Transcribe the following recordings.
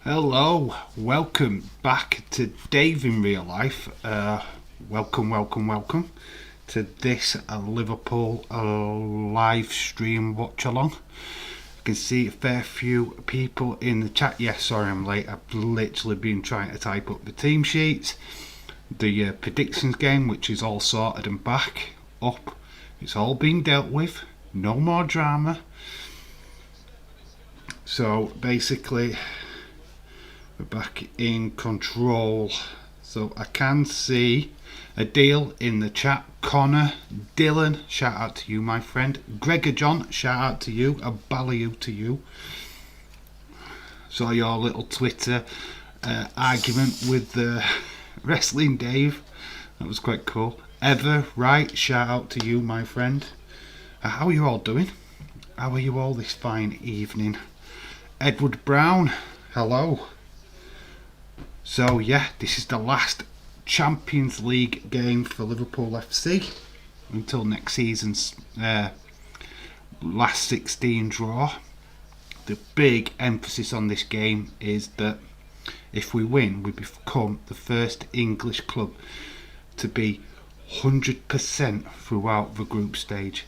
Hello, welcome back to Dave in Real Life. Welcome to this Liverpool live stream watch along. I can see a fair few people in the chat. Yes, sorry I'm late. I've literally been trying to type up the team sheets. The predictions game, which is all sorted and back up. It's all been dealt with. No more drama. So basically, we're back in control. So I can see a deal in the chat. Connor, Dylan, shout out to you, my friend. Gregor John, shout out to you. A ballyu to you. Saw your little Twitter argument with Wrestling Dave. That was quite cool. Ever, right, shout out to you, my friend. How are you all doing? How are you all this fine evening? Edward Brown, hello. So yeah, this is the last Champions League game for Liverpool FC until next season's last 16 draw. The big emphasis on this game is that if we win, we become the first English club to be 100% throughout the group stage.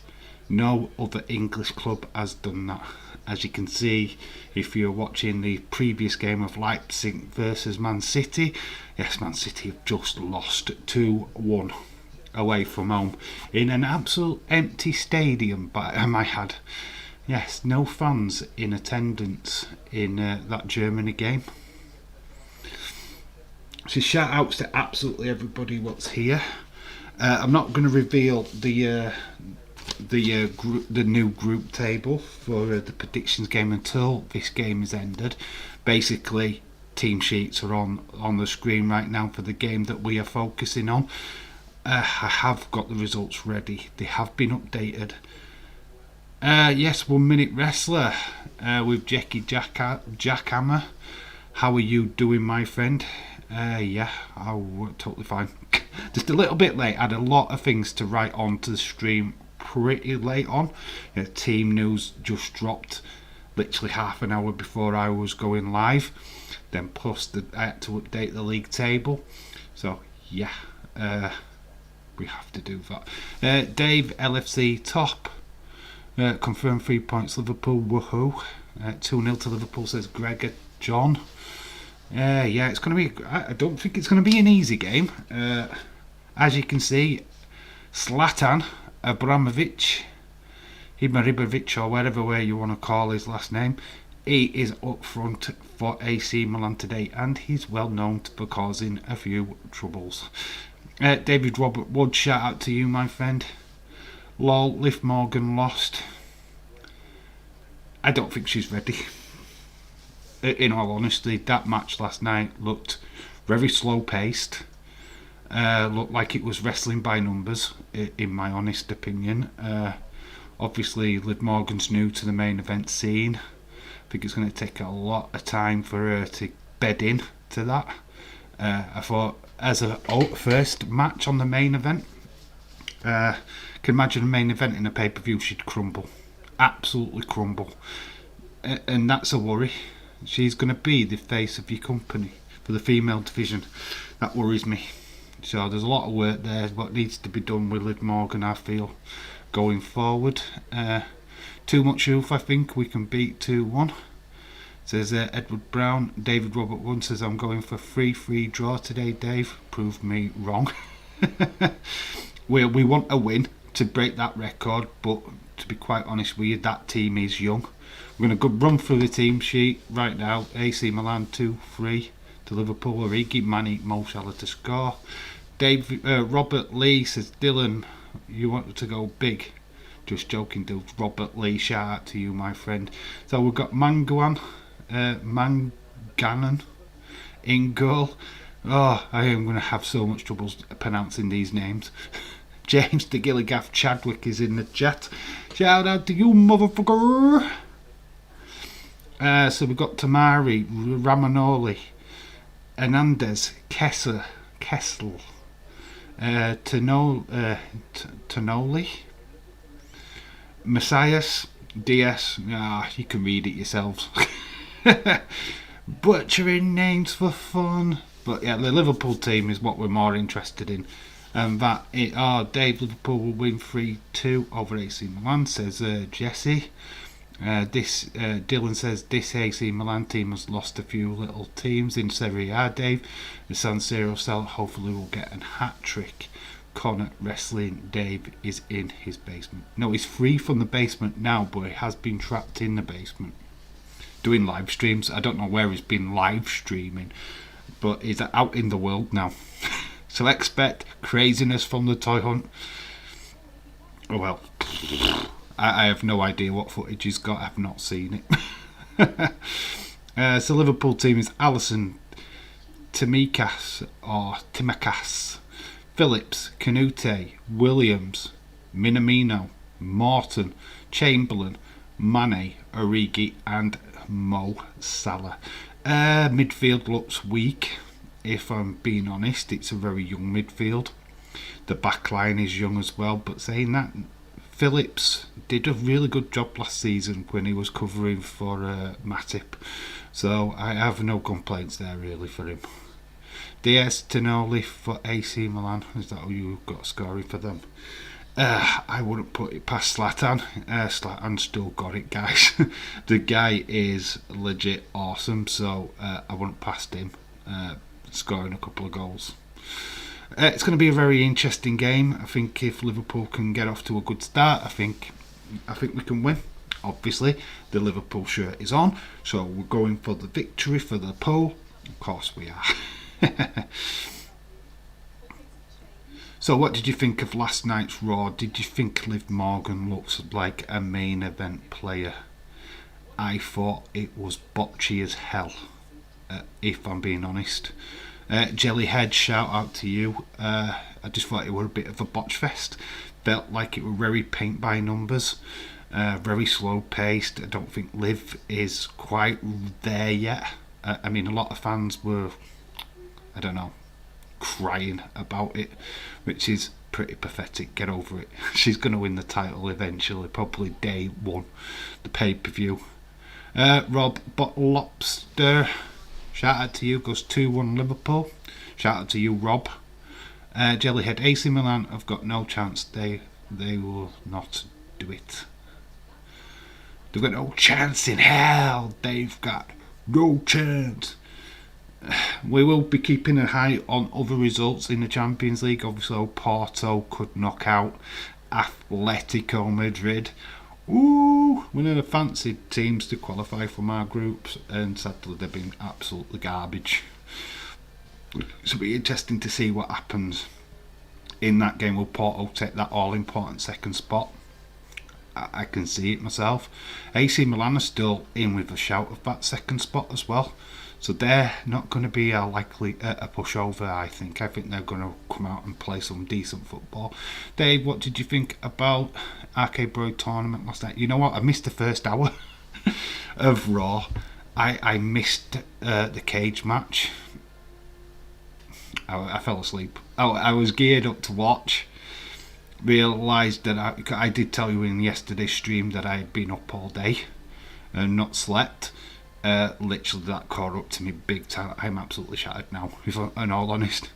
No other English club has done that. As you can see, if you're watching the previous game of Leipzig versus Man City, yes, Man City have just lost 2-1 away from home in an absolute empty stadium, but I might add. Yes, no fans in attendance in that Germany game. So shout outs to absolutely everybody what's here. I'm not going to reveal the new group table for the predictions game until this game is ended. Basically, team sheets are on the screen right now for the game that we are focusing on. I have got the results ready. They have been updated. Yes, 1 Minute Wrestler with Jackie Jackhammer. How are you doing, my friend? Yeah, I'm totally fine. Just a little bit late. I had a lot of things to write on to the stream pretty late on. Team news just dropped literally half an hour before I was going live. Then plus I had to update the league table. So yeah, we have to do that. Dave LFC top. Confirmed 3 points Liverpool, woohoo. 2-0 to Liverpool, says Gregor John. Yeah, it's going to be. I don't think it's going to be an easy game. As you can see, Zlatan Ibrahimovic, or whatever way you want to call his last name, he is up front for AC Milan today, and he's well known for causing a few troubles. David Robert Wood, shout out to you, my friend. Lol, Liv Morgan lost. I don't think she's ready. In all honesty, that match last night looked very slow paced. Looked like it was wrestling by numbers, in my honest opinion. Obviously, Liv Morgan's new to the main event scene. I think it's going to take a lot of time for her to bed in to that. I thought, as a first match on the main event, can imagine a main event in a pay-per-view, she'd crumble. Absolutely crumble. And that's a worry. She's going to be the face of your company for the female division. That worries me. So there's a lot of work there. What needs to be done with Liv Morgan, I feel, going forward. Too much youth, I think we can beat 2-1. Says Edward Brown. David Robert 1 says, I'm going for 3-3 draw today, Dave. Prove me wrong. We want a win to break that record, but to be quite honest with you, that team is young. We're going to go run through the team sheet right now. AC Milan 2-3 to Liverpool. Origi, Mane, Mo Salah to score. Robert Lee says, Dylan, you want to go big? Just joking, dude. Robert Lee, shout out to you, my friend. So we've got Manganan in goal. Oh, I am going to have so much trouble pronouncing these names. James de Gilligaff Chadwick is in the chat. Shout out to you, motherfucker. So we've got Tamari, Ramanoli, Hernandez, Kessel, Tonoli, Messias, DS. You can read it yourselves. butchering names for fun. But yeah, the Liverpool team is what we're more interested in. And that it are Dave, Liverpool will win 3-2 over AC Milan, says Jesse. Dylan says this AC Milan team has lost a few little teams in Serie A, Dave. The San Siro cell hopefully will get a hat-trick. Connor Wrestling Dave is in his basement. No, he's free from the basement now, but he has been trapped in the basement doing live streams. I don't know where he's been live streaming, but he's out in the world now. So expect craziness from the toy hunt. Oh well, I have no idea what footage he's got. I've not seen it. So Liverpool team is Alisson, Timikas, Phillips, Canute, Williams, Minamino, Morton, Chamberlain, Mane, Origi and Mo Salah. Midfield looks weak, if I'm being honest. It's a very young midfield. The back line is young as well, but saying that, Phillips did a really good job last season when he was covering for Matip, so I have no complaints there really for him. DS Tonoli for AC Milan. Is that who you've got scoring for them? I wouldn't put it past Zlatan. Zlatan's still got it, guys. The guy is legit awesome, so I wouldn't past him scoring a couple of goals. It's going to be a very interesting game. I think if Liverpool can get off to a good start, I think we can win. Obviously, the Liverpool shirt is on, so we're going for the victory for the poll. Of course we are. So what did you think of last night's Raw? Did you think Liv Morgan looks like a main event player? I thought it was botchy as hell, if I'm being honest. Jellyhead, shout out to you. I just thought it was a bit of a botch fest. Felt like it were very paint by numbers, very slow paced. I don't think Liv is quite there yet. I mean, a lot of fans were, I don't know, crying about it, which is pretty pathetic. Get over it. She's going to win the title eventually, probably day one, the pay-per-view. Rob Lobster, shout out to you, goes 2-1 Liverpool. Shout out to you, Rob. Jellyhead, AC Milan have got no chance. They will not do it. They've got no chance in hell. They've got no chance. We will be keeping an eye on other results in the Champions League. Obviously, Porto could knock out Atletico Madrid. Ooh, one of the fancied teams to qualify from our groups, and sadly they've been absolutely garbage. So it'll be interesting to see what happens in that game. Will Porto take that all-important second spot? I can see it myself. AC Milan are still in with a shout of that second spot as well. So they're not going to be likely a pushover, I think. I think they're going to come out and play some decent football. Dave, what did you think about Arcade Bro tournament last night? You know what? I missed the first hour of Raw. I missed the cage match. I fell asleep. I was geared up to watch. Realised that I did tell you in yesterday's stream that I had been up all day and not slept. Literally that caught up to me big time. I'm absolutely shattered now, if I'm all honest.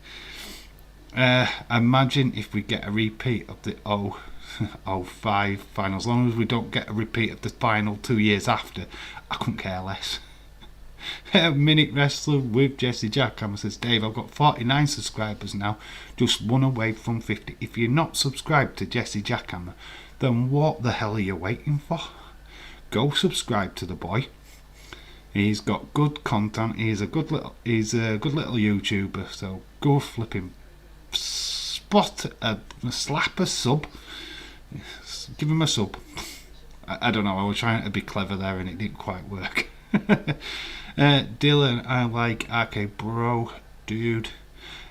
Imagine if we get a repeat of the 05 final. As long as we don't get a repeat of the final 2 years after, I couldn't care less. Minute Wrestler with Jesse Jackhammer says, Dave, I've got 49 subscribers now, just one away from 50. If you're not subscribed to Jesse Jackhammer, then what the hell are you waiting for? Go subscribe to the boy. He's got good content. He's a good little YouTuber. So go flipping slap a sub. Give him a sub. I don't know. I was trying to be clever there and it didn't quite work. Dylan, I like Arcade Bro, dude.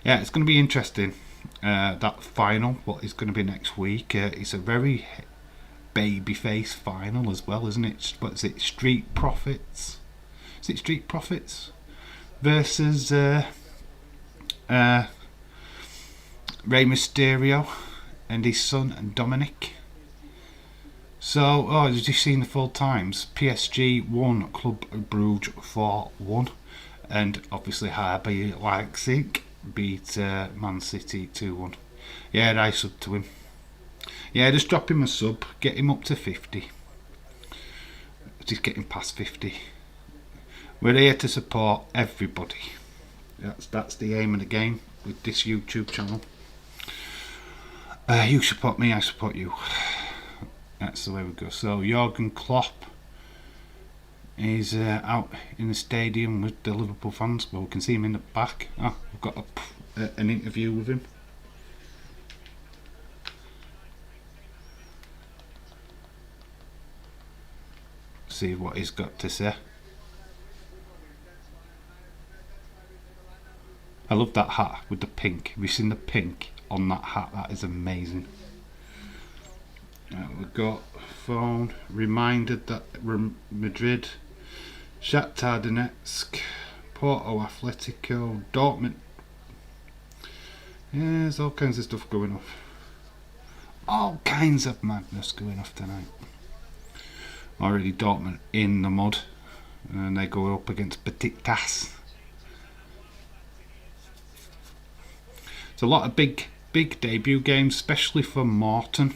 Yeah, it's going to be interesting. That final, what is going to be next week? It's a very babyface final as well, isn't it? What is it? Street Profits. Is it Street Profits versus Rey Mysterio and his son Dominic? So, did you see the full times? PSG 1, Club Brugge 4-1. And obviously RB Leipzig beat Man City 2-1. Yeah, I subbed to him. Yeah, just drop him a sub, get him up to 50. Just get him past 50. We're here to support everybody. That's the aim of the game with this YouTube channel. You support me, I support you. That's the way we go. So Jurgen Klopp is out in the stadium with the Liverpool fans. Well, we can see him in the back. We've got an interview with him. See what he's got to say. I love that hat with the pink. Have you seen the pink on that hat? That is amazing. We've got phone reminded that Madrid, Shakhtar Donetsk, Porto, Atletico, Dortmund. Yeah, there's all kinds of stuff going off. All kinds of madness going off tonight. Already Dortmund in the mud, and they go up against Besiktas. It's a lot of big debut games, especially for Morton.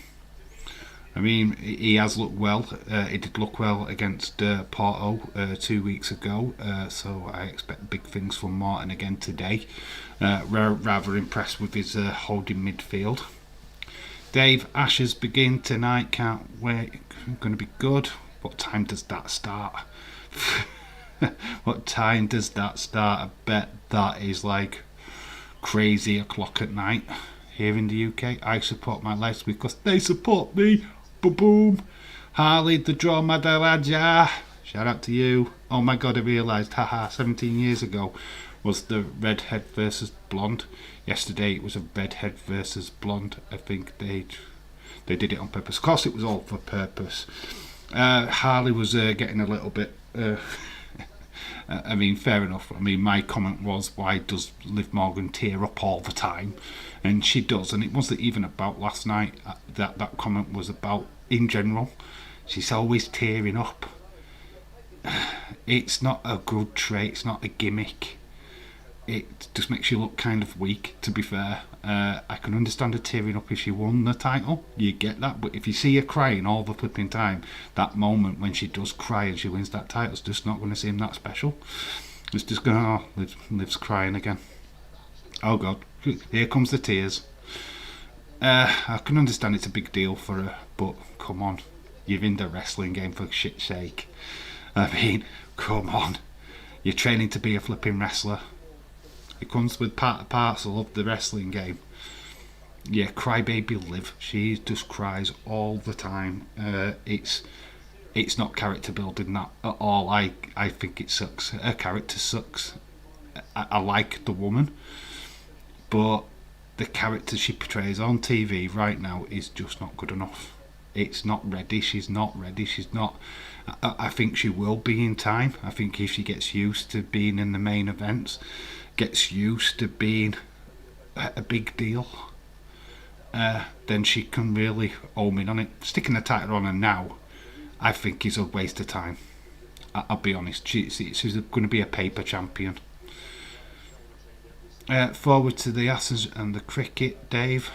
I mean, he has looked well. He did look well against Porto 2 weeks ago, so I expect big things from Morton again today. Rather impressed with his holding midfield. Dave, Ashes begin tonight. Can't wait. Going to be good. What time does that start? What time does that start? I bet that is like crazy o'clock at night here in the UK. I support my lads because they support me. Boom. Harley the draw Madaraja. Shout out to you. Oh my god, I realised, 17 years ago was the redhead versus blonde. Yesterday it was a redhead versus blonde. I think they did it on purpose. Of course it was all for purpose. Harley was getting a little bit I mean, fair enough. I mean, my comment was, why does Liv Morgan tear up all the time? And she does, and it wasn't even about last night. That comment was about, in general, she's always tearing up. It's not a good trait, it's not a gimmick. It just makes you look kind of weak, to be fair. I can understand her tearing up if she won the title, you get that, but if you see her crying all the flipping time, that moment when she does cry and she wins that title, it's just not going to seem that special. It's just going to, Liv's crying again. Oh god, here comes the tears. I can understand it's a big deal for her, but come on, you're in the wrestling game for shit's sake. I mean, come on, you're training to be a flipping wrestler. It comes with part and parcel of the wrestling game. Yeah, crybaby Liv. She just cries all the time. It's not character building that at all. I think it sucks. Her character sucks. I like the woman, but the character she portrays on TV right now is just not good enough. It's not ready. She's not ready. She's not. I think she will be in time. I think if she gets used to being in the main events, gets used to being a big deal, then she can really home in on it. Sticking the title on her now, I think, is a waste of time. I'll be honest. She's going to be a paper champion. Forward to the Ashes and the cricket, Dave.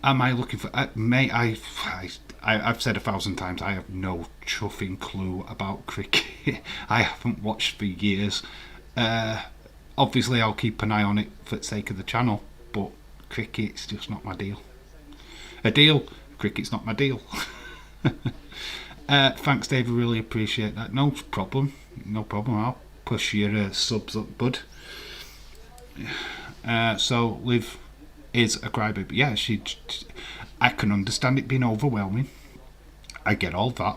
Am I looking for? Mate, I've said 1,000 times, I have no chuffing clue about cricket. I haven't watched for years. Obviously, I'll keep an eye on it for the sake of the channel, but cricket's just not my deal. Cricket's not my deal. Thanks, Dave. I really appreciate that. No problem. I'll push your subs up, bud. So Liv is a crybaby. Yeah, I can understand it being overwhelming. I get all that.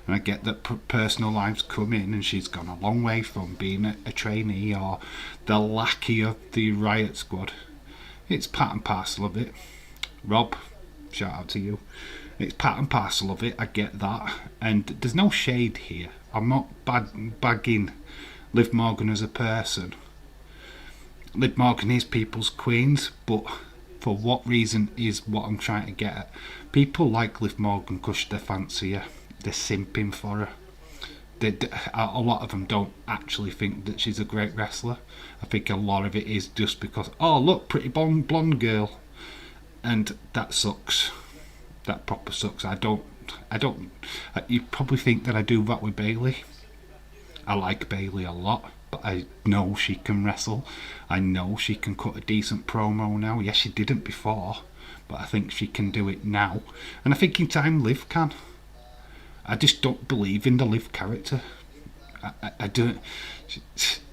And I get that personal lives come in, and she's gone a long way from being a trainee or the lackey of the Riot Squad. It's part and parcel of it. Rob, shout out to you. It's part and parcel of it, I get that. And there's no shade here. I'm not bagging Liv Morgan as a person. Liv Morgan is people's queens, but for what reason is what I'm trying to get at. People like Liv Morgan because they fancy her. They're simping for her. A lot of them don't actually think that she's a great wrestler. I think a lot of it is just because, oh look, pretty blonde girl, and that sucks. That proper sucks. I don't. You probably think that I do that with Bayley. I like Bayley a lot, but I know she can wrestle. I know she can cut a decent promo now. Yes, she didn't before, but I think she can do it now. And I think in time Liv can. I just don't believe in the Liv character. I don't.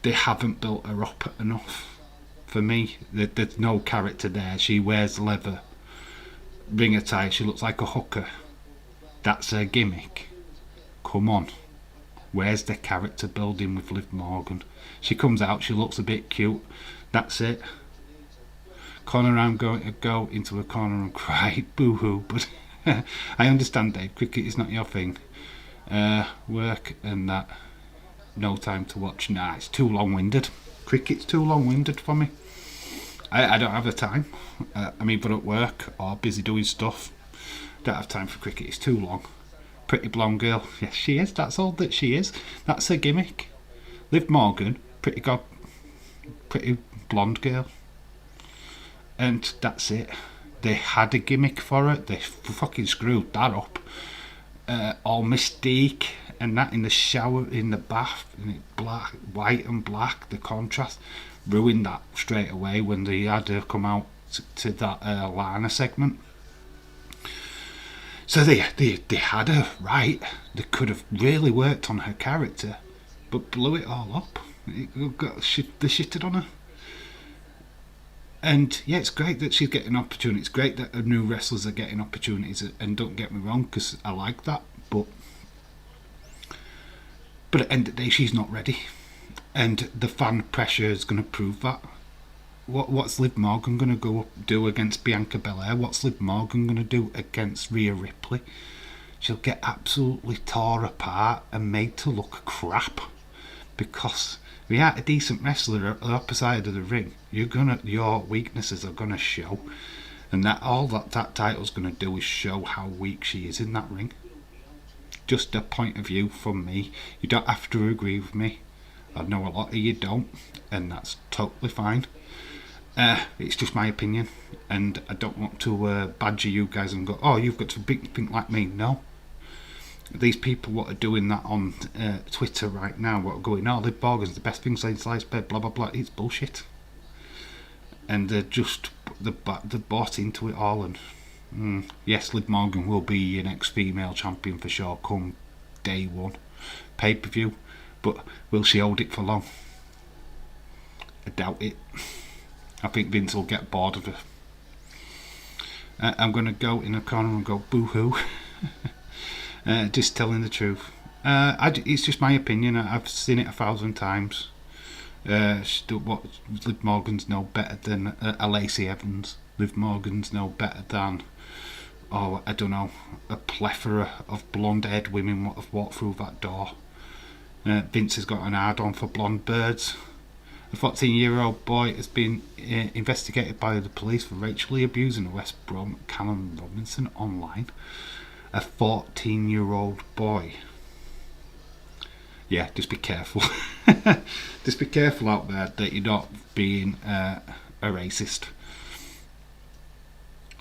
They haven't built her up enough. For me, there's no character there. She wears leather, ring attire. She looks like a hooker. That's her gimmick. Come on. Where's the character building with Liv Morgan? She comes out, she looks a bit cute. That's it. Corner, I'm going to go into a corner and cry. Boo-hoo. But I understand, Dave. Cricket is not your thing. Work and that. No time to watch. Nah, it's too long-winded. Cricket's too long-winded for me. I don't have the time. I'm either at work or busy doing stuff. Don't have time for cricket. It's too long. Pretty blonde girl. Yes, she is. That's all that she is. That's her gimmick. Liv Morgan, pretty blonde girl. And that's it. They had a gimmick for her. They fucking screwed that up. All mystique and that in the shower, in the bath, and it black, white and black, the contrast. Ruined that straight away when they had her come out to that Lana segment. So they had her right. They could have really worked on her character, but blew it all up. They shitted on her. And yeah, it's great that she's getting opportunities. It's great that new wrestlers are getting opportunities. And don't get me wrong, because I like that. But at the end of the day, she's not ready. And the fan pressure is going to prove that. What's Liv Morgan going to go do against Bianca Belair? What's Liv Morgan going to do against Rhea Ripley? She'll get absolutely tore apart and made to look crap. Because if you're a decent wrestler at the opposite side of the ring, your weaknesses are gonna show. And that title's gonna do is show how weak she is in that ring. Just a point of view from me. You don't have to agree with me. I know a lot of you don't, and that's totally fine. It's just my opinion, and I don't want to badger you guys and go, oh, you've got to think like me. No. These people what are doing that on Twitter right now, what are going, oh, Liv Morgan's the best thing since sliced bread, blah blah blah, it's bullshit. And they're bought into it all. And yes, Liv Morgan will be your next female champion for sure come day one pay-per-view, but will she hold it for long? I doubt it. I think Vince will get bored of her. I'm going to go in a corner and go boo-hoo. Just telling the truth. It's just my opinion. I've seen it 1,000 times. Liv Morgan's no better than Lacey Evans. Liv Morgan's no better than, I don't know, a plethora of blonde-haired women that have walked through that door. Vince has got an hard-on for blonde birds. A 14-year-old boy has been investigated by the police for racially abusing a West Brom Callum Robinson online. A 14-year-old boy. Yeah, just be careful. Just be careful out there that you're not being a racist.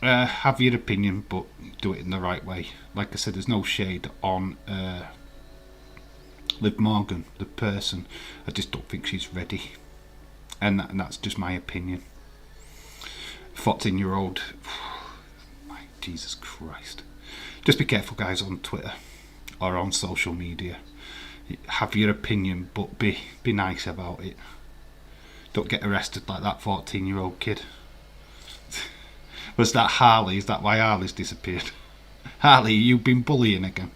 Have your opinion, but do it in the right way. Like I said, there's no shade on Liv Morgan, the person. I just don't think she's ready. And that's just my opinion. 14-year-old. My Jesus Christ. Just be careful, guys, on Twitter or on social media. Have your opinion, but be nice about it. Don't get arrested like that 14-year-old kid. Was that Harley? Is that why Harley's disappeared? Harley, you've been bullying again.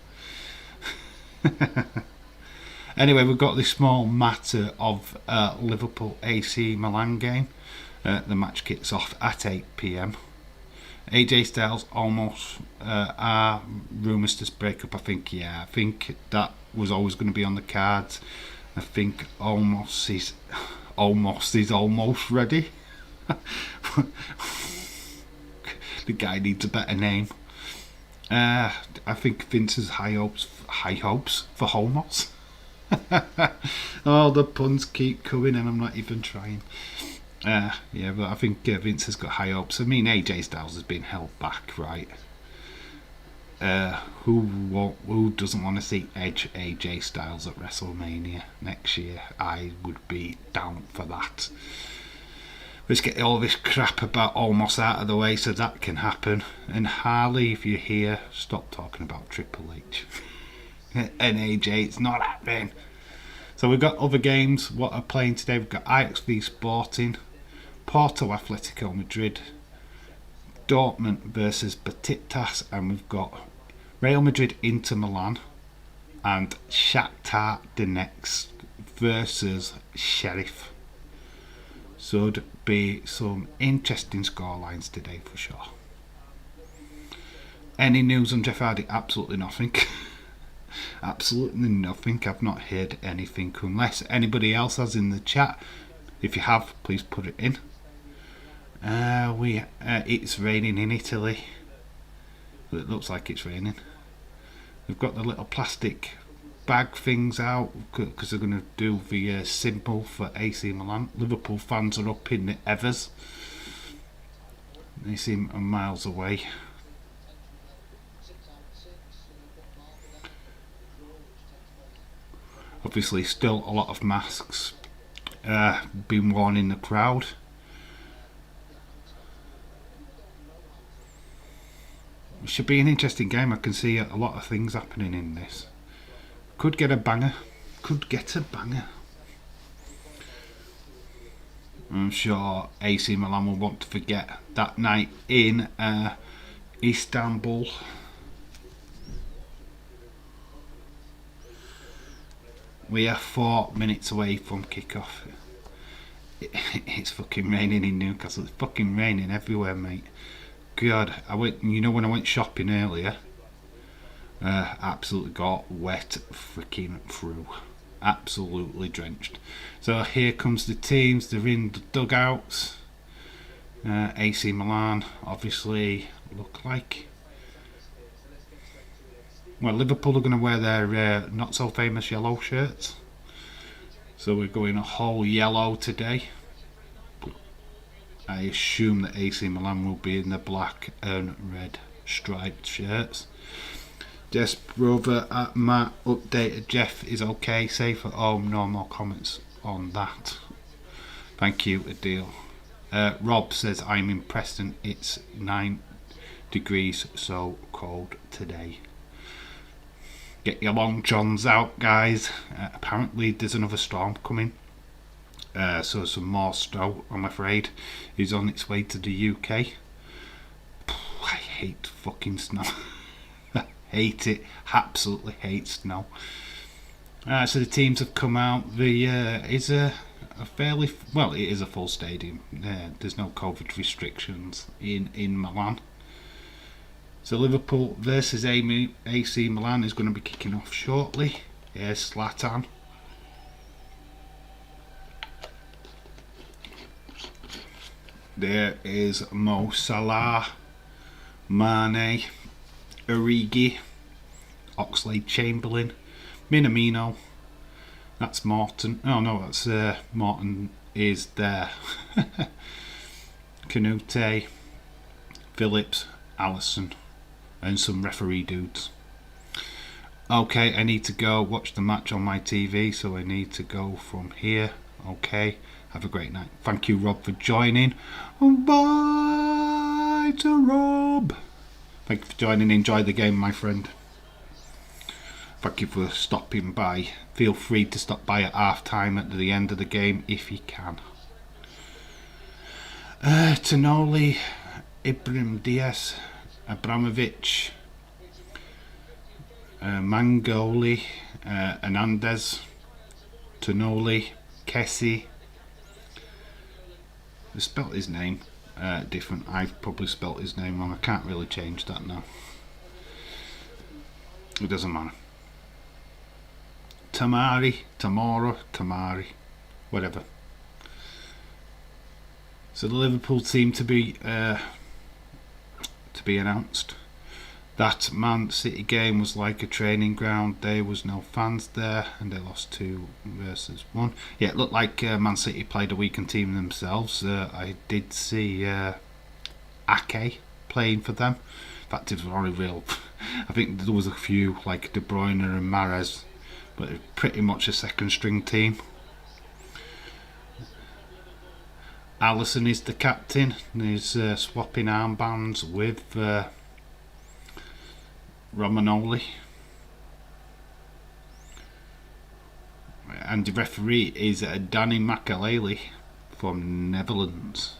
Anyway, we've got this small matter of Liverpool AC Milan game. The match kicks off at 8 p.m. AJ Styles almost are rumours to break up. I think that was always going to be on the cards. I think almost is almost ready. The guy needs a better name. I think Vince has high hopes for Homos. All the puns keep coming and I'm not even trying. Yeah, but I think Vince has got high hopes. I mean, AJ Styles has been held back, right? Who doesn't want to see Edge AJ Styles at WrestleMania next year? I would be down for that. Let's get all this crap about almost out of the way so that can happen. And Harley, if you're here, stop talking about Triple H and AJ. It's not happening. So we've got other games. What are playing today? We've got Ajax v Sporting, Porto Atletico Madrid, Dortmund versus Besiktas, and we've got Real Madrid Inter Milan and Shakhtar Donetsk versus Sheriff. Should be some interesting scorelines today for sure. Any news on Jeff Hardy? Absolutely nothing. Absolutely nothing. I've not heard anything unless anybody else has in the chat. If you have, please put it in. It's raining in Italy. It looks like it's raining. We've got the little plastic bag things out because they're going to do the symbol for AC Milan. Liverpool fans are up in the Evers. They seem miles away. Obviously, still a lot of masks being worn in the crowd. It should be an interesting game. I can see a lot of things happening in this. Could get a banger. I'm sure AC Milan will want to forget that night in Istanbul. We are 4 minutes away from kickoff. It's fucking raining in Newcastle. It's fucking raining everywhere, mate. God, when I went shopping earlier, absolutely got wet freaking through. Absolutely drenched. So here comes the teams. They're in the dugouts. AC Milan obviously look like. Well, Liverpool are going to wear their not so famous yellow shirts. So we're going a whole yellow today. I assume that AC Milan will be in the black and red striped shirts. Just brother at Matt updated Jeff is okay, safe at home, no more comments on that. Thank you, Adil. Rob says I'm in Preston, it's 9 degrees, so cold today. Get your long johns out, guys. Apparently there's another storm coming. So some more snow, I'm afraid, is on its way to the UK. I hate fucking snow. Hate it. Absolutely hate snow. So the teams have come out. The is a fairly it is a full stadium. There's no COVID restrictions in Milan. So Liverpool versus AC Milan is going to be kicking off shortly. Here's Zlatan. There is Mo Salah, Mane, Origi, Oxlade-Chamberlain, Minamino. That's Morton. Oh no, that's Morton is there. Canute, Phillips, Allison, and some referee dudes. Okay, I need to go watch the match on my TV, so I need to go from here. Okay, have a great night. Thank you, Rob, for joining. Bye to Rob. Thank you for joining. Enjoy the game, my friend. Thank you for stopping by. Feel free to stop by at half time at the end of the game if you can. Tonoli, Ibrahim Diaz, Abramovich, Mangoli, Hernandez, Tonoli, Kessie. They spelt his name different. I've probably spelt his name wrong. I can't really change that now. It doesn't matter. Tamari, whatever. So the Liverpool team to be announced. That Man City game was like a training ground. There was no fans there, and they lost 2-1. Yeah, it looked like Man City played a weakened team themselves. I did see Ake playing for them. In fact, it was only real. I think there was a few like De Bruyne and Mahrez, but pretty much a second string team. Alisson is the captain. He's swapping armbands with Romagnoli. And the referee is Danny Makaleli from Netherlands.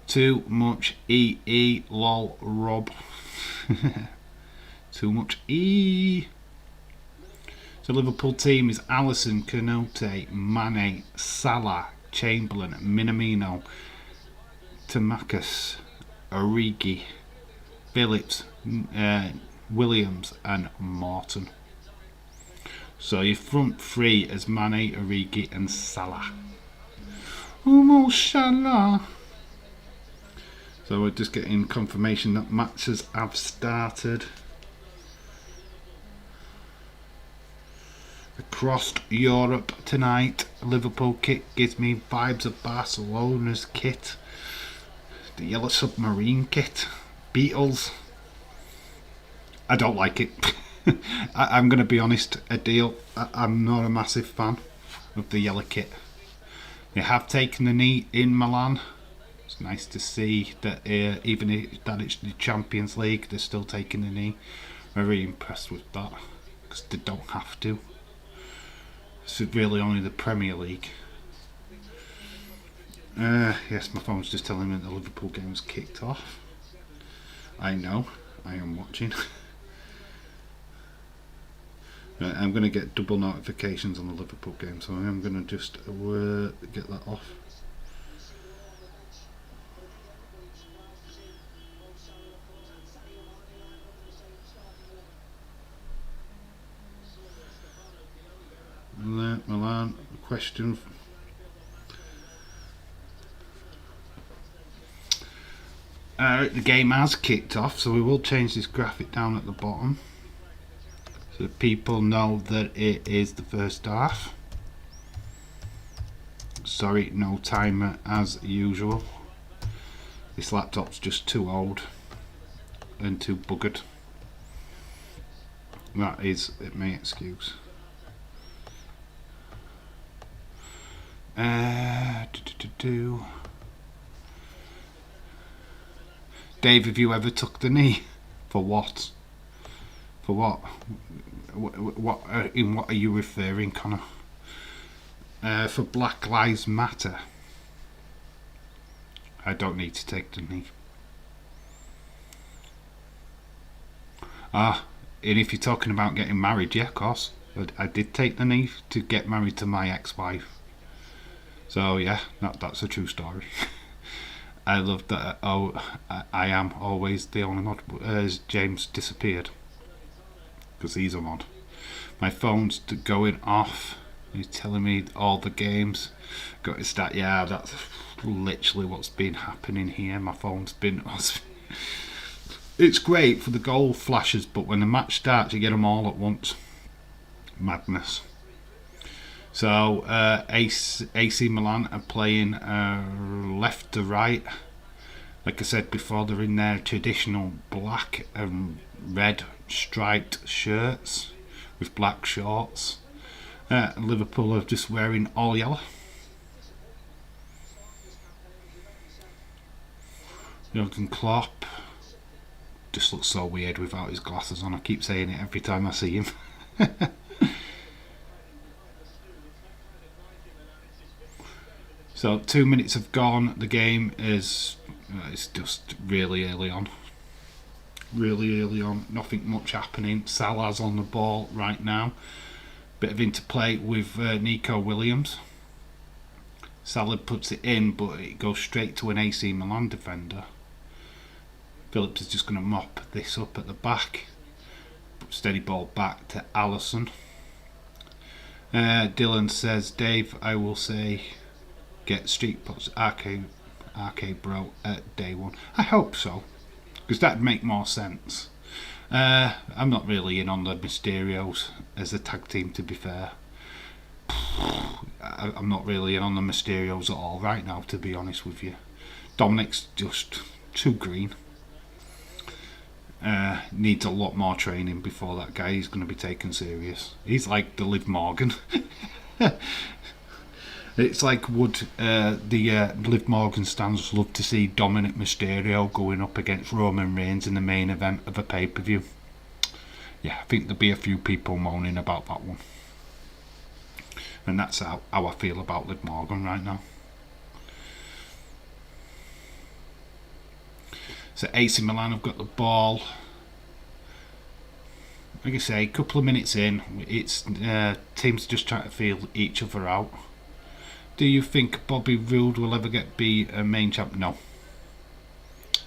Too much EE, lol, Rob. Too much E. So Liverpool team is Alisson, Kanouté, Mane, Salah, Chamberlain, Minamino, Tamakis, Origi, Phillips, Williams and Morton. So your front three is Mane, Origi and Salah. Oh, Salah. So we're just getting confirmation that matches have started. Across Europe tonight, Liverpool kit gives me vibes of Barcelona's kit. The Yellow Submarine kit. Beatles. I don't like it. I'm going to be honest, I'm not a massive fan of the yellow kit. They have taken the knee in Milan. It's nice to see that even if that it's the Champions League, they're still taking the knee. Very impressed with that, because they don't have to. It's really only the Premier League. Yes, my phone's just telling me that the Liverpool game was kicked off. I know, I am watching. I'm going to get double notifications on the Liverpool game, so I'm going to just get that off. Milan, question. The game has kicked off, so we will change this graphic down at the bottom so people know that it is the first half. Sorry, no timer as usual. This laptop's just too old and too buggered. That is my excuse. Dave, have you ever took the knee? For what? For what? In what are you referring, Connor? For Black Lives Matter. I don't need to take the knee. And if you're talking about getting married, yeah, of course. I did take the knee to get married to my ex-wife. So yeah, that's a true story. I love that. I am always the only mod. James disappeared because he's a mod. My phone's going off. He's telling me all the games. Got to start. Yeah, that's literally what's been happening here. My phone's been. It's great for the goal flashes, but when the match starts, you get them all at once. Madness. So AC Milan are playing left to right. Like I said before, they're in their traditional black and red striped shirts with black shorts. Liverpool are just wearing all yellow. Jurgen Klopp just looks so weird without his glasses on. I keep saying it every time I see him. So 2 minutes have gone. The game is it's just really early on. Really early on. Nothing much happening. Salah's on the ball right now. Bit of interplay with Nico Williams. Salah puts it in, but it goes straight to an AC Milan defender. Phillips is just going to mop this up at the back. Steady ball back to Alisson. Dylan says, Dave, I will say, get street pots arcade bro at day one. I hope so, because that'd make more sense. I'm not really in on the Mysterios as a tag team, to be fair. I'm not really in on the Mysterios at all right now, to be honest with you. Dominic's just too green. Needs a lot more training before that guy is going to be taken serious. He's like the Liv Morgan. It's like would the Liv Morgan stands love to see Dominic Mysterio going up against Roman Reigns in the main event of a pay-per-view. Yeah, I think there'll be a few people moaning about that one. And that's how I feel about Liv Morgan right now. So AC Milan have got the ball. Like I say, a couple of minutes in, it's teams just trying to feel each other out. Do you think Bobby Roode will ever be a main champ? No.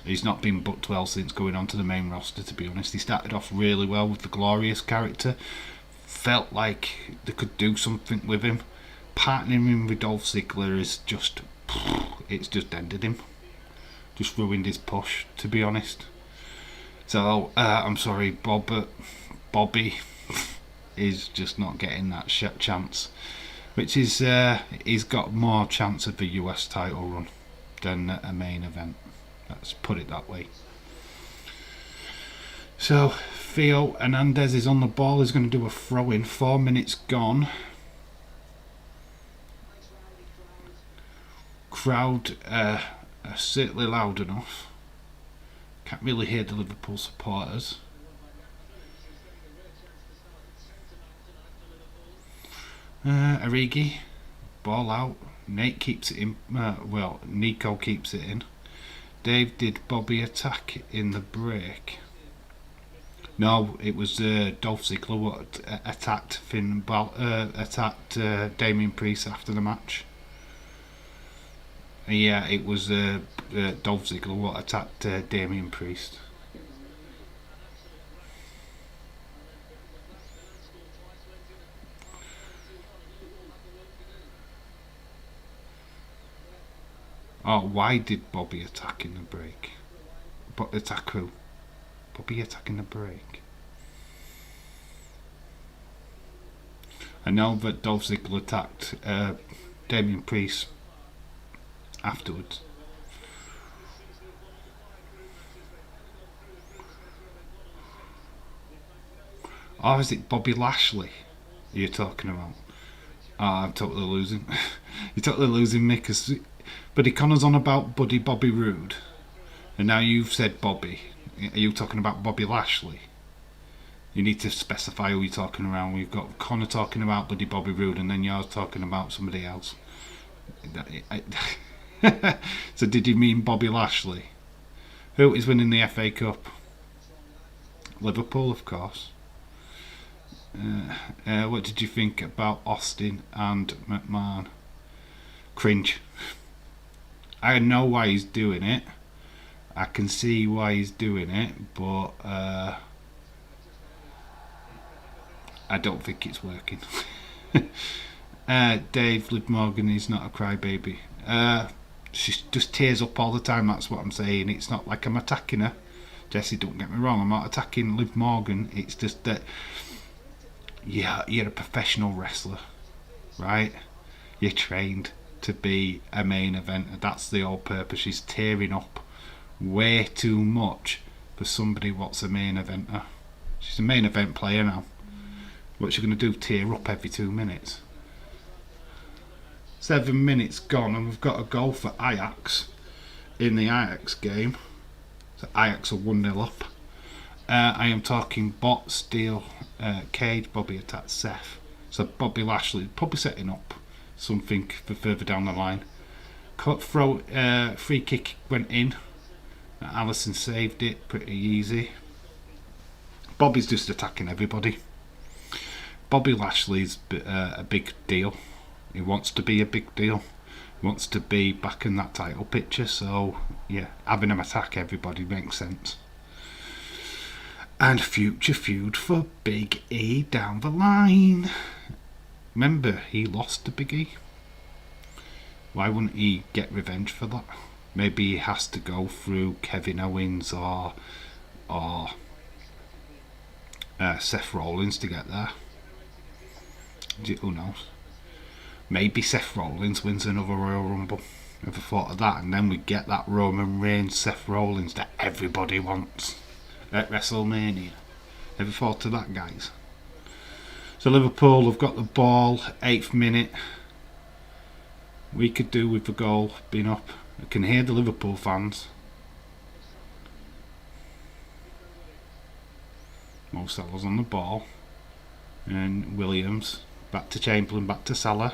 He's not been booked well since going on to the main roster, to be honest. He started off really well with the Glorious character. Felt like they could do something with him. Partnering with Dolph Ziggler is just... it's just ended him. Just ruined his push, to be honest. So, I'm sorry, Bob, but Bobby is just not getting that chance. Which is, he's got more chance of a US title run than a main event. Let's put it that way. So, Theo Hernandez is on the ball. He's going to do a throw-in. 4 minutes gone. Crowd are certainly loud enough. Can't really hear the Liverpool supporters. Origi, ball out. Nate keeps it in. Nico keeps it in. Dave, did Bobby attack in the break? No, it was Dolph Ziggler what attacked attacked Damien Priest after the match. Yeah, it was Dolph Ziggler what attacked Damien Priest. Oh, why did Bobby attack in the break? Attack who? Bobby attacking the break. I know that Dolph Ziggler attacked Damien Priest afterwards. Or is it Bobby Lashley you're talking about? Oh, I'm totally losing. You're totally losing me because Buddy Connor's on about Bobby Roode, and now you've said Bobby. Are you talking about Bobby Lashley? You need to specify who you're talking around. We've got Connor talking about Bobby Roode, and then you're talking about somebody else. So did you mean Bobby Lashley? Who is winning the FA Cup? Liverpool, of course. What did you think about Austin and McMahon? Cringe. I know why he's doing it. I can see why he's doing it, but I don't think it's working. Dave, Liv Morgan is not a crybaby. She just tears up all the time, that's what I'm saying. It's not like I'm attacking her. Jesse, don't get me wrong, I'm not attacking Liv Morgan. It's just that, yeah, you're a professional wrestler, right? You're trained to be a main eventer. That's the whole purpose. She's tearing up way too much for somebody what's a main eventer. She's a main event player now. What's she going to do? Tear up every 2 minutes? 7 minutes gone, and we've got a goal for Ajax in the Ajax game. So Ajax are 1-0 up. I am talking bot, steel, cage. Bobby attacks Seth. So Bobby Lashley probably setting up something for further down the line. Free kick went in. Allison saved it pretty easy. Bobby's just attacking everybody. Bobby Lashley's a big deal. He wants to be a big deal. He wants to be back in that title picture. So yeah, having him attack everybody makes sense. And future feud for Big E down the line. Remember, he lost to Big E. Why wouldn't he get revenge for that? Maybe he has to go through Kevin Owens or Seth Rollins to get there. Who knows? Maybe Seth Rollins wins another Royal Rumble. Ever thought of that? And then we get that Roman Reigns, Seth Rollins that everybody wants at WrestleMania. Ever thought of that, guys? So Liverpool have got the ball, 8th minute. We could do with the goal being up. I can hear the Liverpool fans. Mo Salah's on the ball. And Williams. Back to Chamberlain, back to Salah.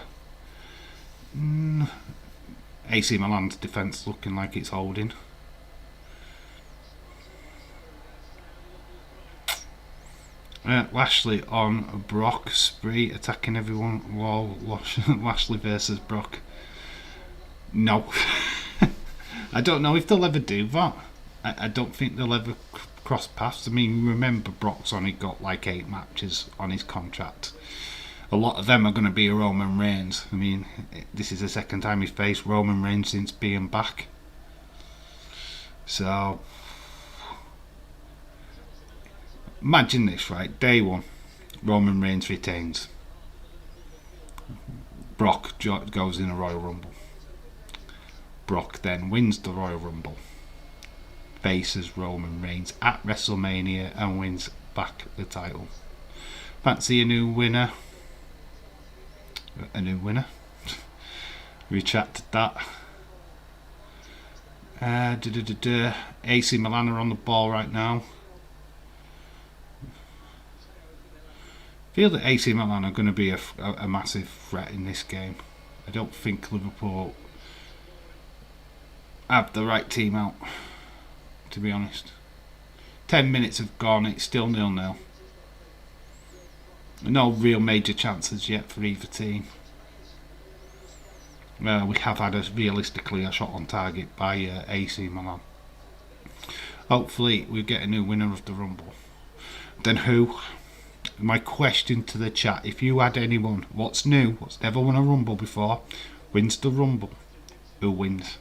AC Milan's defence looking like it's holding. Lashley on Brock. Spree attacking everyone. Wall Lashley versus Brock. No. I don't know if they'll ever do that. I don't think they'll ever cross paths. I mean, remember Brock's only got like 8 matches on his contract. A lot of them are going to be Roman Reigns. I mean, this is the second time he's faced Roman Reigns since being back. So, imagine this, right? Day 1, Roman Reigns retains. Brock goes in a Royal Rumble. Brock then wins the Royal Rumble. Faces Roman Reigns at WrestleMania and wins back the title. Fancy a new winner? Retracted that. AC Milan are on the ball right now. I feel that AC Milan are going to be a massive threat in this game. I don't think Liverpool have the right team out, to be honest. 10 minutes have gone, it's still 0-0. No real major chances yet for either team. We have had realistically a shot on target by AC Milan. Hopefully we get a new winner of the Rumble. Then who? My question to the chat, if you had anyone, what's new, what's never won a Rumble before, wins the Rumble, who wins?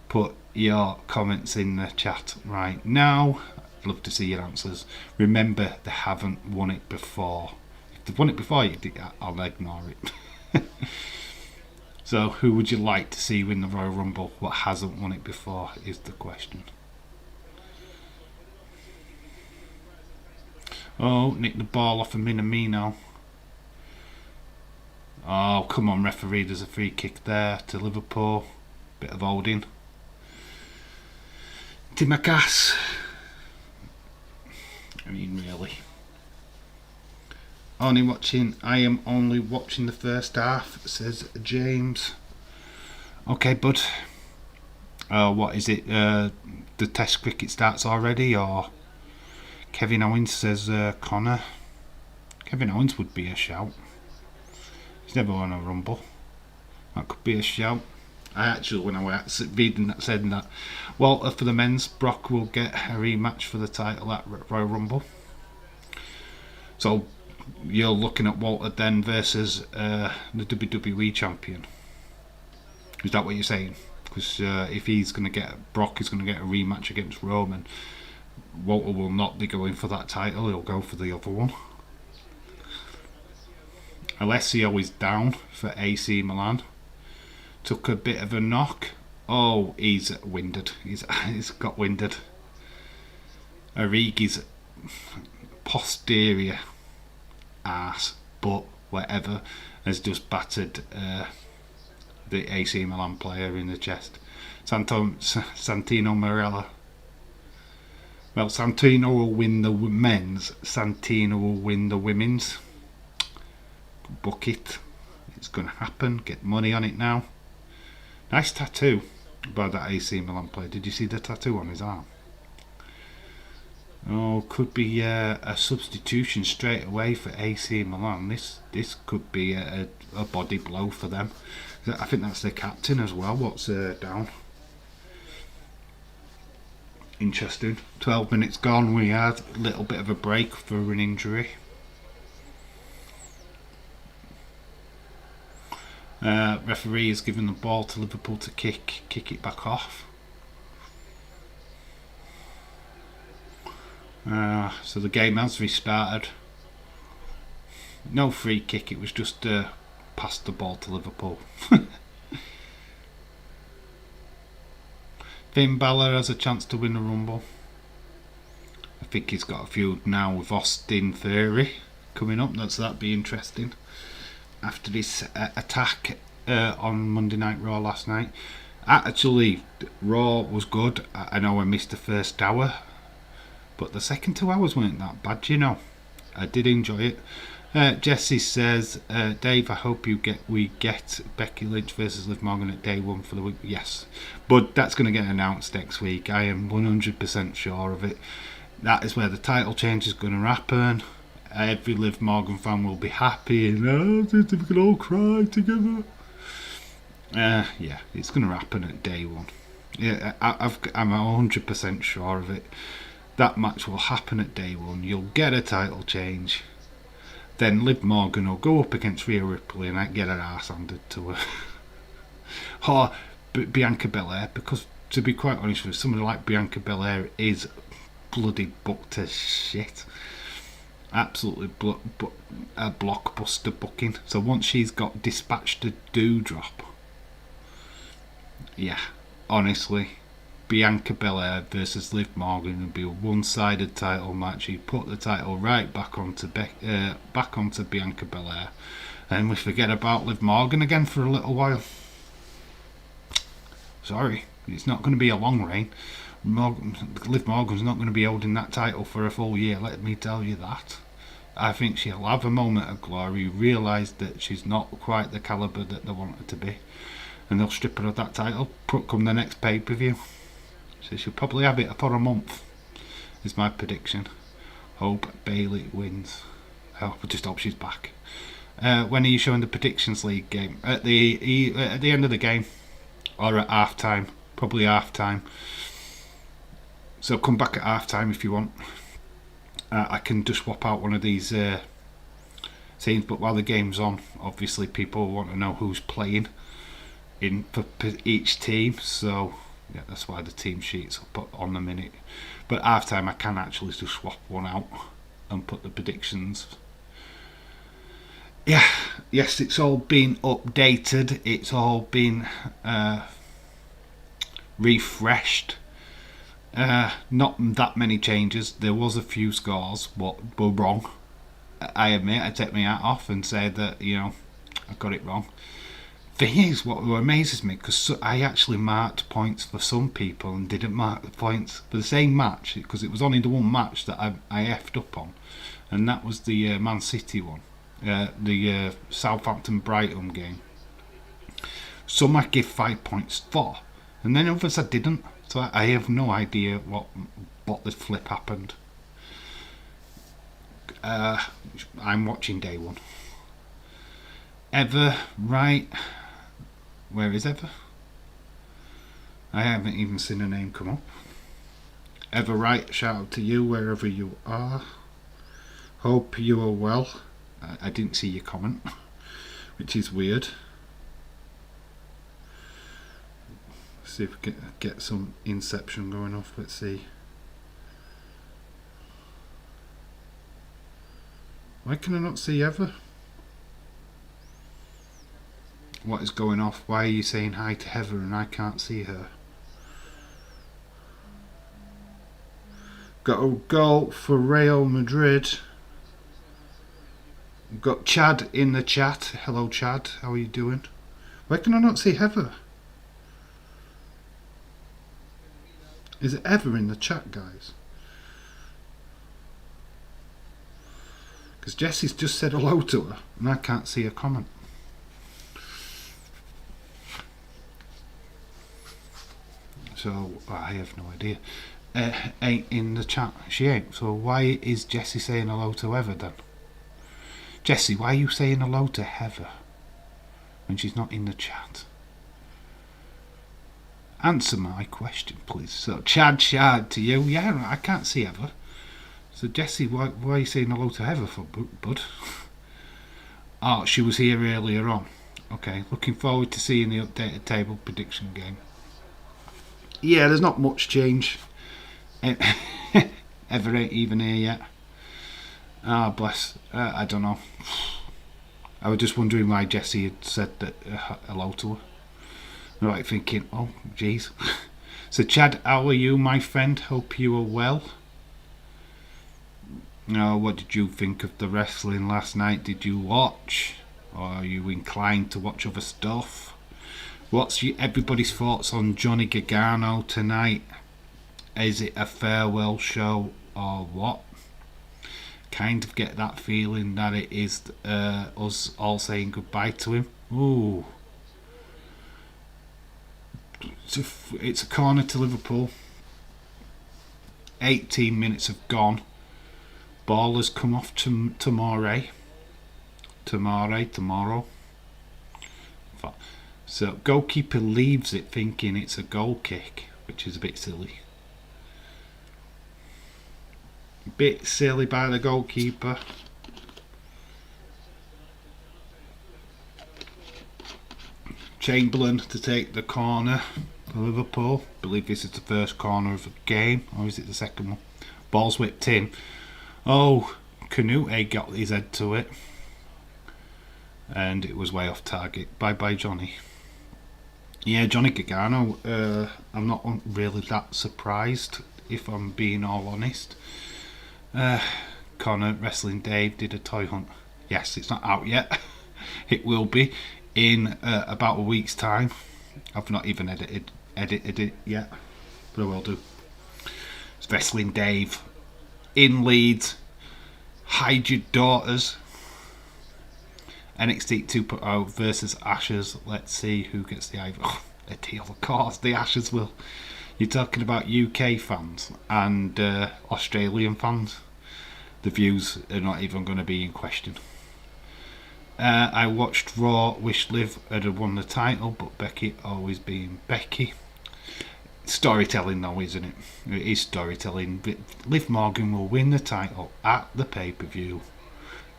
Put your comments in the chat right now. I'd love to see your answers. Remember, they haven't won it before. If they've won it before, I'll ignore it. So, who would you like to see win the Royal Rumble? What hasn't won it before is the question. Oh, nick the ball off of Minamino. Oh, come on, referee. There's a free kick there to Liverpool. Bit of holding. Timakas. I mean, really. I am only watching the first half, says James. Okay, bud. What is it? The test cricket starts already, or? Kevin Owens says Connor. Kevin Owens would be a shout. He's never won a Rumble. That could be a shout. I actually, when I was reading that, said that. Well, for the men's, Brock will get a rematch for the title at Royal Rumble. So you're looking at Walter then versus the WWE champion. Is that what you're saying? Because if he's going to get Brock, is going to get a rematch against Roman. Walter will not be going for that title. He'll go for the other one. Alessio is down for AC Milan. Took a bit of a knock. Oh, he's winded. He's got winded. Origi's posterior ass, but whatever, has just battered the AC Milan player in the chest. Santino Marella. Well, Santino will win the men's. Santino will win the women's. Book it. It's going to happen. Get money on it now. Nice tattoo by that AC Milan player. Did you see the tattoo on his arm? Oh, could be a substitution straight away for AC Milan. This could be a body blow for them. I think that's their captain as well. What's down? Interesting. 12 minutes gone. We had a little bit of a break for an injury. Referee is giving the ball to Liverpool to kick it back off. So the game has restarted. No free kick, it was just passed the ball to Liverpool. Finn Balor has a chance to win the Rumble. I think he's got a feud now with Austin Theory coming up. That'd be interesting. After this attack on Monday Night Raw last night. Actually, Raw was good. I know I missed the first hour, but the second 2 hours weren't that bad, you know. I did enjoy it. Jesse says, Dave, I hope we get Becky Lynch versus Liv Morgan at day one for the week. Yes, but that's going to get announced next week. I am 100% sure of it. That is where the title change is going to happen. Every Liv Morgan fan will be happy and we can all cry together. Yeah, it's going to happen at day one. Yeah, I'm 100% sure of it. That match will happen at day one. You'll get a title change. Then Liv Morgan will go up against Rhea Ripley and I get her ass handed to her. Or Bianca Belair, because to be quite honest with you, somebody like Bianca Belair is bloody booked as shit. Absolutely a blockbuster booking. So once she's got dispatched to Doudrop, yeah, honestly, Bianca Belair versus Liv Morgan would be a one-sided title match. You put the title right back onto Bianca Belair, and we forget about Liv Morgan again for a little while. Sorry, it's not going to be a long reign. Liv Morgan's not going to be holding that title for a full year, let me tell you that. I think she'll have a moment of glory, realise that she's not quite the calibre that they want her to be, and they'll strip her of that title come the next pay-per-view. So she'll probably have it for a month, is my prediction. Hope Bayley wins. I just hope she's back. When are you showing the Predictions League game? At the end of the game, or at half time? Probably half time. So come back at half time if you want. I can just swap out one of these scenes, but while the game's on, obviously people want to know who's playing in for each team. So yeah, that's why the team sheets are put on the minute. But half time I can actually just swap one out and put the predictions. Yeah, yes, it's all been updated. It's all been refreshed. Not that many changes. There was a few scores what were wrong. I admit, I take my hat off and say that, you know, I got it wrong. Thing is, what amazes me, because I actually marked points for some people and didn't mark the points for the same match, because it was only the one match that I effed up on, and that was the Man City one, the Southampton Brighton game. Some I give 5 points for, and then others I didn't. So I have no idea what the flip happened. I'm watching day one. Ever, right? Where is Ever? I haven't even seen a name come up. Ever, right? Shout out to you wherever you are. Hope you are well. I didn't see your comment, which is weird. See if we can get some Inception going off. Let's see. Why can I not see Ever? What is going off? Why are you saying hi to Heather and I can't see her? Got a goal for Real Madrid. We've got Chad in the chat. Hello Chad, how are you doing? Why can I not see Heather? Is it Ever in the chat, guys? Because Jessie's just said hello to her and I can't see her comment. So I have no idea. Ain't in the chat. She ain't. So why is Jessie saying hello to Heather then? Jessie, why are you saying hello to Heather when she's not in the chat? Answer my question, please. So Chad to you. Yeah, I can't see Heather. So Jessie, why are you saying hello to Heather for, bud? Oh, she was here earlier on. Okay, looking forward to seeing the updated table prediction game. Yeah, there's not much change. ever even here yet. Ah, bless. I don't know. I was just wondering why Jessie had said that hello to her. I'm like thinking, oh, jeez. So, Chad, how are you, my friend? Hope you are well. What did you think of the wrestling last night? Did you watch? Or are you inclined to watch other stuff? What's everybody's thoughts on Johnny Gargano tonight? Is it a farewell show or what? Kind of get that feeling that it is us all saying goodbye to him. Ooh. It's a corner to Liverpool. 18 minutes have gone. Ball has come off to tomorrow. So goalkeeper leaves it thinking it's a goal kick, which is a bit silly. Bit silly by the goalkeeper. Chamberlain to take the corner for Liverpool. I believe this is the first corner of the game, or is it the second one? Ball's whipped in. Oh, Canute got his head to it, and it was way off target. Bye Johnny. Yeah, Johnny Gargano, I'm not really that surprised, if I'm being all honest. Connor Wrestling Dave did a toy hunt. Yes, it's not out yet. It will be in about a week's time. I've not even edited it yet, but I will do. It's Wrestling Dave in Leeds. Hide your daughters. NXT 2.0 versus Ashes. Let's see who gets the Ivy. Oh, a deal, of course. The Ashes will. You're talking about UK fans and Australian fans. The views are not even going to be in question. I watched Raw. Wish Liv had won the title, but Becky always being Becky. Storytelling though, isn't it? It is storytelling. Liv Morgan will win the title at the pay-per-view.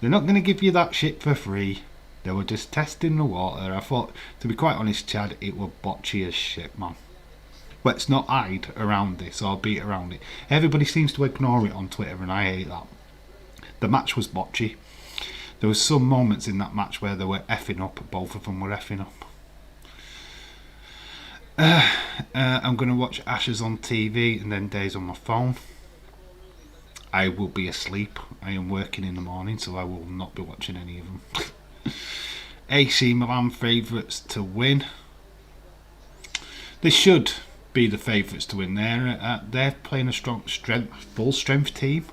They're not going to give you that shit for free. They were just testing the water. I thought, to be quite honest, Chad, it were botchy as shit, man. Let's not hide around this or beat around it. Everybody seems to ignore it on Twitter, and I hate that. The match was botchy. There was some moments in that match where they were effing up. Both of them were effing up. I'm going to watch Ashes on TV and then Days on my phone. I will be asleep. I am working in the morning, so I will not be watching any of them. AC Milan favourites to win. They should be the favourites to win. They're playing a full strength team.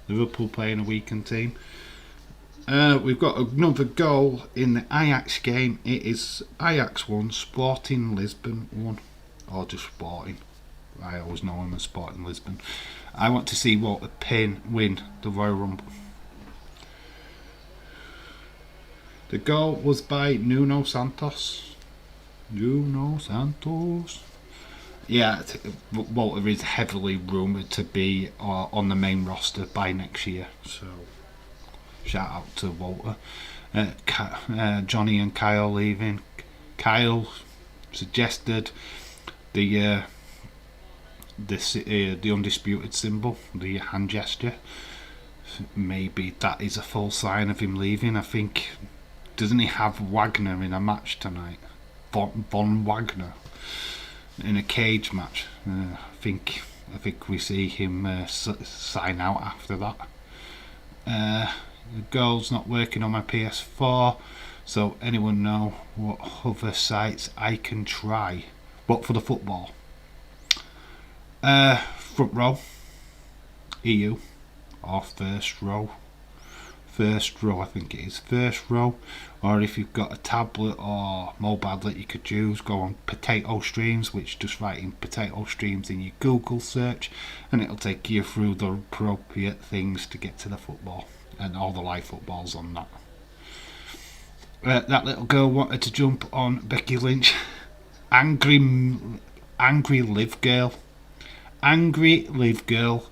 Liverpool playing a weakened team. We've got another goal in the Ajax game. It is Ajax 1, Sporting Lisbon 1. Or just Sporting. I always know him as Sporting Lisbon. I want to see Walter Payne win the Royal Rumble. The goal was by Nuno Santos. Yeah, Walter is heavily rumoured to be on the main roster by next year. So, shout out to Walter. Johnny and Kyle leaving. Kyle suggested the undisputed symbol, the hand gesture. Maybe that is a full sign of him leaving. I think, doesn't he have Wagner in a match tonight? Von Wagner in a cage match. I think we see him sign out after that. The goal's not working on my PS4, so anyone know what other sites I can try? What for the football? Front row, EU, or first row. First row, I think it is first row. Or if you've got a tablet or mobile that you could use, go on Potato Streams, which just write in Potato Streams in your Google search, and it'll take you through the appropriate things to get to the football and all the live footballs on that. That little girl wanted to jump on Becky Lynch. Angry live girl. Angry live girl.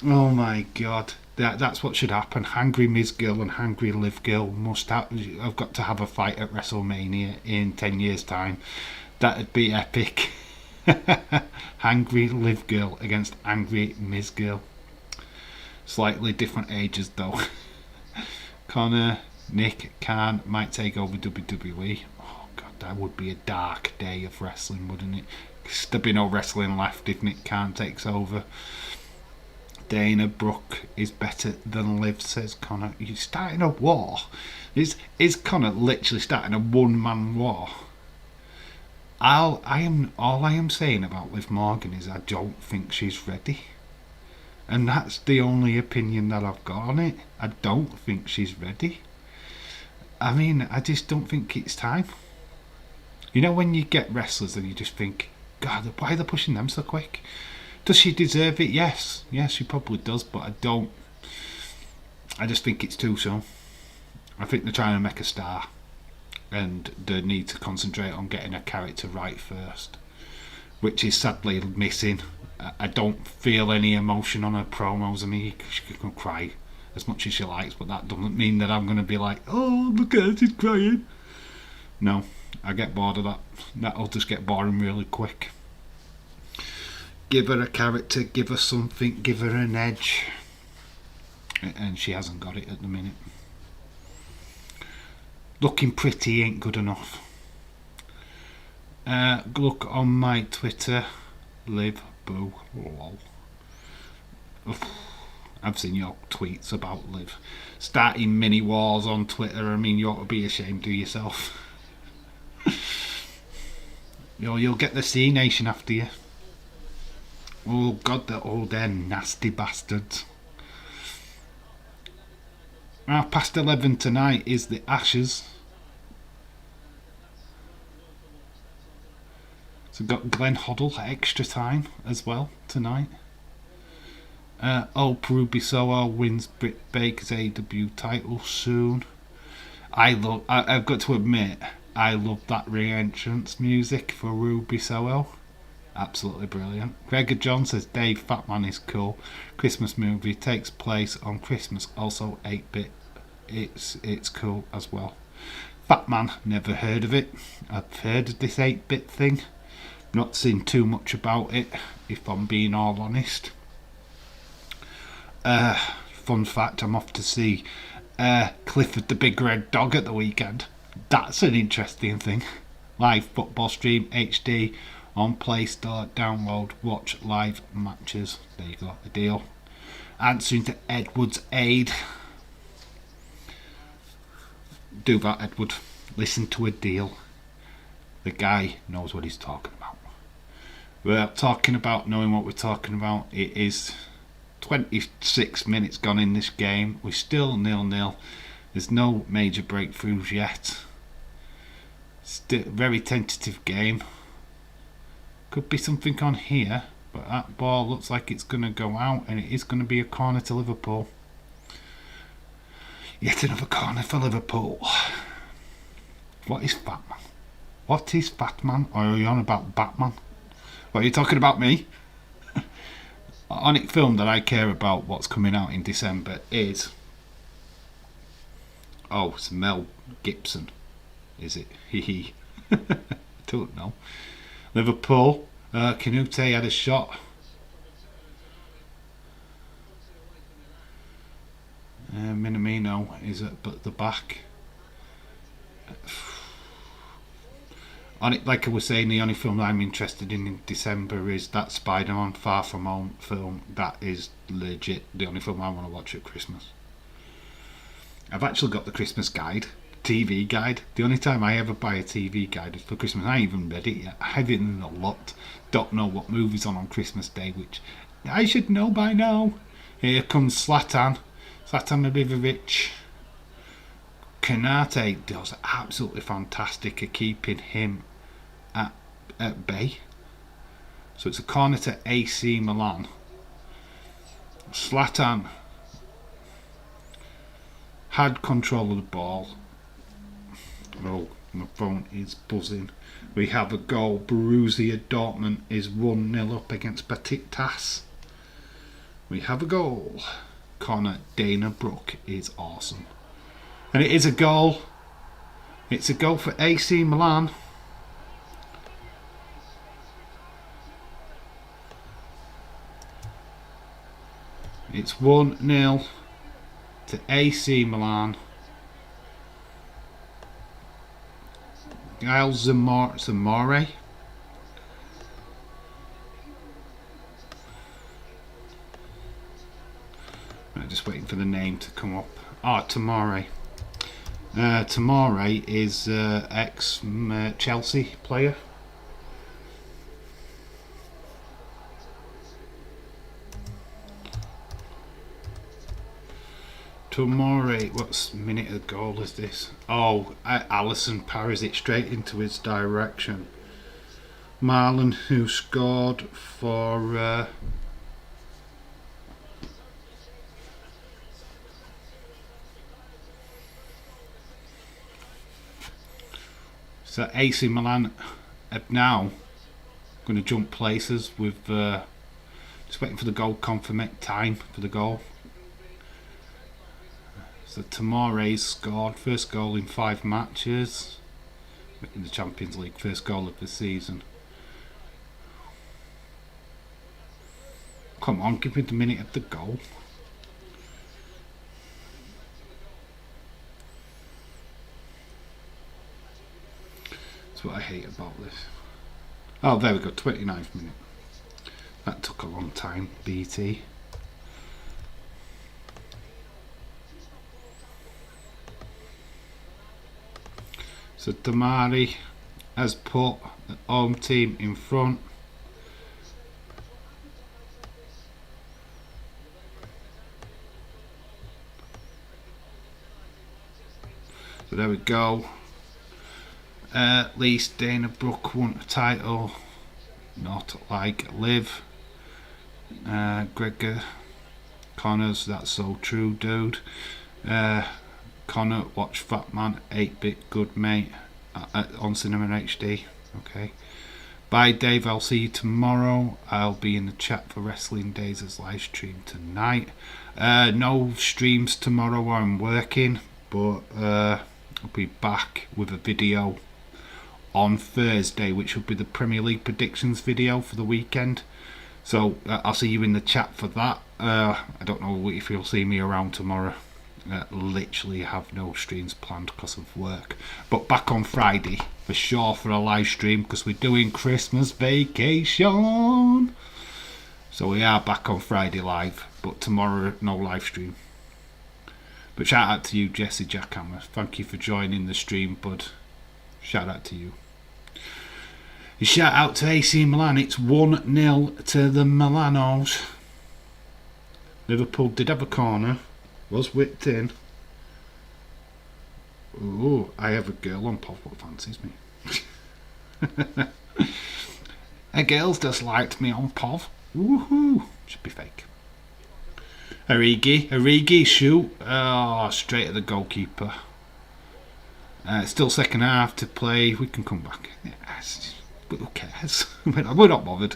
Oh my god. That's what should happen. Hangry Miz Girl and Hangry Liv Girl I've got to have a fight at WrestleMania in 10 years time. That'd be epic. Angry Liv girl against angry Miz girl. Slightly different ages though. Connor, Nick, Khan might take over WWE. Oh god, that would be a dark day of wrestling, wouldn't it? There'd be no wrestling left if Nick Khan takes over. Dana Brooke is better than Liv, says Connor. You're starting a war. Is Connor literally starting a one-man war? All I am saying about Liv Morgan is I don't think she's ready. And that's the only opinion that I've got on it. I don't think she's ready. I mean, I just don't think it's time. You know when you get wrestlers and you just think, God, why are they pushing them so quick? Does she deserve it? Yes. Yes, she probably does, but I don't. I just think it's too soon. I think they're trying to make a star. And they need to concentrate on getting a character right first. Which is sadly missing. I don't feel any emotion on her promos. I mean, she can cry as much as she likes, but that doesn't mean that I'm going to be like, oh, look at her, she's crying. No, I get bored of that. That'll just get boring really quick. Give her a character, give her something, give her an edge. And she hasn't got it at the minute. Looking pretty ain't good enough. Look on my Twitter, Liv Boo. Lol. I've seen your tweets about Liv starting mini wars on Twitter. I mean, you ought to be ashamed of yourself. You'll get the C Nation after you. Oh God, they're nasty bastards. 11:30 tonight is the Ashes. So we've got Glenn Hoddle extra time as well tonight. Ruby Soho wins Britt Baker's AEW title soon. I've got to admit, I love that re-entrance music for Ruby Soho. Absolutely brilliant. Gregor John says Dave Fatman is cool. Christmas movie takes place on Christmas. Also 8-bit. It's cool as well. Fatman, never heard of it. I've heard of this 8-bit thing. Not seen too much about it, if I'm being all honest. Fun fact, I'm off to see Clifford the Big Red Dog at the weekend. That's an interesting thing. Live football stream HD on Play Store, download, watch live matches. There you go, the deal. Answering to Edward's aid. Do that, Edward. Listen to a deal. The guy knows what he's talking about. We're talking about knowing what we're talking about. It is 26 minutes gone in this game. We're still 0-0. There's no major breakthroughs yet. Still very tentative game. Could be something on here, but that ball looks like it's going to go out, and it is going to be a corner to Liverpool. Yet another corner for Liverpool. What is Fatman? What is Fatman? Or are you on about Batman? What, are you talking about me? Only film that I care about what's coming out in December is... Oh, it's Mel Gibson. Is it? Hee don't know. Liverpool. Canute had a shot. Minamino is at the back. On it, like I was saying, the only film that I'm interested in December is that Spider-Man Far From Home film. That is legit the only film I want to watch at Christmas. I've actually got the Christmas guide, TV guide. The only time I ever buy a TV guide is for Christmas. I ain't even read it yet. I haven't even looked. Don't know what movie's on Christmas Day, which I should know by now. Here comes Zlatan Ibrahimovic. Canate does absolutely fantastic at keeping him at bay. So it's a corner to AC Milan. Zlatan had control of the ball. Oh, my phone is buzzing. We have a goal. Borussia Dortmund is 1-0 up against Besiktas. We have a goal. Corner Dana Brooke is awesome. And it is a goal. It's a goal for AC Milan. It's 1-0 to AC Milan. Giles Zamore. I'm just waiting for the name to come up. Tamare. Tamare is ex-Chelsea player. Tomori, what minute of goal is this? Oh, Alisson parries it straight into his direction. Marlon, who scored for so AC Milan are now going to jump places with just waiting for the goal time for the goal. So Tamare's scored first goal in 5 matches in the Champions League, first goal of the season. Come on, give me the minute of the goal. That's what I hate about this. Oh, there we go, 29th minute. That took a long time, BT. So Damari has put the home team in front. So there we go. At least Dana Brooke won a title, not like Liv. Gregor Connors, that's so true, dude. Connor, watch Fat Man, 8-bit good mate on Cinema HD. Okay. Bye Dave, I'll see you tomorrow. I'll be in the chat for Wrestling Days' live stream tonight. No streams tomorrow, I'm working, but I'll be back with a video on Thursday, which will be the Premier League predictions video for the weekend. So I'll see you in the chat for that. I don't know if you'll see me around tomorrow. Literally have no streams planned because of work, but back on Friday for sure for a live stream because we're doing Christmas vacation. So we are back on Friday live, but tomorrow no live stream. But shout out to you, Jesse Jackhammer. Thank you for joining the stream, bud. Shout out to you. And shout out to AC Milan. It's 1-0 to the Milanos. Liverpool did have a corner. Was whipped in. Oh, I have a girl on POV what fancies me. A girl's just liked me on POV. Woohoo! Should be fake. Origi, shoot. Oh, straight at the goalkeeper. Still second half to play. We can come back. Yeah, but who cares? We're not bothered.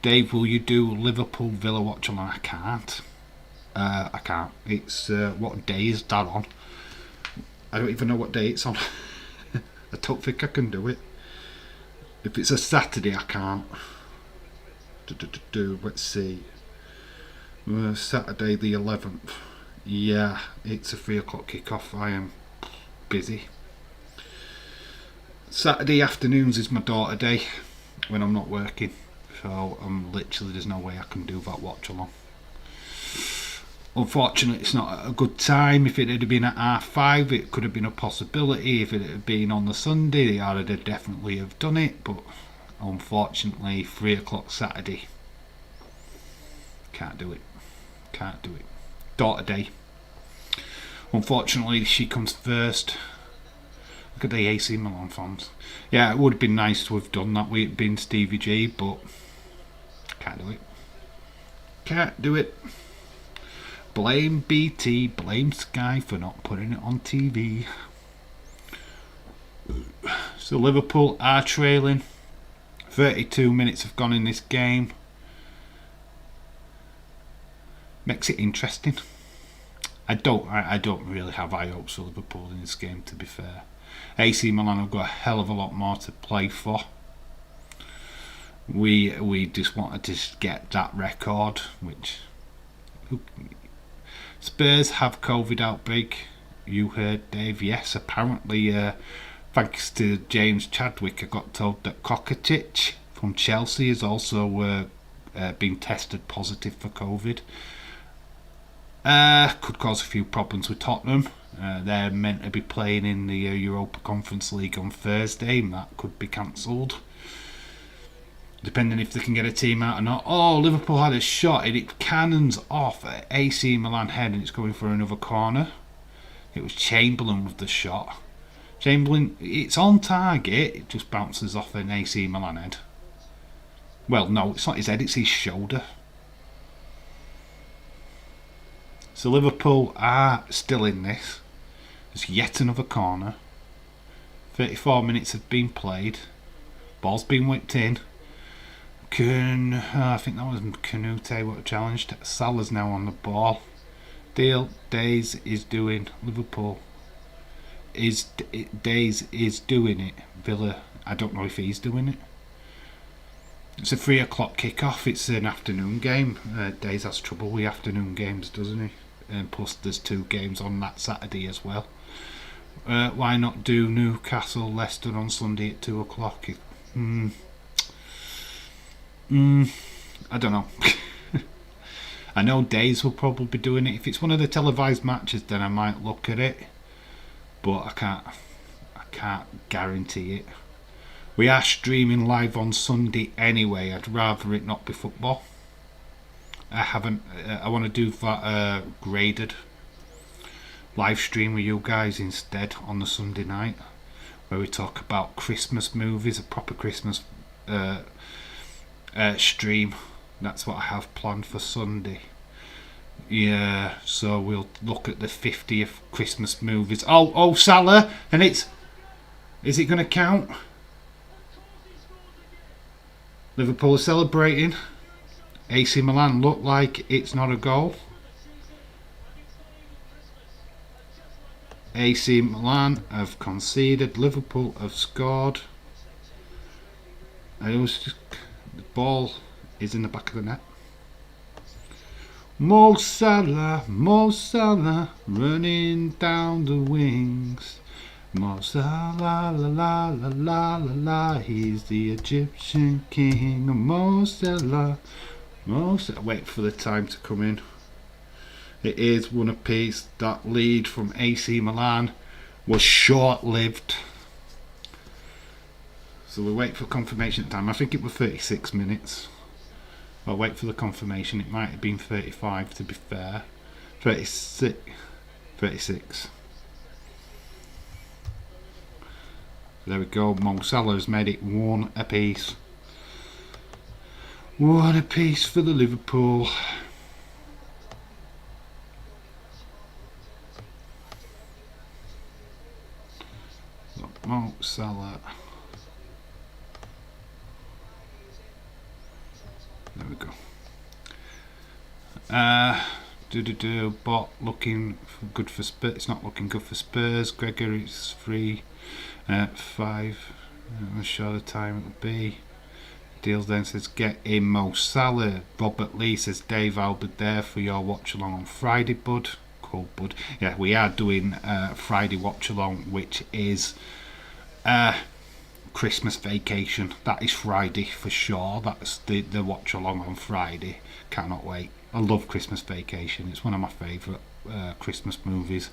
Dave, will you do Liverpool Villa watch along? I can't. I can't. It's what day is that on? I don't even know what day it's on. I don't think I can do it. If it's a Saturday, I can't. Let's see. Saturday the 11th. Yeah, it's a 3 o'clock kickoff. I am busy. Saturday afternoons is my daughter day when I'm not working. So I'm literally, there's no way I can do that watch along. Unfortunately, it's not a good time. If it had been at 5:30, it could have been a possibility. If it had been on the Sunday, I would definitely have done it. But unfortunately, 3 o'clock Saturday, can't do it. Can't do it. Daughter day. Unfortunately, she comes first. Look at the AC Milan fans. Yeah, it would have been nice to have done that with it being Stevie G, but can't do it. Can't do it. Blame BT, blame Sky for not putting it on TV. So Liverpool are trailing. 32 minutes have gone in this game. Makes it interesting. I don't really have high hopes for Liverpool in this game, to be fair. AC Milan have got a hell of a lot more to play for. We just wanted to get that record, which Spurs have COVID outbreak. You heard, Dave? Yes, apparently, thanks to James Chadwick, I got told that Kovacic from Chelsea has also been tested positive for COVID. Could cause a few problems with Tottenham. They're meant to be playing in the Europa Conference League on Thursday, and that could be cancelled, depending if they can get a team out or not. Oh, Liverpool had a shot and it cannons off at AC Milan head and it's going for another corner. It was Chamberlain with the shot. Chamberlain, it's on target, it just bounces off an AC Milan head. Well, no, it's not his head, it's his shoulder. So Liverpool are still in this. There's yet another corner. 34 minutes have been played. Ball's been whipped in. I think that was Canute what challenged. Salah's now on the ball. Days is doing Liverpool. Days is doing it. Villa, I don't know if he's doing it. It's a 3 o'clock kick-off. It's an afternoon game. Days has trouble with afternoon games, doesn't he? And plus there's 2 games on that Saturday as well. Why not do Newcastle Leicester on Sunday at 2 o'clock? I don't know. I know Days will probably be doing it. If it's one of the televised matches, then I might look at it, but I can't guarantee it. We are streaming live on Sunday anyway. I'd rather it not be football. I want to do that graded live stream with you guys instead on the Sunday night, where we talk about Christmas movies, a proper Christmas stream. That's what I have planned for Sunday. Yeah, so we'll look at the 50th Christmas movies. Oh, Salah, and is it going to count? Liverpool are celebrating. AC Milan look like it's not a goal. AC Milan have conceded. Liverpool have scored. The ball is in the back of the net. Mo Salah, running down the wings. Mo Salah, la la la la la la, he's the Egyptian king. Mo Salah, wait for the time to come in. It is one apiece. That lead from AC Milan was short-lived. So we wait for confirmation time. I think it was 36 minutes. I'll wait for the confirmation. It might have been 35 to be fair. 36. There we go. Mo Salah has made it one apiece. One apiece for the Liverpool. Mo Salah. There we go. Bot looking good for Spurs. It's not looking good for Spurs. Gregory's free. 5. I'm not sure the time it'll be. Deals then says get in Mo Salah. Robert Lee says Dave, I'll be there for your watch along on Friday, bud. Cool, bud. Yeah, we are doing Friday watch along, which is Christmas vacation. That is Friday for sure. That's the watch along on Friday. Cannot wait. I love Christmas Vacation. It's one of my favourite Christmas movies.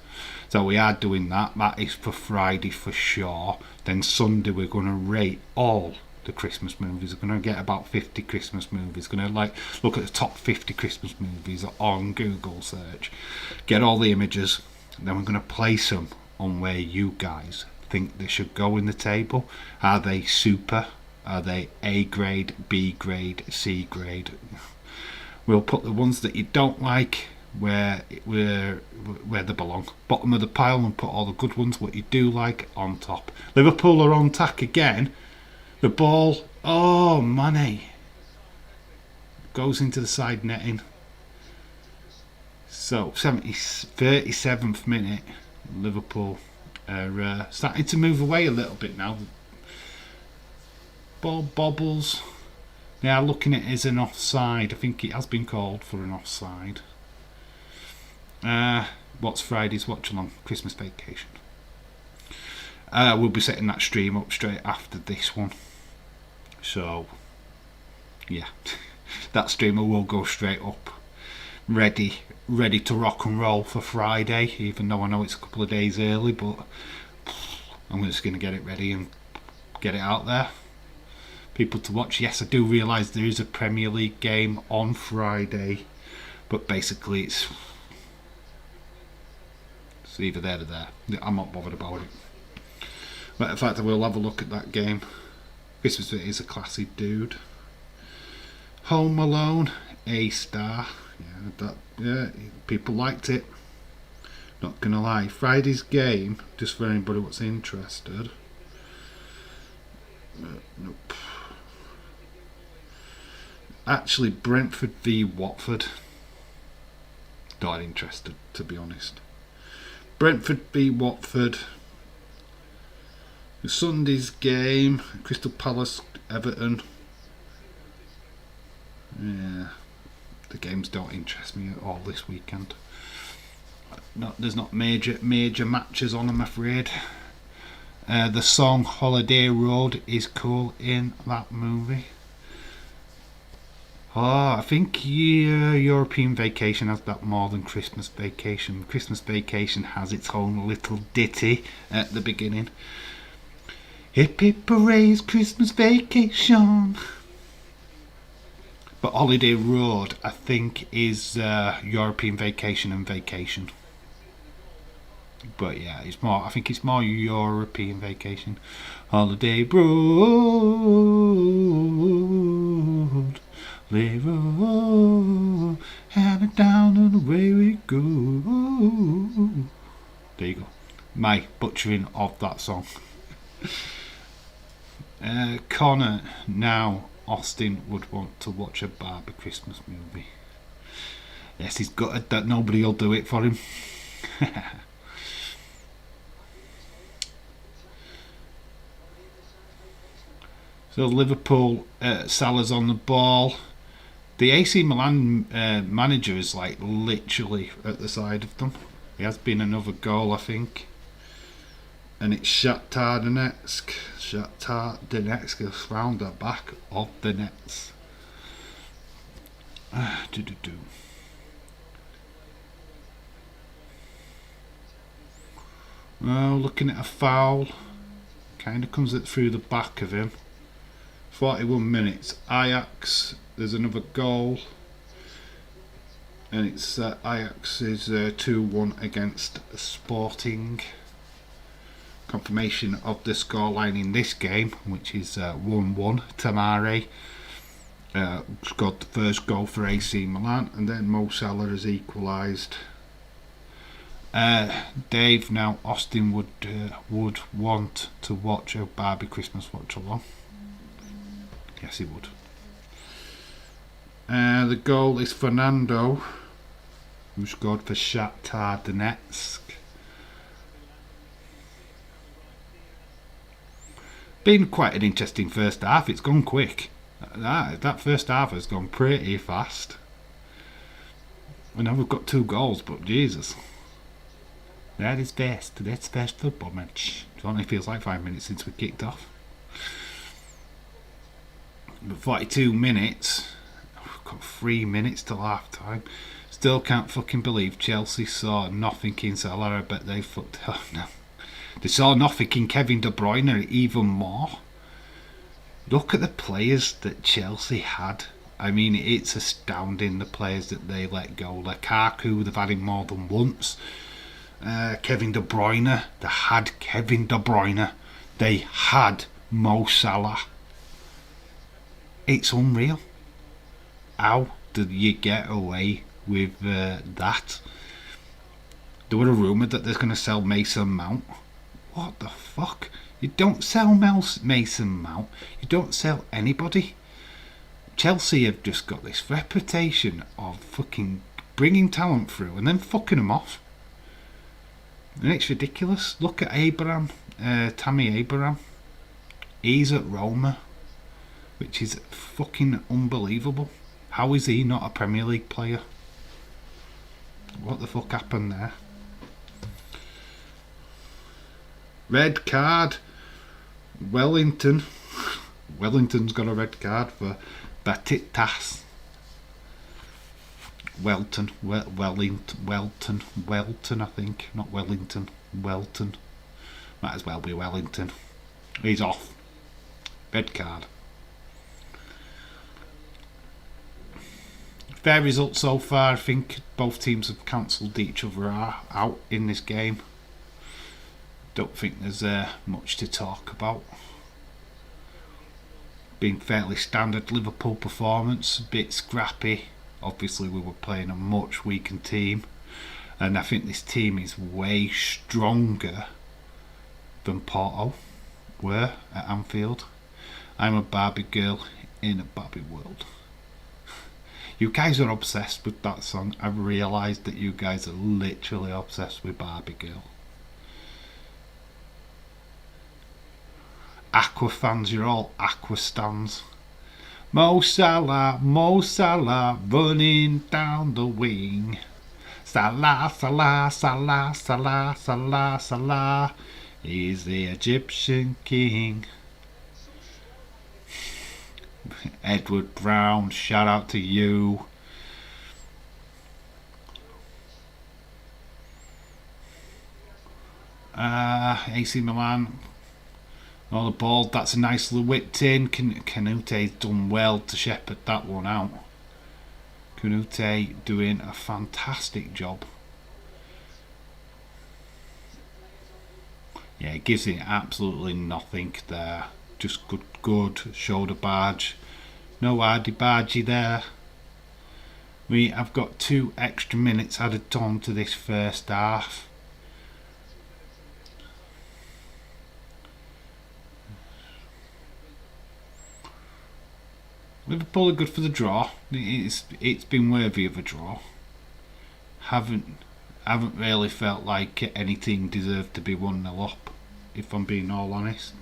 So we are doing that. That is for Friday for sure. Then Sunday we're going to rate all the Christmas movies. We're going to get about 50 Christmas movies. Going to look at the top 50 Christmas movies on Google search. Get all the images. Then we're going to place them on where you guys think they should go in the table. Are they super? Are they A grade, B grade, C grade? We'll put the ones that you don't like where they belong, bottom of the pile, and put all the good ones what you do like on top. Liverpool are on tack again. The ball, oh Mane, goes into the side netting. So 37th minute, Liverpool are starting to move away a little bit now. Ball bobbles. They are looking at it as an offside. I think it has been called for an offside. What's Friday's watch along? Christmas vacation. We'll be setting that stream up straight after this one. So, yeah, that streamer will go straight up, ready to rock and roll for Friday. Even though I know it's a couple of days early, but I'm just going to get it ready and get it out there. People to watch. Yes, I do realise there is a Premier League game on Friday, but basically it's either there or there. I'm not bothered about it. But in fact, I will have a look at that game. Christmas is a classy dude. Home Alone, A star. Yeah, people liked it. Not gonna lie. Friday's game, just for anybody what's interested. Nope. Actually, Brentford v Watford. Not interested, to be honest. Brentford v Watford. Sunday's game, Crystal Palace, Everton. Yeah, the games don't interest me at all this weekend. There's not major matches on, I'm afraid. The song Holiday Road is cool in that movie. I think European Vacation has that more than Christmas Vacation. Christmas Vacation has its own little ditty at the beginning. Hip hip hooray, Christmas Vacation. But Holiday Road, I think, is European Vacation and Vacation. But yeah, it's more. I think it's more European Vacation. Holiday Road, lay road, and it down and away we go. There you go. My butchering of that song. Connor, now Austin would want to watch a Barbie Christmas movie. Yes, he's gutted that nobody will do it for him. So Liverpool, Salah's on the ball. The AC Milan manager is like literally at the side of them. He has been another goal, I think. And it's Shakhtar Donetsk. Shakhtar Donetsk has found the back of the nets. Well, looking at a foul. Kind of comes it through the back of him. 41 minutes. Ajax, there's another goal. And it's Ajax is 2-1 against Sporting. Confirmation of the scoreline in this game, which is 1-1. Tamare scored the first goal for AC Milan, and then Mo Salah has equalised. Dave, now Austin would want to watch a Barbie Christmas watch along. Yes, he would. The goal is Fernando, who scored for Shakhtar Donetsk. Been quite an interesting first half. It's gone quick. That first half has gone pretty fast. I know we've got 2 goals, but Jesus, that is best. That's best football match. It only feels like 5 minutes since we kicked off. But 42 minutes. We've got 3 minutes till half time. Still can't fucking believe Chelsea saw nothing in Salah. I bet they fucked up now. They saw nothing in Kevin De Bruyne even more. Look at the players that Chelsea had. I mean, it's astounding the players that they let go. Lukaku, they've had him more than once. Kevin De Bruyne, they had Kevin De Bruyne. They had Mo Salah. It's unreal. How did you get away with that? There were a rumour that they're going to sell Mason Mount. What the fuck? You don't sell Mason Mount. You don't sell anybody. Chelsea have just got this reputation of fucking bringing talent through and then fucking them off. And it's ridiculous. Look at Abraham, Tammy Abraham. He's at Roma. which is fucking unbelievable. How is he not a Premier League player? What the fuck happened there? Red card. Wellington. Wellington's got a red card for Batitas. Welton, Welton, I think, not Wellington, Welton. Might as well be Wellington. He's off. Red card. Fair result so far. I think both teams have cancelled each other out in this game. Don't think there's much to talk about. Been fairly standard Liverpool performance, a bit scrappy. Obviously we were playing a much weakened team, and I think this team is way stronger than Porto were at Anfield. I'm a Barbie girl in a Barbie world. You guys are obsessed with that song. I've realised that you guys are literally obsessed with Barbie girl. Aqua fans, you're all Aqua stans. Mo Salah, running down the wing. Salah, Salah, Salah, Salah, Salah, Salah, he's the Egyptian king. Edward Brown, shout out to you. AC Milan. Oh, the ball, that's a nicely whipped in. Canute's done well to shepherd that one out. Canute doing a fantastic job. Yeah, it gives it absolutely nothing there. Just good shoulder barge. No ardy bargey there. We have got 2 extra minutes added on to this first half. Liverpool are good for the draw. It's been worthy of a draw. Haven't really felt like any team deserved to be 1-0 up, if I'm being all honest.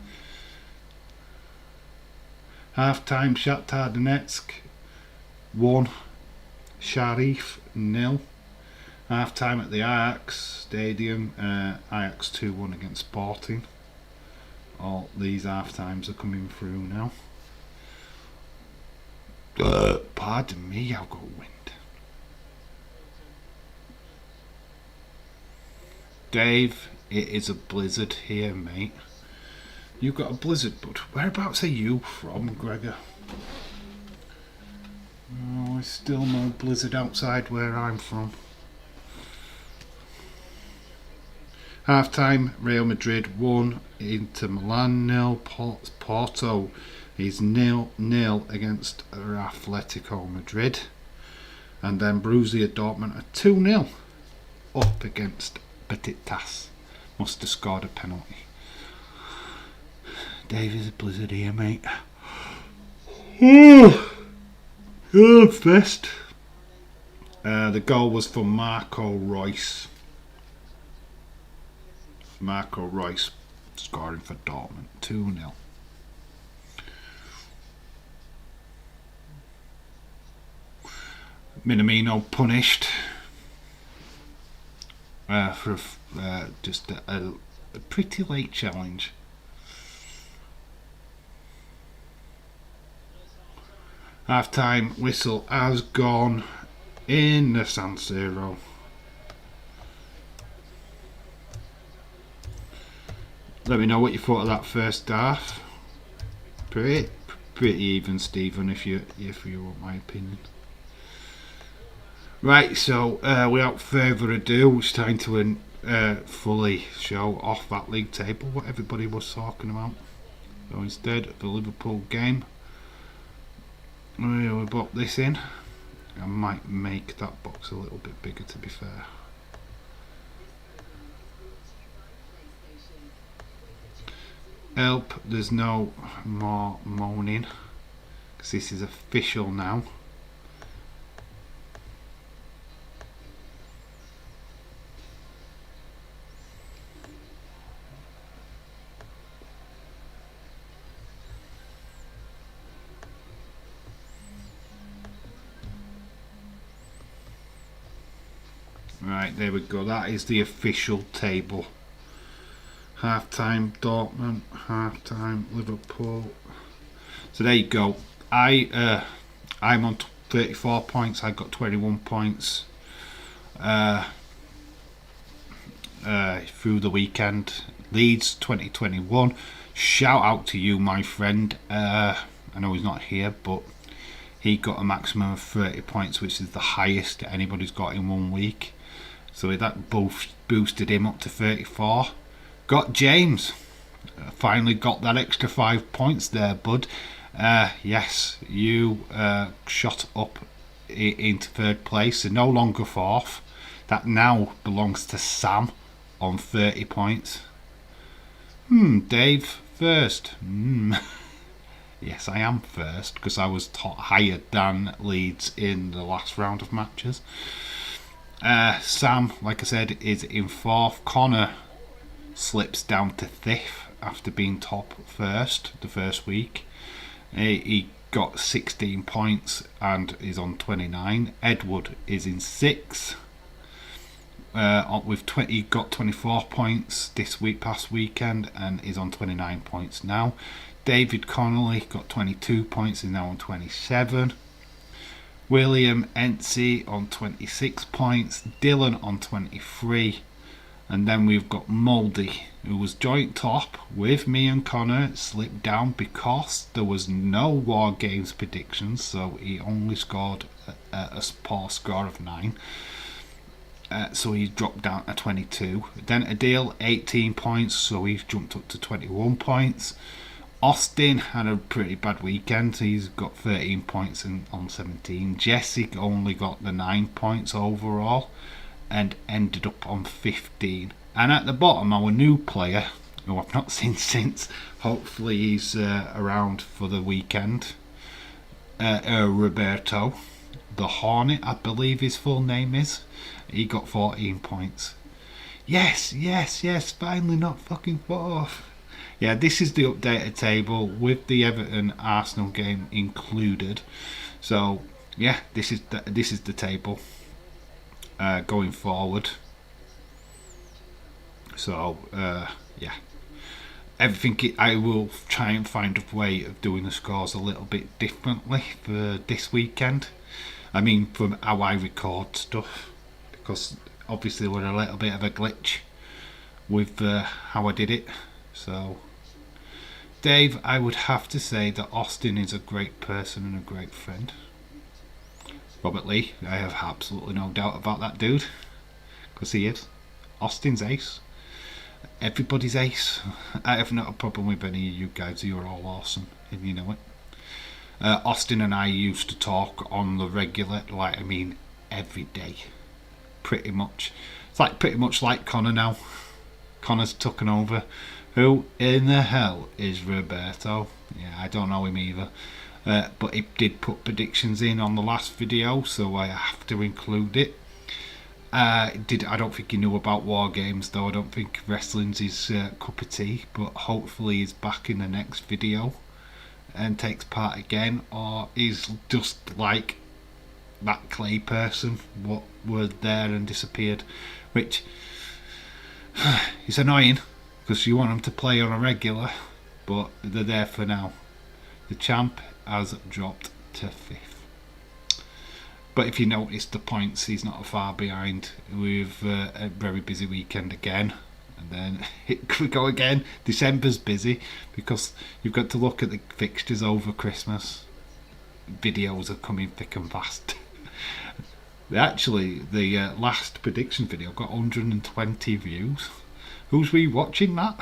Half time, Shakhtar Donetsk 1, Sharif 0. Half time at the Ajax Stadium, Ajax 2-1 against Sporting. All these half times are coming through now. Pardon me, I've got wind. Dave, it is a blizzard here, mate. You've got a blizzard, bud. Whereabouts are you from, Gregor? Oh, there's still no blizzard outside where I'm from. Half time, Real Madrid 1, Inter Milan 0, Porto is 0-0 against Atletico Madrid. And then Borussia Dortmund are 2-0 up against Batitas. Must have scored a penalty. Dave, is a blizzard here, mate. Oh, fist. The goal was for Marco Reus. Marco Reus scoring for Dortmund, 2-0. Minamino punished for just a pretty late challenge. Half time whistle has gone in the San Siro. Let me know what you thought of that first half. Pretty even, Stephen, if you want my opinion. Right, so without further ado, it's time to fully show off that league table, what everybody was talking about. So instead of the Liverpool game, we'll pop this in. I might make that box a little bit bigger, to be fair. Help, there's no more moaning, because this is official now. Right, there we go. That is the official table. Half-time Dortmund, half-time Liverpool. So there you go. I'm on 34 points. I got 21 points through the weekend. Leeds 2021. Shout out to you, my friend. I know he's not here, but he got a maximum of 30 points, which is the highest anybody's got in 1 week. So that both boosted him up to 34. Got James. Finally got that extra 5 points there, bud. Yes, you shot up into third place, and no longer fourth. That now belongs to Sam on 30 points. Dave first. Yes, I am first because I was higher than Leeds in the last round of matches. Sam, like I said, is in fourth. Connor slips down to fifth after being top first the first week. He got 16 points and is on 29. Edward is in sixth. He got 24 points this past weekend and is on 29 points now. David Connolly got 22 points, is now on 27. William Ency on 26 points. Dylan on 23. And then we've got Mouldy, who was joint top with me and Connor, slipped down because there was no War Games predictions, so he only scored a poor score of 9. So he dropped down to 22. Then Adil, 18 points, so he's jumped up to 21 points. Austin had a pretty bad weekend. He's got 13 points on 17. Jesse only got the 9 points overall and ended up on 15. And at the bottom, our new player, who I've not seen since, hopefully he's around for the weekend, Roberto, the Hornet, I believe his full name is. He got 14 points. Yes, finally not fucking fourth. Yeah, this is the updated table with the Everton Arsenal game included. So yeah, this is the table going forward. So yeah, everything. I will try and find a way of doing the scores a little bit differently for this weekend. I mean, from how I record stuff, because obviously we're a little bit of a glitch with how I did it. So Dave, I would have to say that Austin is a great person and a great friend. Robert Lee, I have absolutely no doubt about that dude, because he is. Austin's ace. Everybody's ace. I have not a problem with any of you guys. You're all awesome, and you know it. Austin and I used to talk on the regular, every day, pretty much. It's pretty much like Connor now. Connor's taken over. Who in the hell is Roberto? Yeah, I don't know him either. But he did put predictions in on the last video, so I have to include it. I don't think he knew about War Games, though. I don't think wrestling's his cup of tea, but hopefully he's back in the next video and takes part again, or he's just like that Clay person, what were there and disappeared, which is annoying because you want them to play on a regular, but they're there for now. The champ has dropped to 5th. But if you notice the points, he's not far behind with a very busy weekend again. And then we go again. December's busy because you've got to look at the fixtures over Christmas. Videos are coming thick and fast. Actually, the last prediction video got 120 views. Who's watching that?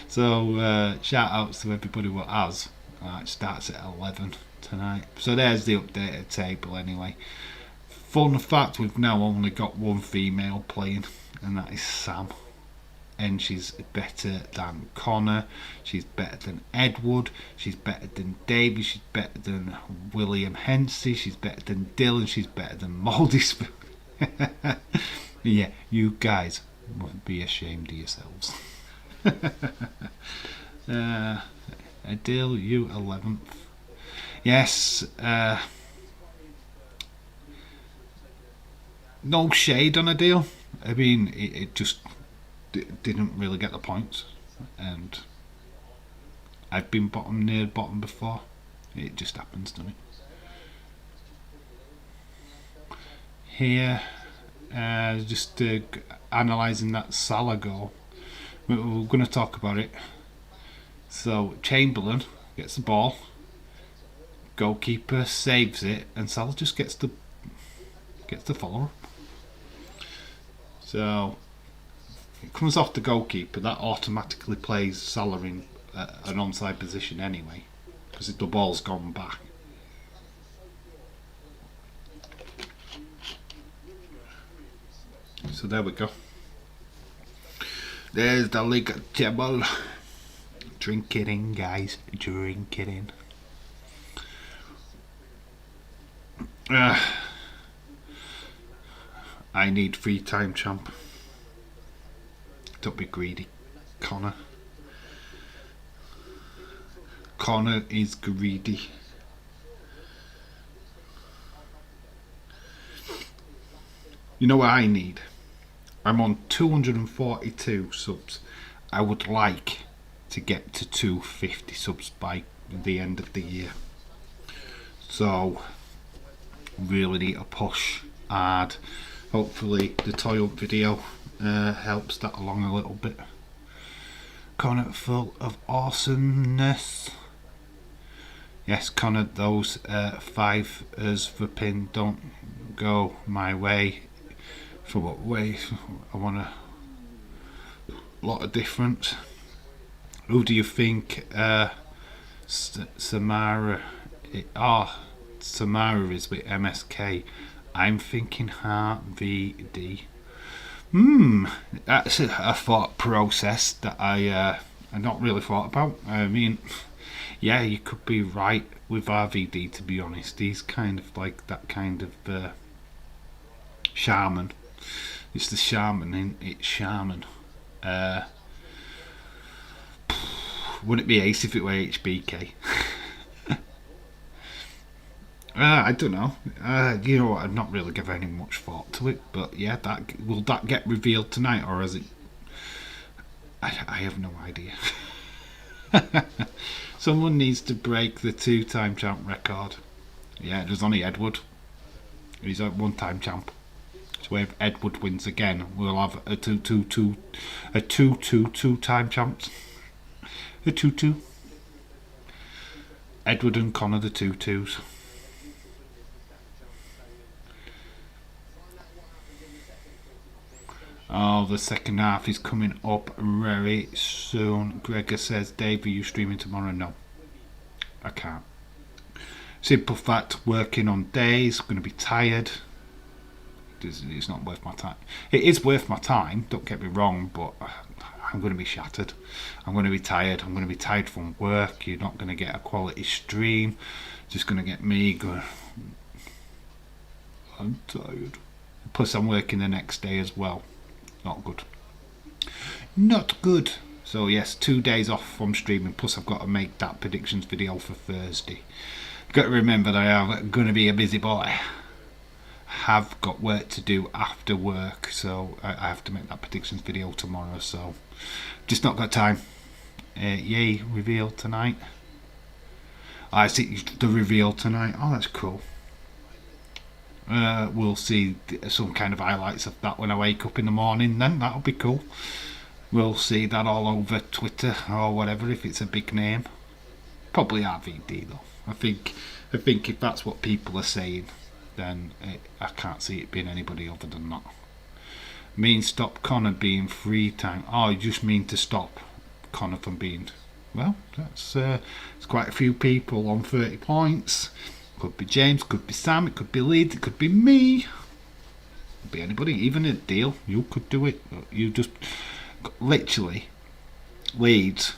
So shout outs to everybody who has. It starts at 11 tonight. So there's the updated table anyway. Fun fact, we've now only got one female playing, and that is Sam. And she's better than Connor, she's better than Edward, she's better than David, she's better than William Hensey, she's better than Dylan, she's better than Mouldy Spoon. Yeah, you guys won't be ashamed of yourselves. Adil, you 11th. Yes, no shade on a deal. I mean, it just didn't really get the points, and I've been near bottom before. It just happens to me. Here, just analysing that Salah goal. We're going to talk about it. So Chamberlain gets the ball, goalkeeper saves it, and Salah just gets the follow up. So it comes off the goalkeeper. That automatically plays Salah in an onside position anyway, because the ball's gone back. So there we go. There's the league table. Drink it in, guys. Drink it in. I need free time, champ. Don't be greedy, Connor. Connor is greedy. You know what I need? I'm on 242 subs. I would like to get to 250 subs by the end of the year. So, really need a push hard. Hopefully the toilet video helps that along a little bit. Connor, full of awesomeness. Yes, Connor, those 5s for pin don't go my way. For what way? I want a lot of difference. Who do you think Samara? Samara is with MSK. I'm thinking Heart VD. That's a thought process that I not really thought about. I mean, yeah, you could be right with RVD, to be honest. He's kind of like that kind of shaman. It's the shaman, it's shaman. Wouldn't it be ace if it were HBK? I don't know. You know what? I've not really given any much thought to it, but yeah, will that get revealed tonight, or is it? I have no idea. Someone needs to break the 2-time champ record. Yeah, there's only Edward. He's a 1-time champ. So if Edward wins again, we'll have a 2-2-2-time champs. A 2-2. Edward and Connor, the 2-2s. Oh, the second half is coming up very soon. Gregor says, Dave, are you streaming tomorrow? No, I can't. Simple fact, working on days, going to be tired. It's not worth my time. It is worth my time, don't get me wrong, but I'm going to be shattered. I'm going to be tired. I'm going to be tired from work. You're not going to get a quality stream. Just going to get me going, I'm tired. Plus I'm working the next day as well. Not good. Not good. So yes, 2 days off from streaming, plus I've got to make that predictions video for Thursday. Got to remember that I'm going to be a busy boy. Have got work to do after work, so I have to make that predictions video tomorrow, so just not got time. Yay, reveal tonight. I see the reveal tonight. Oh, that's cool. We'll see some kind of highlights of that when I wake up in the morning, then that'll be cool. We'll see that all over Twitter or whatever if it's a big name. Probably RVD though. I think if that's what people are saying, then I can't see it being anybody other than that. Mean stop Connor being free time. Oh, you just mean to stop Connor from being. Well, that's it's quite a few people on 30 points. Could be James, could be Sam, it could be Leeds, it could be me. It could be anybody, even a deal. You could do it. You just literally Leeds.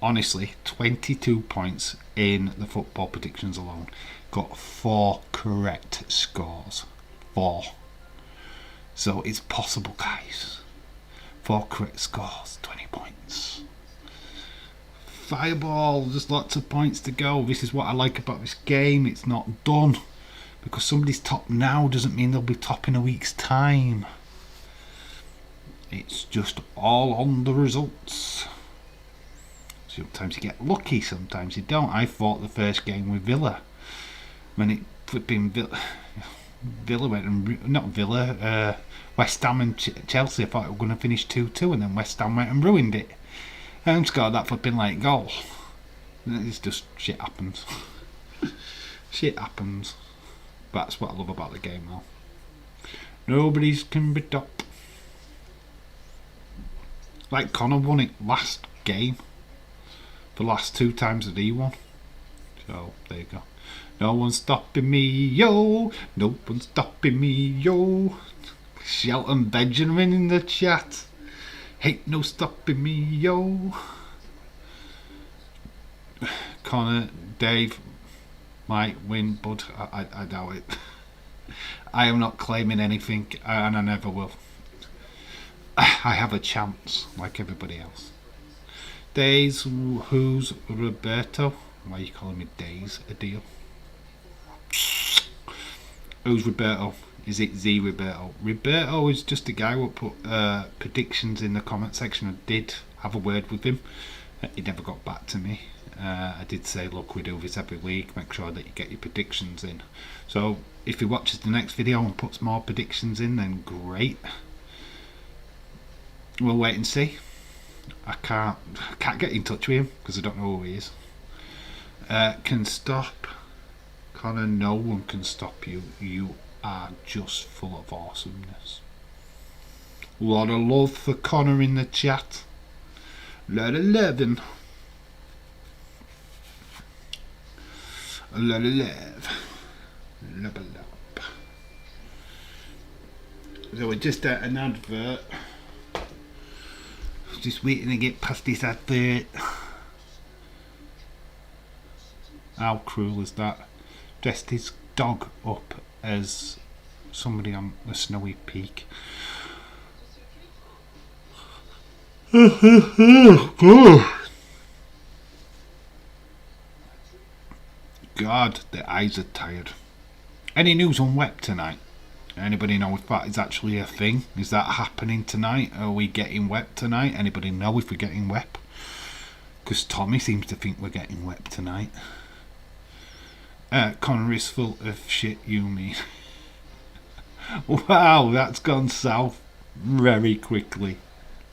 Honestly, 22 points in the football predictions alone. Got 4 correct scores. 4. So it's possible, guys. 4 correct scores, 20 points. Fireball, there's lots of points to go. This is what I like about this game. It's not done. Because somebody's top now doesn't mean they'll be top in a week's time. It's just all on the results. Sometimes you get lucky, sometimes you don't. I fought the first game with Villa. When it flipping Villa went and not Villa, West Ham and Chelsea. I thought it was going to finish 2-2, and then West Ham went and ruined it. And scored that flipping late goal. It's just shit happens. Shit happens. That's what I love about the game, though. Nobody's can be top. Like Connor won it last game. The last 2 times that he won. So there you go. No one's stopping me, yo. No one's stopping me, yo. Shelton Benjamin in the chat. Ain't no stopping me, yo. Connor, Dave might win, but I doubt it. I am not claiming anything, and I never will. I have a chance, like everybody else. Days, who's Roberto? Why are you calling me Days? A deal. Who's Roberto? Is it Z Roberto? Roberto is just a guy who put predictions in the comment section. I did have a word with him. He never got back to me. I did say, look, we do this every week. Make sure that you get your predictions in. So if he watches the next video and puts more predictions in, then great. We'll wait and see. I can't get in touch with him because I don't know who he is. Can stop Connor. No one can stop you. You are just full of awesomeness. A lot of love for Connor in the chat. Lot of loving. A lot of love. Love a love. So we're just at an advert. Just waiting to get past this advert. How cruel is that? Dressed his dog up as somebody on a snowy peak. God, the eyes are tired. Any news on WEP tonight? Anybody know if that is actually a thing? Is that happening tonight? Are we getting WEP tonight? Anybody know if we're getting WEP? Because Tommy seems to think we're getting WEP tonight. Connor is full of shit, you mean? Wow, that's gone south very quickly.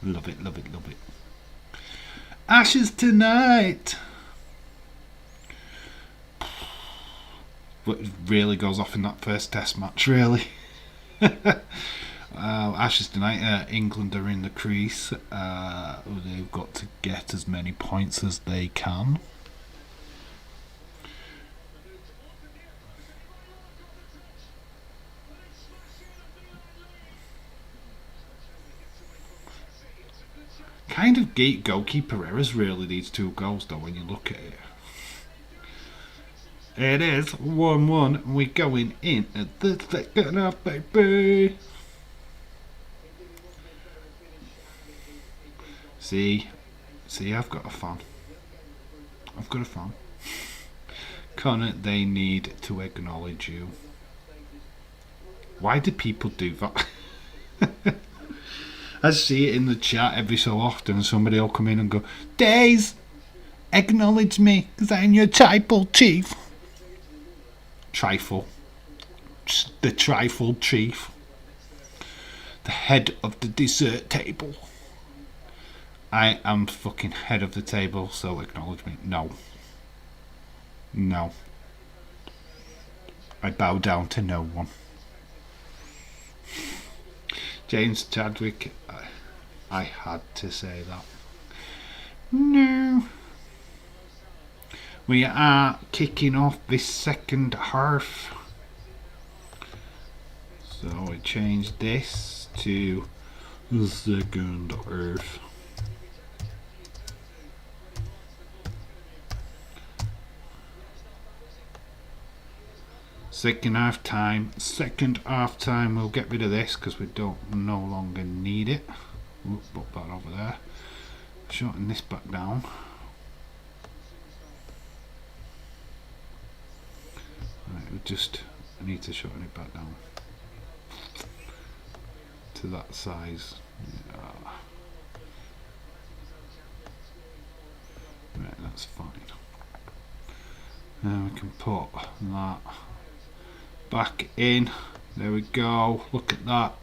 Love it, love it, love it. Ashes tonight! But it really goes off in that first test match, really. Ashes tonight. England are in the crease. They've got to get as many points as they can. Kind of goalkeeper errors, really, these 2 goals, though, when you look at it. It is 1-1. We're going in at the second half, baby. See, I've got a fan. I've got a fan. Connor, they need to acknowledge you. Why do people do that? I see it in the chat every so often. Somebody will come in and go, Days, acknowledge me, because I'm your tribal chief. Trifle. The trifle chief. The head of the dessert table. I am fucking head of the table, so acknowledge me. No. No. I bow down to no one. James Chadwick, I had to say that. No. We are kicking off this second half. So we change this to the second half. Second half time. We'll get rid of this because we don't no longer need it. We'll put that over there. Shorten this back down. Right, we'll just I need to shorten it back down to that size. Yeah. Right, that's fine. Now we can put that back in. There we go. Look at that.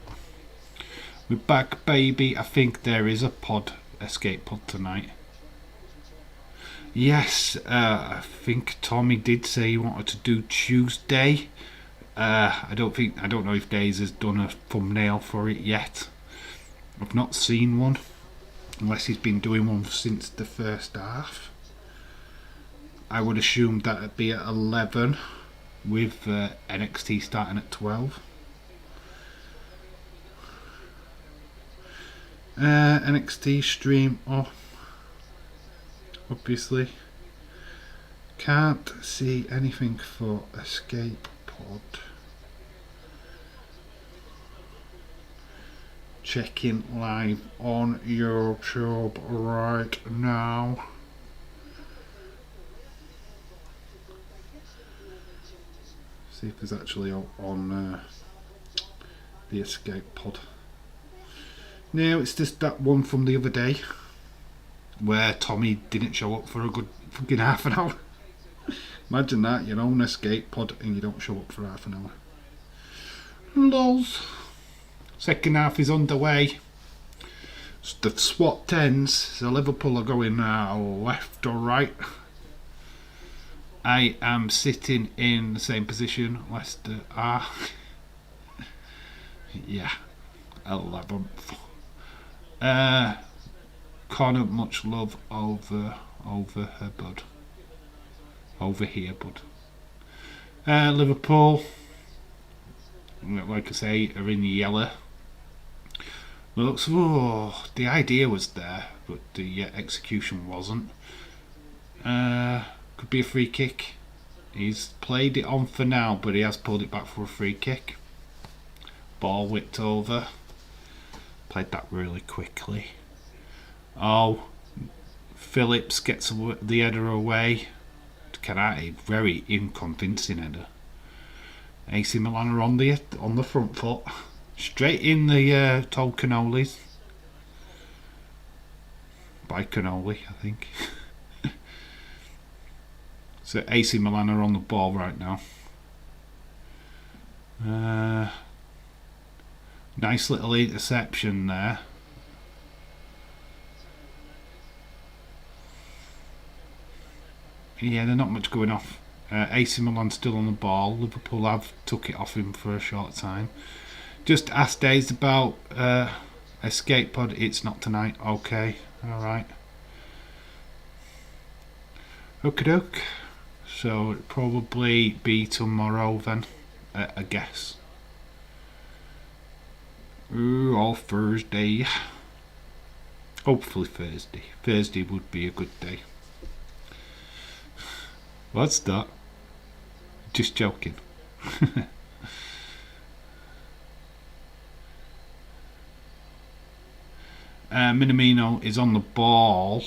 We're back, baby. I think there is a escape pod tonight. Yes, I think Tommy did say he wanted to do Tuesday. I don't know if Days has done a thumbnail for it yet. I've not seen one, unless he's been doing one since the first half. I would assume that it'd be at 11, with NXT starting at 12. NXT stream off. Obviously, can't see anything for escape pod. Checking live on YouTube right now. See if there's actually on the escape pod. No, it's just that one from the other day where Tommy didn't show up for a good fucking half an hour. Imagine that, you're on an escape pod and you don't show up for half an hour. Lols. Second half is underway. The SWAT 10s, so Liverpool are going left or right. I am sitting in the same position Leicester are. Yeah, 11th. Connor, much love over her bud. Over here, bud. Liverpool, like I say, are in the yellow. Looks, the idea was there, but the execution wasn't. Could be a free kick. He's played it on for now, but he has pulled it back for a free kick. Ball whipped over. Played that really quickly. Oh, Phillips gets the header away. Karate, very unconvincing header. AC Milan are on the front foot. Straight in the toe cannolis. By cannoli, I think. So AC Milan are on the ball right now. Nice little interception there. Yeah, they're not much going off. AC Milan still on the ball. Liverpool have took it off him for a short time. Just asked Days about escape pod. It's not tonight. Okay, alright. Okie doke. So it'll probably be tomorrow then, I guess. Ooh, or Thursday. Hopefully Thursday. Thursday would be a good day. What's that? Just joking. Minamino is on the ball.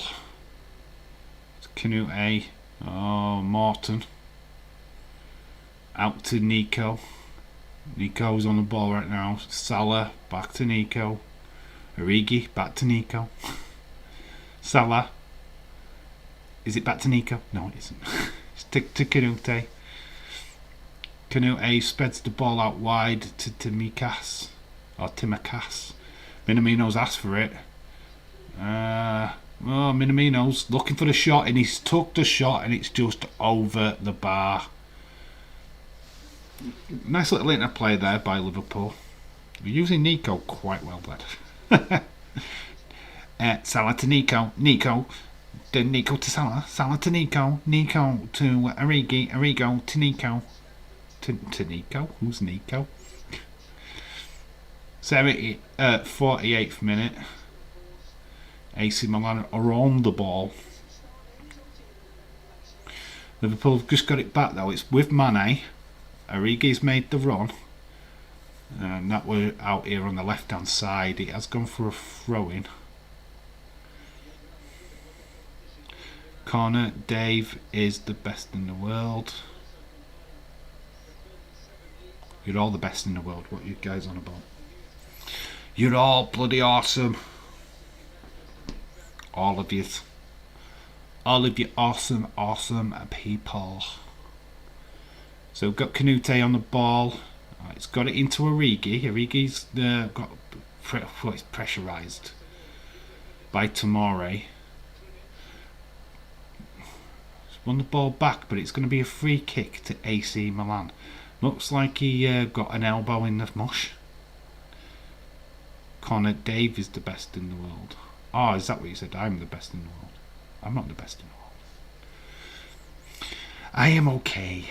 It's Canute. Oh, Morton. Out to Nico. Nico's on the ball right now. Salah back to Nico. Origi back to Nico. Salah. Is it back to Nico? No, it isn't. Stick to Canute. Canute spreads the ball out wide to Timikas. Or Timakas. Minamino's asked for it. Minamino's looking for the shot and he's took the shot and it's just over the bar. Nice little interplay there by Liverpool. We're using Nico quite well there. Salah to Nico. Nico. Then Nico to Salah. Salah to Nico. Nico to Origi. Origo to Nico. To Nico? Who's Nico? 48th minute. AC Milan are on the ball. Liverpool have just got it back though. It's with Mane. Origi's made the run. And that we're out here on the left hand side. It has gone for a throw in. Corner, Dave is the best in the world. You're all the best in the world. What are you guys on about? You're all bloody awesome. All of you. All of you awesome, awesome people. So we've got Canute on the ball. It's got it into Origi. Origi's got pressurised by Tomori. Won the ball back, but it's going to be a free kick to AC Milan. Looks like he got an elbow in the mush. Connor, Dave is the best in the world. Oh, is that what you said? I'm the best in the world. I'm not the best in the world. I am okay.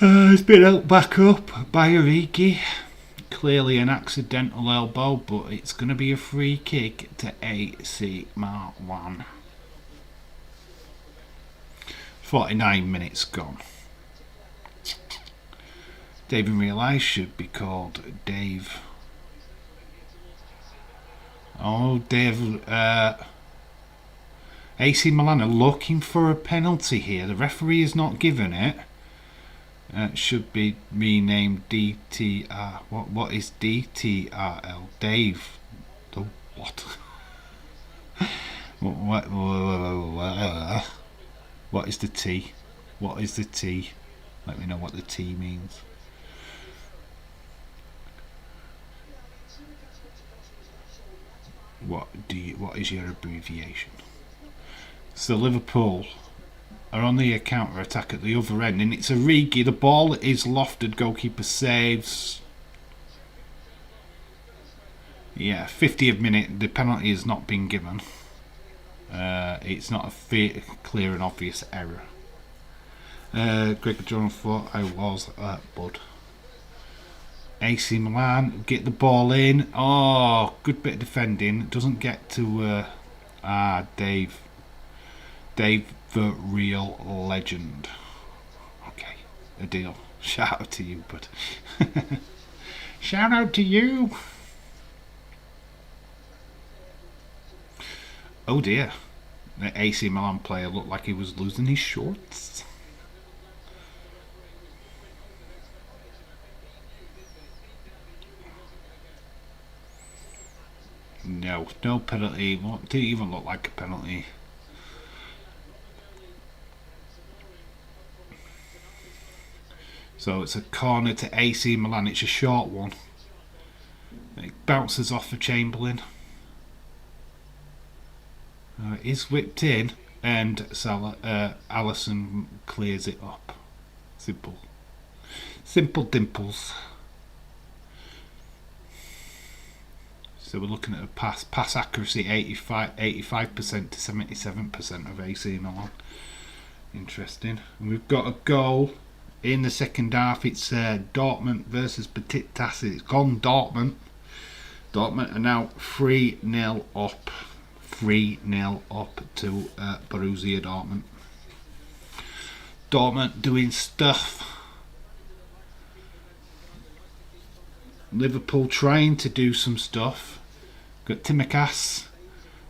It's been held back up by Origi. Clearly an accidental elbow, but it's going to be a free kick to AC Milan. 49 minutes gone. Dave in real life should be called Dave. Oh, Dave. AC Milan are looking for a penalty here. The referee has not given it. Should be renamed DTR. What is DTRL? Dave. The what? What is the T? What is the T? Let me know what the T means. What is your abbreviation? So Liverpool are on the counter attack at the other end, and it's Origi. The ball is lofted. Goalkeeper saves. Yeah, 50th minute. The penalty has not been given. It's not a clear and obvious error. Greg Jones thought I was Bud. AC Milan get the ball in. Oh, good bit of defending. Doesn't get to Dave. Dave, the real legend. Okay, a deal. Shout out to you, bud. Shout out to you. Oh dear. The AC Milan player looked like he was losing his shorts. No penalty. Didn't even look like a penalty. So it's a corner to AC Milan. It's a short one. It bounces off for Chamberlain. It is whipped in, and Alisson clears it up. Simple dimples. So we're looking at a pass accuracy 85% to 77% of AC Milan. Interesting. And we've got a goal in the second half. It's Dortmund versus Besiktas. It's gone Dortmund. Dortmund are now 3-0 up. 3-0 up to Borussia Dortmund. Dortmund doing stuff. Liverpool trying to do some stuff. Got Timikas.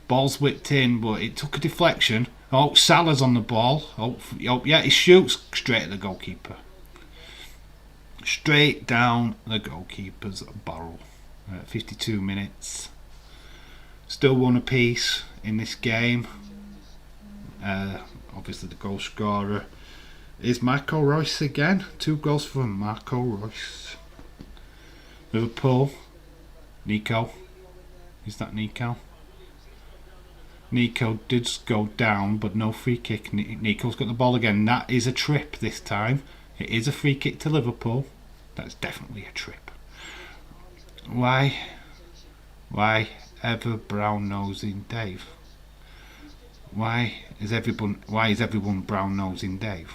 Ball's whipped in, but it took a deflection. Oh, Salah's on the ball. Oh yeah, he shoots straight at the goalkeeper. Straight down the goalkeeper's barrel. 52 minutes. Still one apiece in this game. Obviously the goal scorer is Marco Reus again. 2 goals for Marco Reus. Liverpool. Nico. Is that Nico? Nico did go down, but no free kick. Nico's got the ball again. That is a trip this time. It is a free kick to Liverpool. That's definitely a trip. Why ever brown nosing Dave? Why is everyone brown nosing Dave?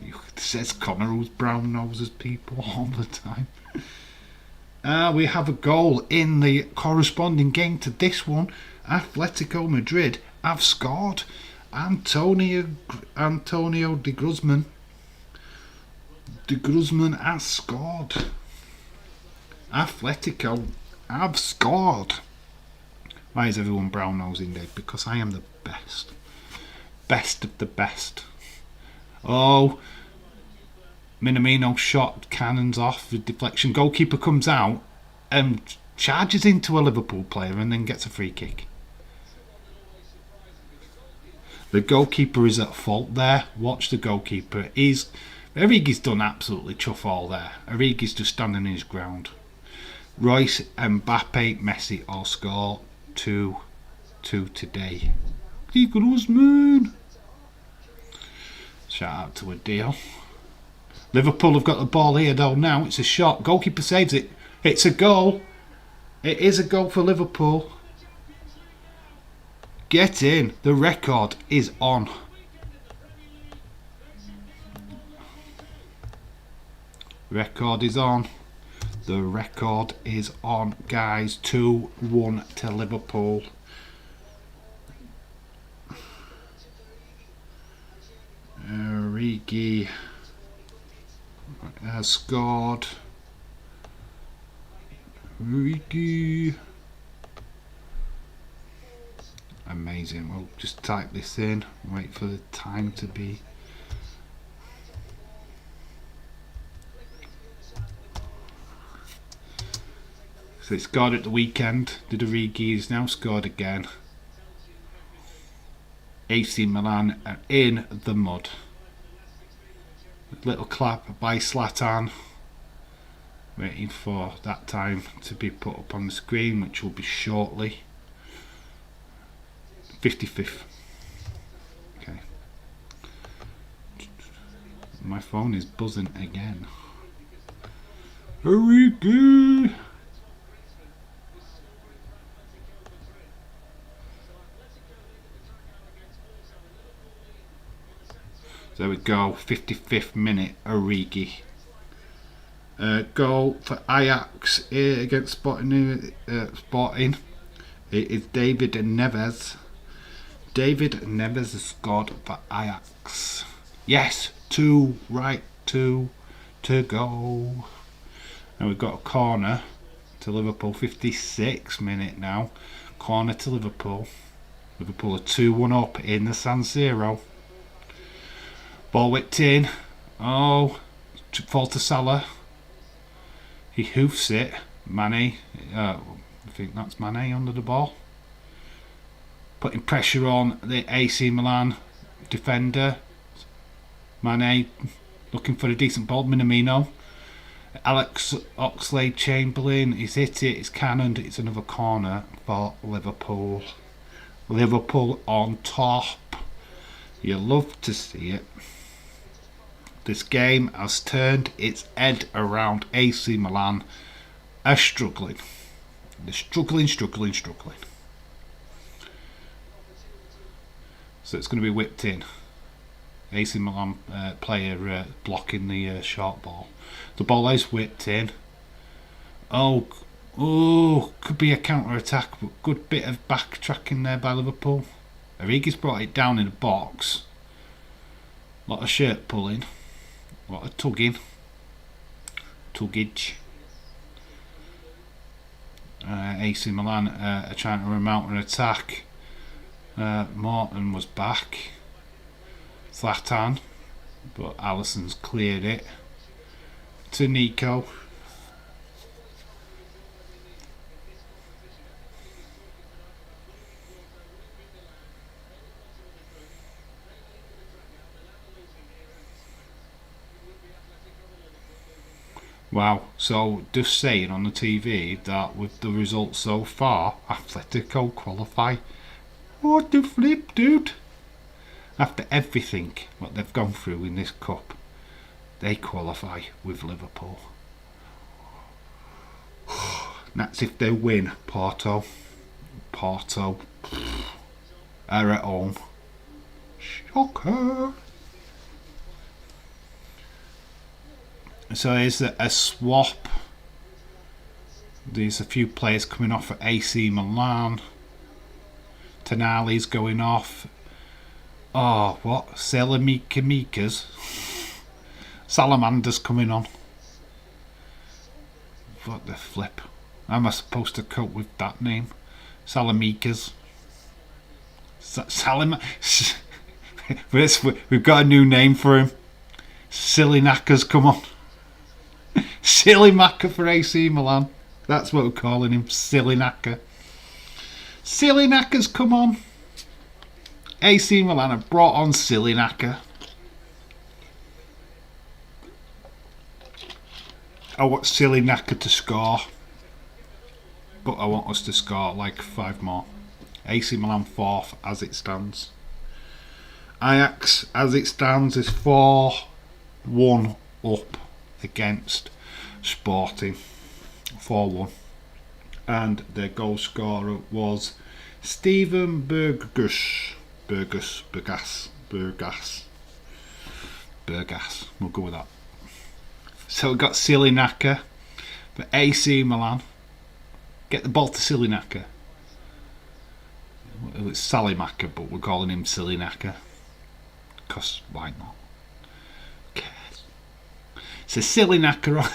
It says Connor who's brown noses people all the time. We have a goal in the corresponding game to this one. Atletico Madrid have scored. Antonio de Guzman. De Guzman has scored. Atletico have scored. Why is everyone brown nosing Dave? Because I am the best. best of the best. Oh, Minamino shot, cannons off, the deflection. Goalkeeper comes out and charges into a Liverpool player and then gets a free kick. The goalkeeper is at fault there. Watch the goalkeeper. Origi's done absolutely chuff all there. Origi's just standing in his ground. Royce, Mbappe, Messi all score 2-2 today. Eagles, man. Shout out to a deal. Liverpool have got the ball here though now. It's a shot. Goalkeeper saves it. It's a goal. It is a goal for Liverpool. Get in. The record is on. Record is on. The record is on, guys. 2-1 to Liverpool. Origi has scored. Origi. Amazing. We'll just type this in. Wait for the time to be. So he scored at the weekend. Did Origi is now scored again. AC Milan are in the mud. Little clap by Zlatan. Waiting for that time to be put up on the screen, which will be shortly. 55th. Okay. My phone is buzzing again. Origi! There we go, 55th minute, Origi. Goal for Ajax against Sporting. It is David Neves. David Neves has scored for Ajax. Yes, 2 to go. And we've got a corner to Liverpool, 56th minute now. Corner to Liverpool. Liverpool are 2-1 up in the San Siro. Ball whipped in. Oh, fall to Salah. He hoofs it. Mane. I think that's Mane under the ball. Putting pressure on the AC Milan defender. Mane looking for a decent ball. Minamino. Alex Oxlade-Chamberlain. He's hit it. It's cannoned. It's another corner for Liverpool. Liverpool on top. You love to see it. This game has turned its head around. AC Milan are struggling. They're struggling. So it's going to be whipped in. AC Milan player blocking the short ball. The ball is whipped in. Oh, could be a counter-attack, but good bit of backtracking there by Liverpool. Origi's brought it down in the box. A lot of shirt pulling. A lot of tuggage. AC Milan are trying to remount an attack. Morton was back. Zlatan, but Alisson's cleared it to Nico. Wow, so just saying on the TV that with the results so far, Atletico qualify. What the flip, dude? After everything what they've gone through in this cup, they qualify with Liverpool. That's if they win. Porto are at home. Shocker. So there's a swap. There's a few players coming off for AC Milan. Tonali's going off. Oh, what? Salamika's. Salamander's coming on. What the flip? How am I supposed to cope with that name? Salamika's. We've got a new name for him. Silly knackers, come on. Silly Macker for AC Milan. That's what we're calling him, Silly Knacker. Silly Knackers, come on. AC Milan have brought on Silly Knacker. I want Silly Knacker to score, but I want us to score like 5 more. AC Milan 4th as it stands. Ajax, as it stands, is 4-1 up against Sporting. 4-1. And their goal scorer was Steven Berghuis. Bergas. We'll go with that. So we've got Silly Knacker for AC Milan. Get the ball to Silly Knacker. It's Sally Macker, but we're calling him Silly Knacker. Because why not? Who cares? It's a Silly Knacker.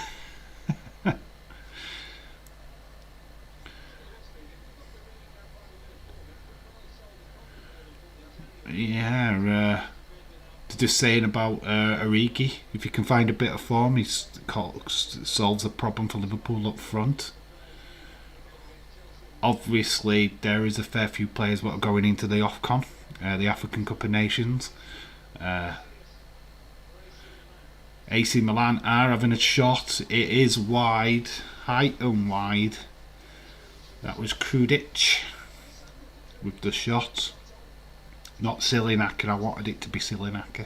Yeah, just saying about Origi. If you can find a bit of form, he solves a problem for Liverpool up front. Obviously, there is a fair few players that are going into the AFCON, the African Cup of Nations. AC Milan are having a shot. It is wide, height and wide. That was Krudic with the shot. Not Silly Knacker, I wanted it to be Silly Knacker.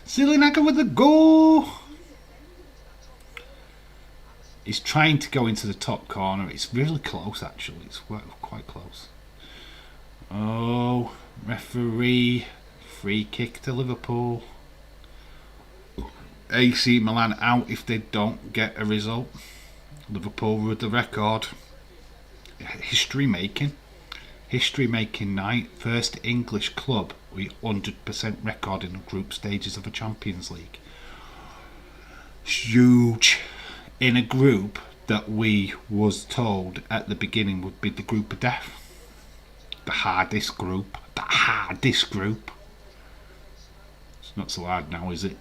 Silly Knacker with the goal! He's trying to go into the top corner. It's really close actually, it's quite close. Oh, referee, free kick to Liverpool. AC Milan out if they don't get a result. Liverpool with the record. History making night. First English club with 100% record in the group stages of a Champions League. Huge. In a group that we was told at the beginning would be the group of death. The hardest group. It's not so hard now, is it?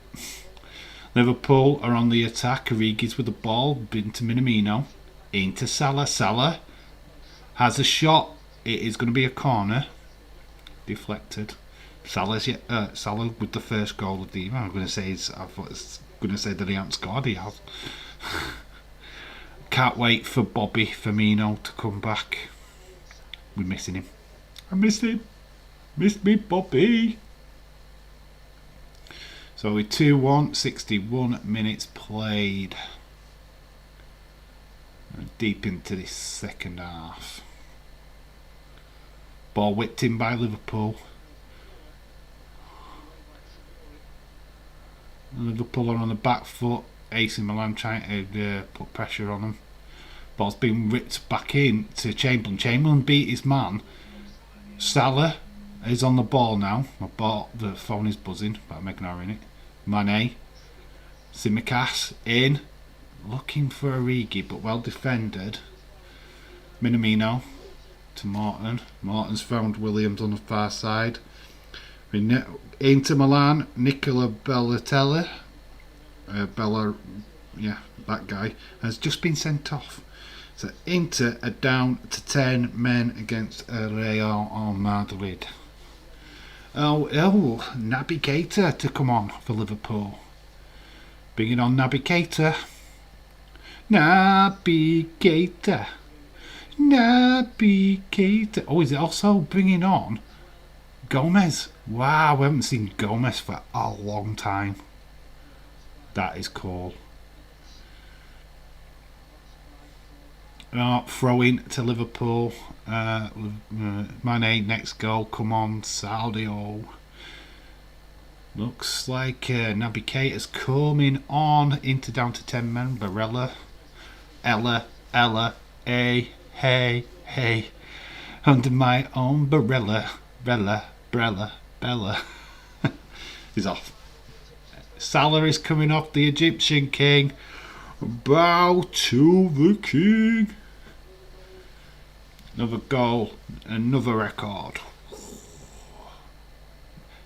Liverpool are on the attack. Origi's with the ball. Into Minamino. Into Salah. Salah has a shot. It is going to be a corner. Deflected. Salah with the first goal of the year. I was going to say that he hasn't scored. He has. Can't wait for Bobby Firmino to come back. We're missing him. I missed him. Missed me, Bobby. So we're 2-1, 61 minutes played. Deep into this second half. Ball whipped in by Liverpool. Liverpool are on the back foot. AC Milan trying to put pressure on them. Ball's been ripped back in to Chamberlain. Chamberlain beat his man. Salah is on the ball now. The phone is buzzing, but I'm ignoring it. Mane. Tsimikas in. Looking for Origi, but well defended. Minamino to Morton. Morton's found Williams on the far side. Inter Milan, Nicola Bellatelli. That guy has just been sent off. So Inter are down to 10 men against Real Madrid. Oh, Naby Keita to come on for Liverpool. Bringing on Naby Keita. Naby Keita. Oh, is it also bringing on Gomez? Wow, we haven't seen Gomez for a long time. That is cool. Throw in to Liverpool. Mane next goal. Come on, Saldio. Looks like Naby Keita's coming on. Into down to 10 men. Barella. Ella. Hey. Under my umbrella. Bella. He's off. Salah is coming off. The Egyptian king. Bow to the king. Another goal. Another record.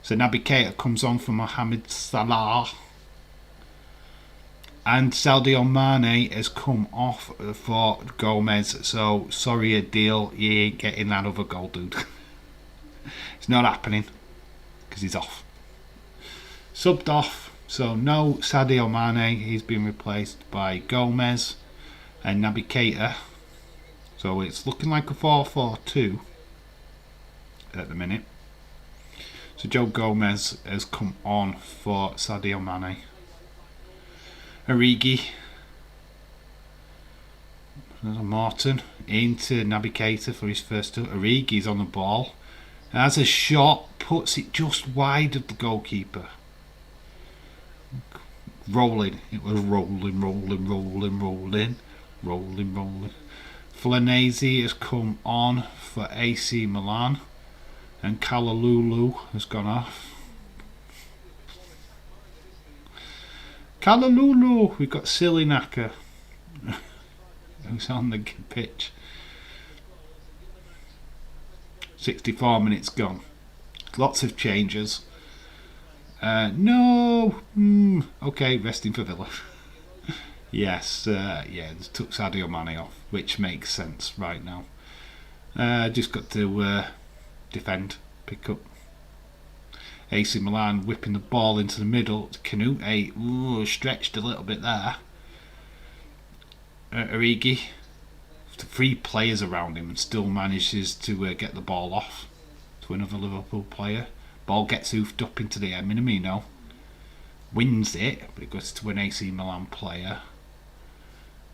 So Naby Keita comes on for Mohamed Salah. And Sadio Mane has come off for Gomez. So, sorry, Adil, you ain't getting that other goal, dude. It's not happening because he's off. Subbed off. So, no Sadio Mane. He's been replaced by Gomez and Naby Keita. So, it's looking like a 4-4-2 at the minute. So, Joe Gomez has come on for Sadio Mane. Origi, Morton into Naby Keita for his first two. Origi's on the ball, has a shot, puts it just wide of the goalkeeper. Rolling, it was rolling. Flanese has come on for AC Milan, and Kalulu has gone off. Kalulu, we've got Silinaka who's on the pitch. 64 minutes gone. Lots of changes. Okay, resting for Villa. Yes, took Sadio Mane off, which makes sense right now. Just got to defend, pick up. AC Milan whipping the ball into the middle. Canute stretched a little bit there. Origi, 3 players around him, and still manages to get the ball off to another Liverpool player. Ball gets hoofed up into the air. Minamino wins it, but it goes to an AC Milan player.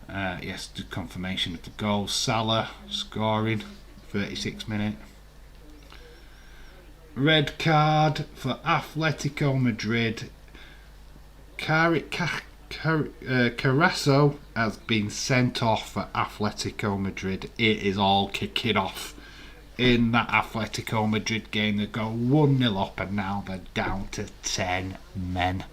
Yes, the confirmation of the goal. Salah scoring, 36th minute. Red card for Atletico Madrid. Carrasco has been sent off for Atletico Madrid. It is all kicking off in that Atletico Madrid game. They go 1-0 up and now they're down to 10 men.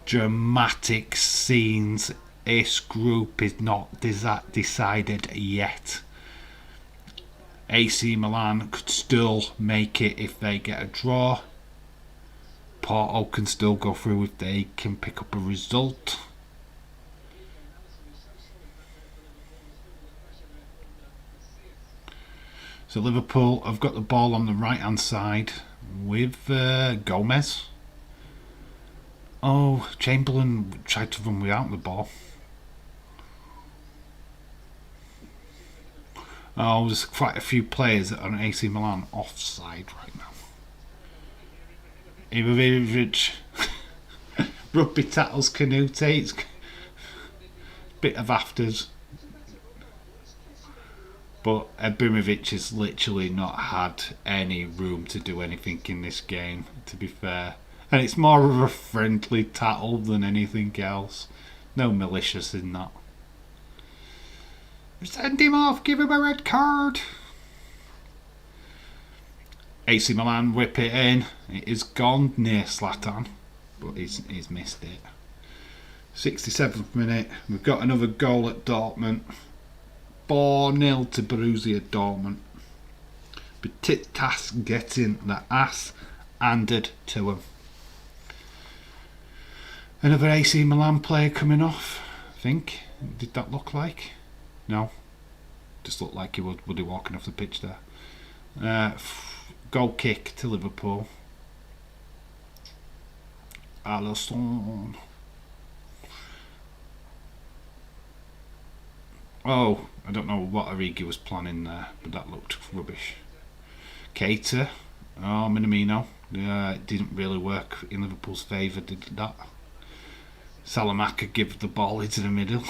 Dramatic scenes. This group is not decided yet. AC Milan could still make it if they get a draw. Porto can still go through if they can pick up a result. So Liverpool have got the ball on the right hand side with Gomez. Oh, Chamberlain tried to run without the ball. Oh, there's quite a few players that are on AC Milan offside right now. Ibrahimovic rugby tackles Canute. It's a bit of afters. But Ibrahimovic has literally not had any room to do anything in this game, to be fair. And it's more of a friendly tackle than anything else. No malicious in that. Send him off, give him a red card. AC Milan whip it in. It is gone near Zlatan, but he's missed it. 67th minute. We've got another goal at Dortmund. 4-0 to Borussia Dortmund. Petit Tas getting the ass handed to him. Another AC Milan player coming off, I think. Did that look like? No. Just looked like he would he walking off the pitch there. Goal kick to Liverpool. Alisson. Oh, I don't know what Origi was planning there, but that looked rubbish. Keita. Oh, Minamino. It didn't really work in Liverpool's favour, did that? Salamaka give the ball into the middle.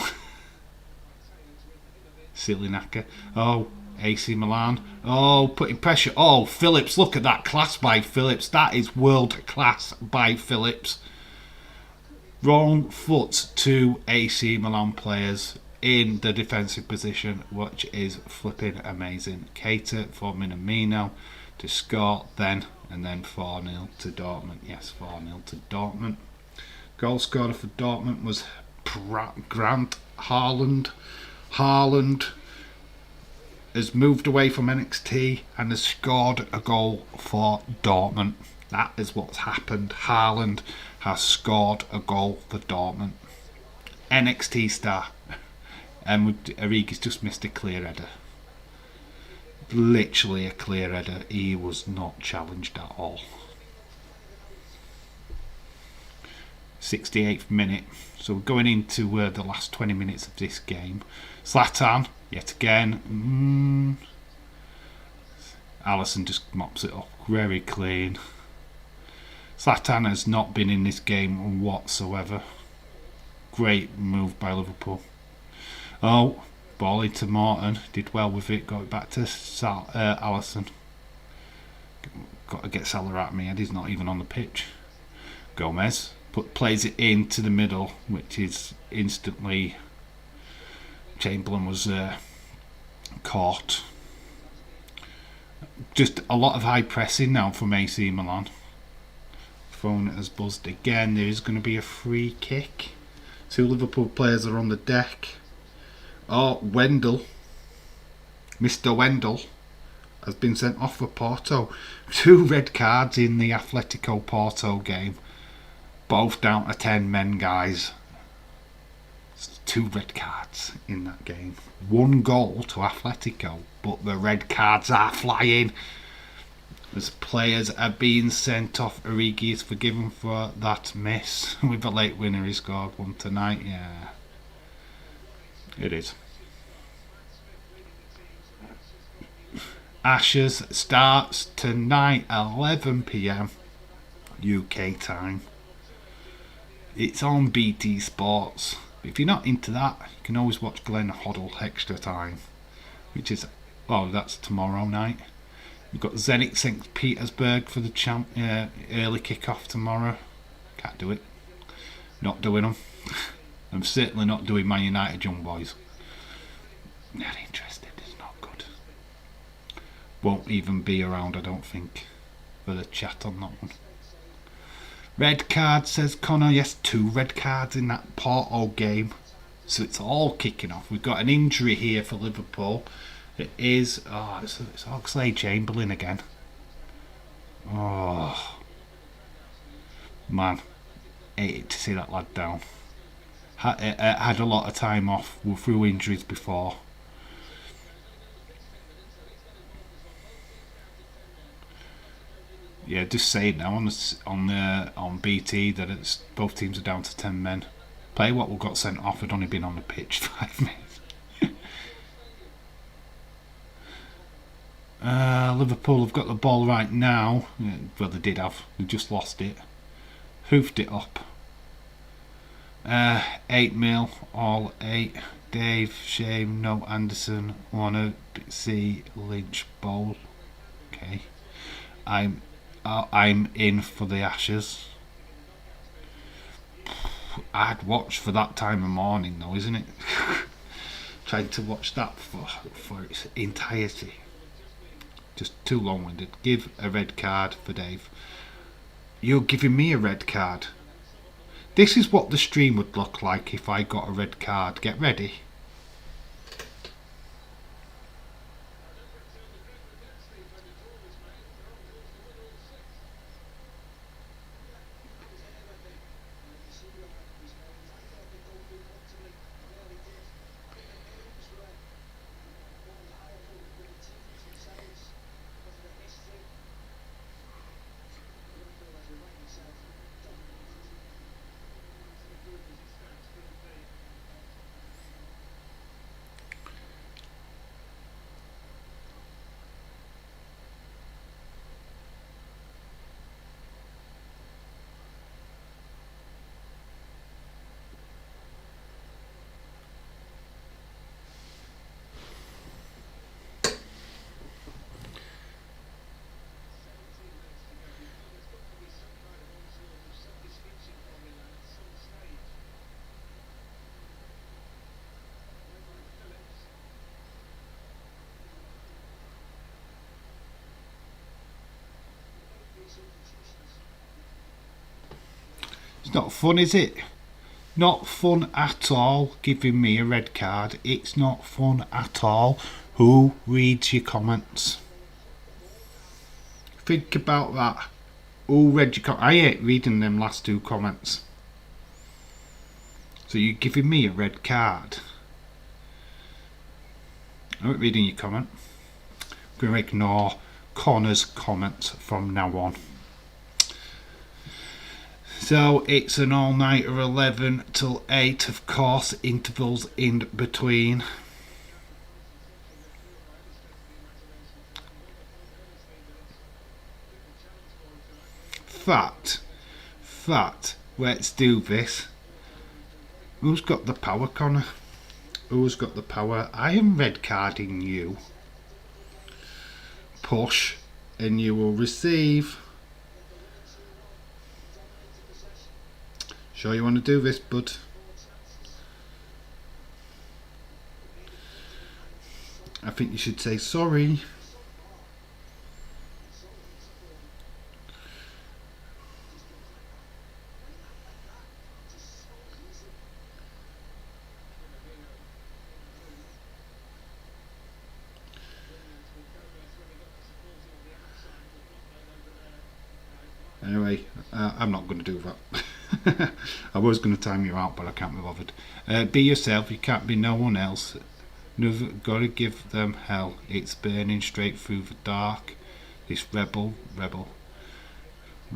Silinaka. Oh, AC Milan. Oh, putting pressure. Oh, Phillips. Look at that class by Phillips. That is world class by Phillips. Wrong foot to AC Milan players in the defensive position, which is flipping amazing. Keita for Minamino to score then, and then 4-0 to Dortmund. Yes, 4-0 to Dortmund. Goal scorer for Dortmund was Grant Haaland. Haaland has moved away from NXT and has scored a goal for Dortmund. That is what's happened. Haaland has scored a goal for Dortmund. NXT star. And Origi's just missed a clear header. Literally a clear header. He was not challenged at all. 68th minute. So we're going into the last 20 minutes of this game. Zlatan, yet again. Alisson just mops it up. Very clean. Zlatan has not been in this game whatsoever. Great move by Liverpool. Oh, ball into Morton. Did well with it. Got it back to Alisson. Got to get Salah out of my head. He's not even on the pitch. Gomez plays it into the middle, which is instantly. Chamberlain was caught. Just a lot of high pressing now from AC Milan. Phone has buzzed again. There is going to be a free kick. 2 Liverpool players are on the deck. Oh, Wendell. Mr. Wendell has been sent off for Porto. 2 red cards in the Atletico Porto game. Both down to 10 men, guys. 2 red cards in that game. 1 goal to Atletico, but the red cards are flying. As players are being sent off. Origi is forgiven for that miss. With a late winner, he scored one tonight. Yeah, it is. Ashes starts tonight, 11 PM UK time. It's on BT Sports. If you're not into that, you can always watch Glenn Hoddle Extra Time, which is, that's tomorrow night. We've got Zenit St. Petersburg for the early kick-off tomorrow. Can't do it. Not doing them. I'm certainly not doing Man United Young Boys. Not interested. It's not good. Won't even be around, I don't think, for the chat on that one. Red card, says Connor. Yes, 2 red cards in that Porto game. So it's all kicking off. We've got an injury here for Liverpool. It is... it's Oxlade-Chamberlain again. Oh. Man. Hated to see that lad down. Had a lot of time off through injuries before. Yeah, just saying now on BT that it's both teams are down to 10 men. Play what we got sent off had only been on the pitch 5 minutes. Liverpool have got the ball right now. Well, they did have. They just lost it. Hoofed it up. 8-0, all 8. Dave, Shame, no Anderson. Wanna see Lynch bowl. Okay. I'm in for the Ashes. I'd watch for that time of morning though, isn't it? Trying to watch that for its entirety. Just too long-winded. Give a red card for Dave. You're giving me a red card. This is what the stream would look like if I got a red card. Get ready. It's not fun, is it? Not fun at all giving me a red card. It's not fun at all. Who reads your comments? Think about that. Who read your comment? I hate reading them last two comments. So you're giving me a red card. I'm not reading your comment. I'm going to ignore Connor's comments from now on. So it's an all-nighter 11 till 8, of course, intervals in between. Fact, let's do this. Who's got the power, Connor? Who's got the power? I am red carding you. Push, and you will receive. Sure you want to do this, bud? I think you should say sorry. Anyway, I'm not going to do that. I was going to time you out, but I can't be bothered. Be yourself, you can't be no one else. Never gotta give them hell. It's burning straight through the dark. This rebel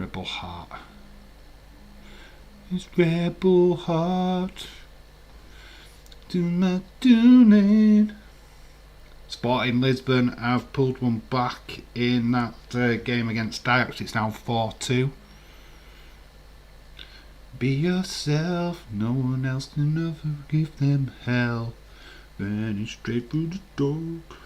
heart. This rebel heart. Do my doing. Sporting Lisbon have pulled one back in that game against Ajax. It's now 4-2. Be yourself, no one else can ever give them hell. Burning straight through the dark.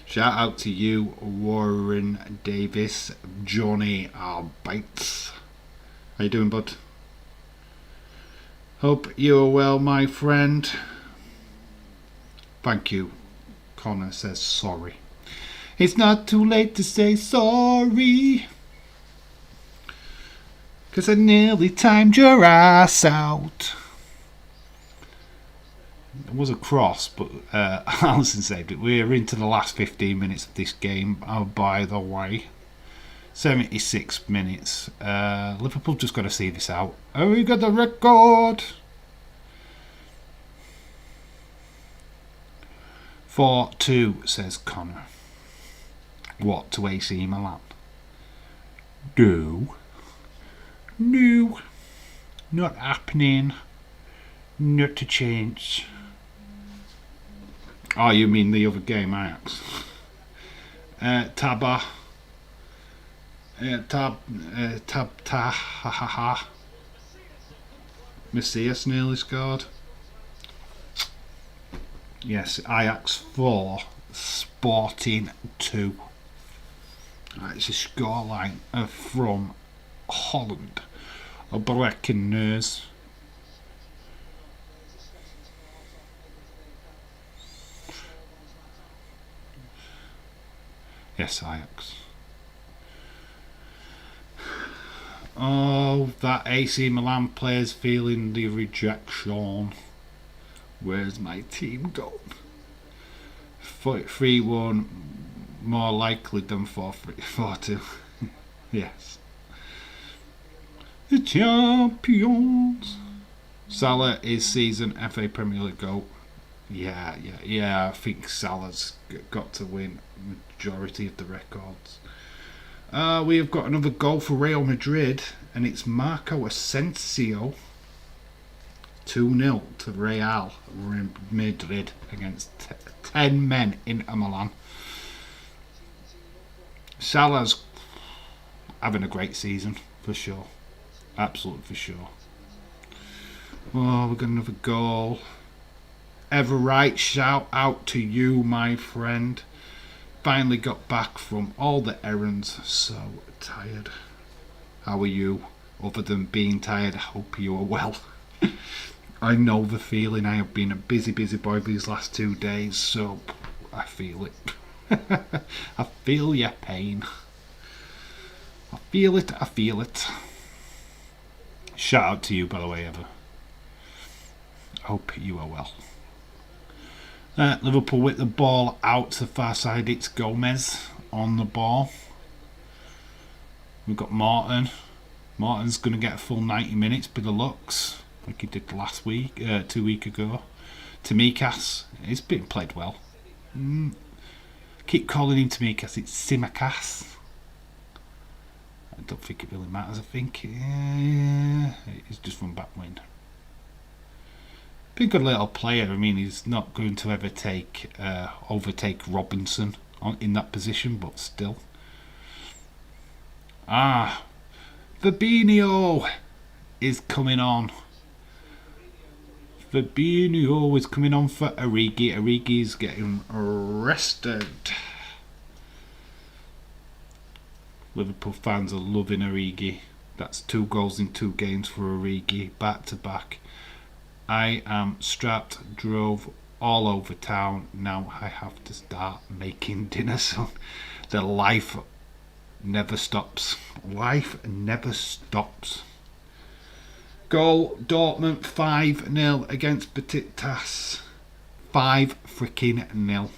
Shout out to you, Warren Davis, Johnny Bates. How you doing, bud? Hope you're well, my friend. Thank you. Connor says sorry. It's not too late to say sorry, 'cause I nearly timed your ass out. It was a cross, but Alisson saved it. We're into the last 15 minutes of this game, by the way. 76 minutes. Liverpool just got to see this out. Oh, we got the record. 4-2, says Connor. What, to AC Milan? No, not happening. Not to change. Oh, you mean the other game, Ajax? Tab, ha ha ha. Messias nearly scored. Yes, Ajax 4, Sporting 2. It's a scoreline from Holland. A breaking news. Yes, Ajax. Oh, that AC Milan player's feeling the rejection. Where's my team gone? 3-1 more likely than 4-2. Yes. The champions. Salah is season FA Premier League goal. Yeah. I think Salah's got to win majority of the records. We have got another goal for Real Madrid, and it's Marco Asensio. 2-0 to Real Madrid against 10 men in Milan. Salah's having a great season, for sure. Absolutely for sure. Oh, we've got another goal. Everright, shout out to you, my friend. Finally got back from all the errands. So tired. How are you? Other than being tired, I hope you are well. I know the feeling. I have been a busy boy these last 2 days, so I feel it. I feel your pain. I feel it. Shout out to you, by the way, Ever. Hope you are well. Liverpool with the ball out to the far side. It's Gomez on the ball. We've got Martin. Martin's going to get a full 90 minutes by the looks, like he did last week, 2 weeks ago. Tsimikas, he's been played well. Keep calling him Tsimikas, it's Tsimikas. I don't think it really matters, I think. He's just from back wing. Been a good little player. I mean, he's not going to ever overtake Robinson in that position, but still. Fabinho is coming on. Fabinho is coming on for Origi. Origi is getting arrested. Liverpool fans are loving Origi. That's 2 goals in 2 games for Origi, back to back. I am strapped, drove all over town. Now I have to start making dinner, so the life never stops. Life never stops. Goal, Dortmund 5-0 against Besiktas. 5-0.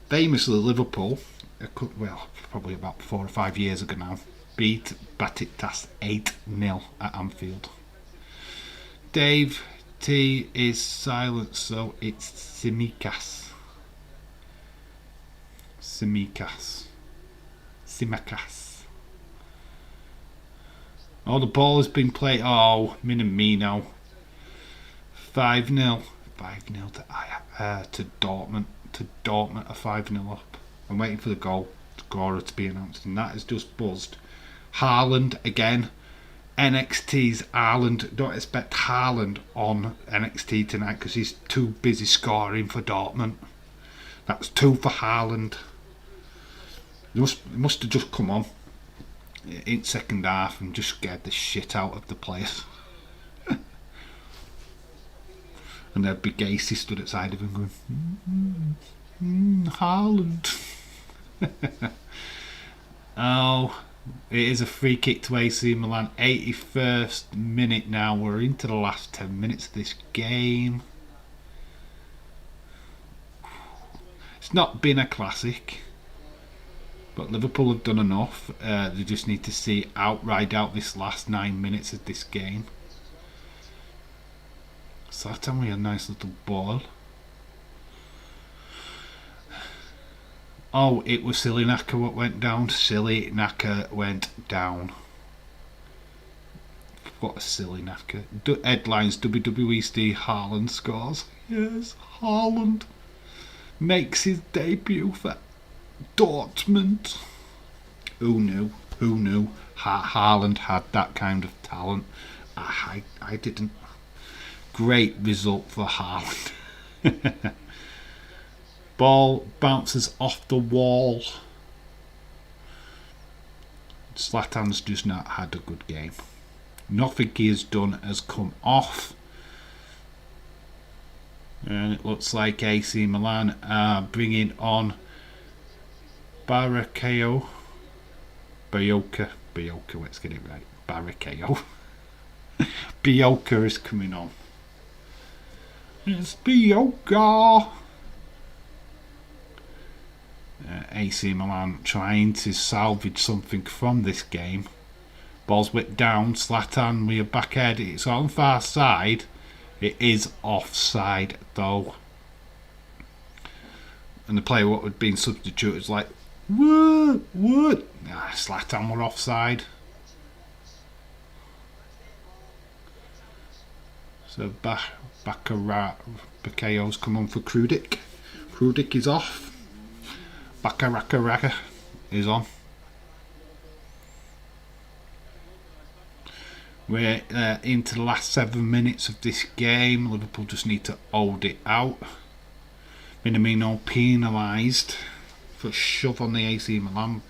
Famously, Liverpool, probably about 4 or 5 years ago now, beat Besiktas 8-0 at Anfield. Dave T is silent, so it's Tsimikas. Oh, the ball has been played. Oh, Minamino. 5-0. 5-0 to Dortmund. To Dortmund, a 5-0 up. I'm waiting for the goal scorer to be announced, and that has just buzzed. Haaland again. NXT's Haaland. Don't expect Haaland on NXT tonight because he's too busy scoring for Dortmund. That's 2 for Haaland. He must have just come on in second half and just scared the shit out of the players. And there'd be Gacy stood outside of him going, Haaland. Oh, it is a free kick to AC Milan. 81st minute now. We're into the last 10 minutes of this game. It's not been a classic, but Liverpool have done enough. They just need to ride out this last 9 minutes of this game. Zlatan with a nice little ball. Oh, it was Silly Naka what went down. Silly Naka went down. What a silly Naka. Headlines, WWE Steve Haaland scores. Yes, Haaland makes his debut for Dortmund. Who knew? Haaland had that kind of talent. I didn't. Great result for Haaland. Ball bounces off the wall. Zlatan's just not had a good game. Nothing he has done has come off. And it looks like AC Milan are bringing on Bayoka, let's get it right. Bayoka is coming on. It's Bayoka. AC Milan trying to salvage something from this game. Ball's whipped down. Zlatan with a back head. It's on the far side. It is offside though. And the player what had been substituted is like, what? Zlatan were offside. So Bakayo's come on for Krudik. Krudik is off. Bakaraka is on. We're into the last 7 minutes of this game. Liverpool just need to hold it out. Minamino penalised for a shove on the AC Milan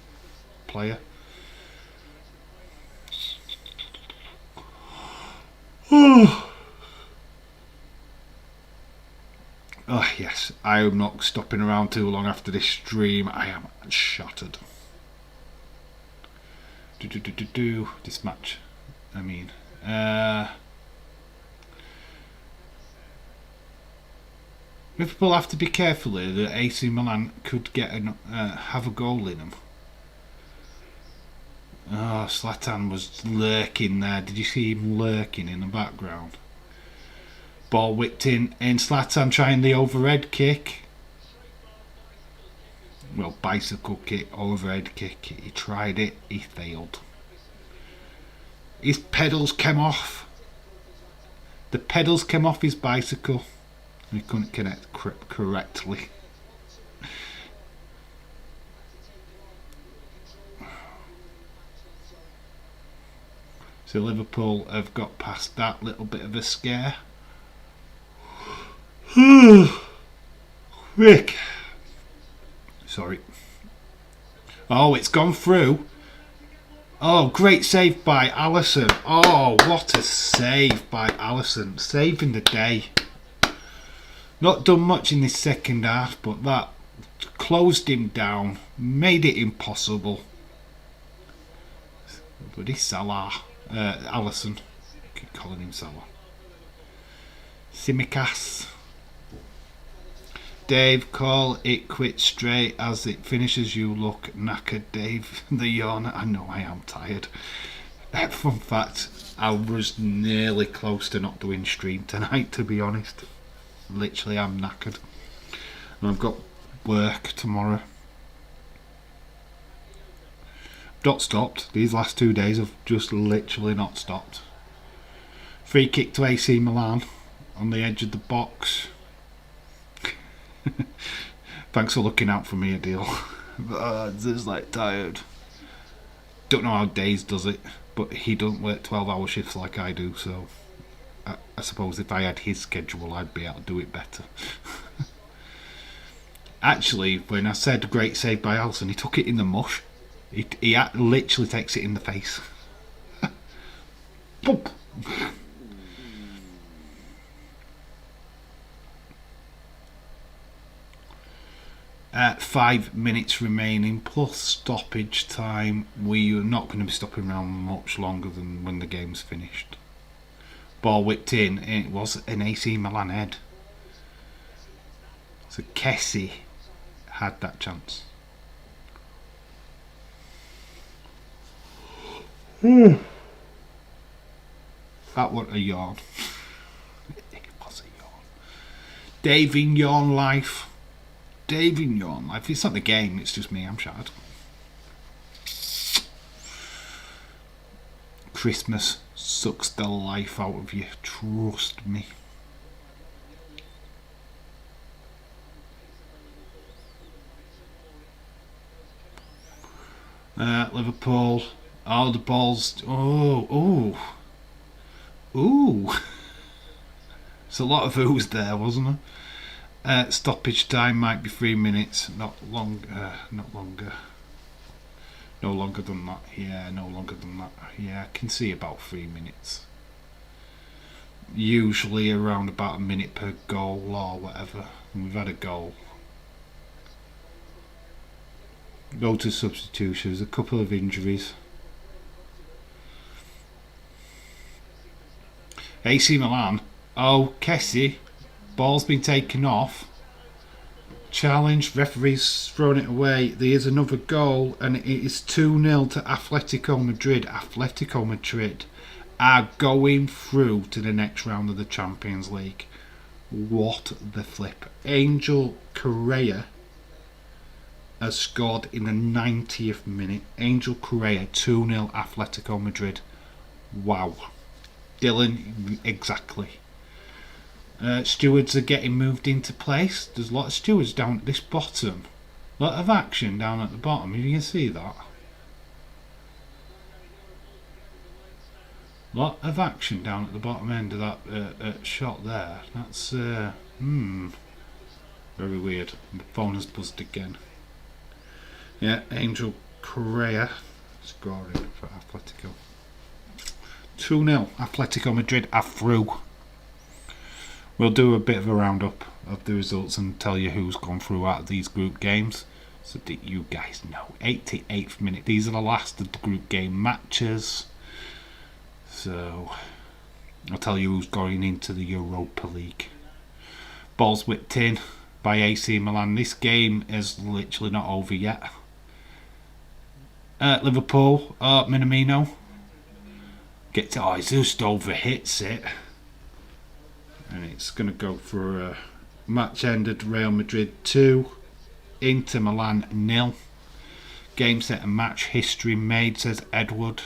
player. Oh yes, I am not stopping around too long after this stream. I am shattered. This match, I mean, Liverpool have to be careful here that AC Milan could have a goal in them. Oh, Zlatan was lurking there. Did you see him lurking in the background? Ball whipped in, and Zlatan trying the overhead kick. Well, bicycle kick, overhead kick. He tried it, he failed. His pedals came off. The pedals came off his bicycle. He couldn't connect correctly. So Liverpool have got past that little bit of a scare. Rick. Sorry. Oh, it's gone through. Oh, great save by Alisson. Oh, what a save by Alisson. Saving the day. Not done much in this second half, but that closed him down. Made it impossible. Bloody Salah. Alisson. I keep calling him Salah. Simicas. Dave, call it quit straight as it finishes. You look knackered, Dave. The yawn. I know I am tired. Fun fact, I was nearly close to not doing stream tonight, to be honest. Literally, I'm knackered. And I've got work tomorrow. Not stopped. These last 2 days have just literally not stopped. Free kick to AC Milan on the edge of the box. Thanks for looking out for me, Adil. Just like tired. Don't know how Days does it, but he doesn't work 12-hour shifts like I do, so I suppose if I had his schedule I'd be able to do it better. Actually, when I said great save by Alisson, he took it in the mush. He literally takes it in the face. 5 minutes remaining plus stoppage time. We are not going to be stopping around much longer than when the game's finished. Ball whipped in, and it was an AC Milan head. So Kessie had that chance. That wasn't a yawn. It was a yawn. Dave in yawn life. Dave in yawn life. It's not the game, it's just me, I'm shattered. Christmas sucks the life out of you, trust me. Liverpool. Oh, the ball's... Oh. It's a lot of oohs there, wasn't there? Stoppage time might be 3 minutes. Not longer. No longer than that. Yeah, no longer than that. Yeah, I can see about 3 minutes. Usually around about a minute per goal or whatever. And we've had a goal. Go to substitutions. A couple of injuries. AC Milan. Oh, Kessie. Ball's been taken off. Challenge. Referee's thrown it away. There is another goal, and it is 2-0 to Atletico Madrid. Atletico Madrid are going through to the next round of the Champions League. What the flip. Angel Correa has scored in the 90th minute. Angel Correa, 2-0 Atletico Madrid. Wow. Dylan, exactly. Stewards are getting moved into place. There's a lot of stewards down at this bottom. A lot of action down at the bottom. You can see that. A lot of action down at the bottom end of that shot there. That's very weird. My phone has buzzed again. Yeah, Angel Correa scoring for Atletico. 2-0. Atletico Madrid are through. We'll do a bit of a roundup of the results and tell you who's gone through out of these group games so that you guys know. 88th minute. These are the last of the group game matches. So I'll tell you who's going into the Europa League. Ball's whipped in by AC Milan. This game is literally not over yet. Liverpool, Minamino gets it. Oh, he just overhits it, and it's going to go for a match ended. Real Madrid 2, Inter Milan 0. Game set and match history made, says Edward.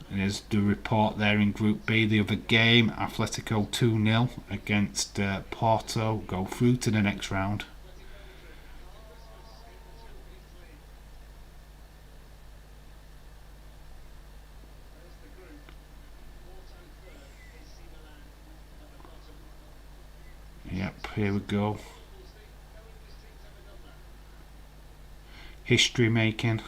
And there's the report there in Group B. The other game, Atletico 2-0 against Porto, go through to the next round. Yep, here we go. History making.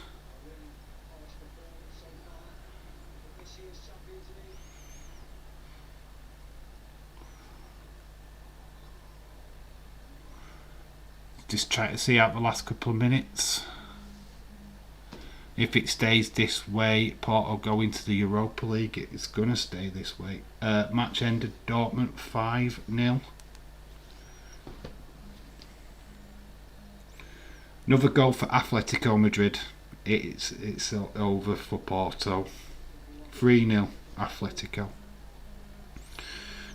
Just try to see out the last couple of minutes. If it stays this way, Porto go into the Europa League. It's going to stay this way. Match ended Dortmund 5-0. Another goal for Atletico Madrid. It's over for Porto. 3-0 Atletico.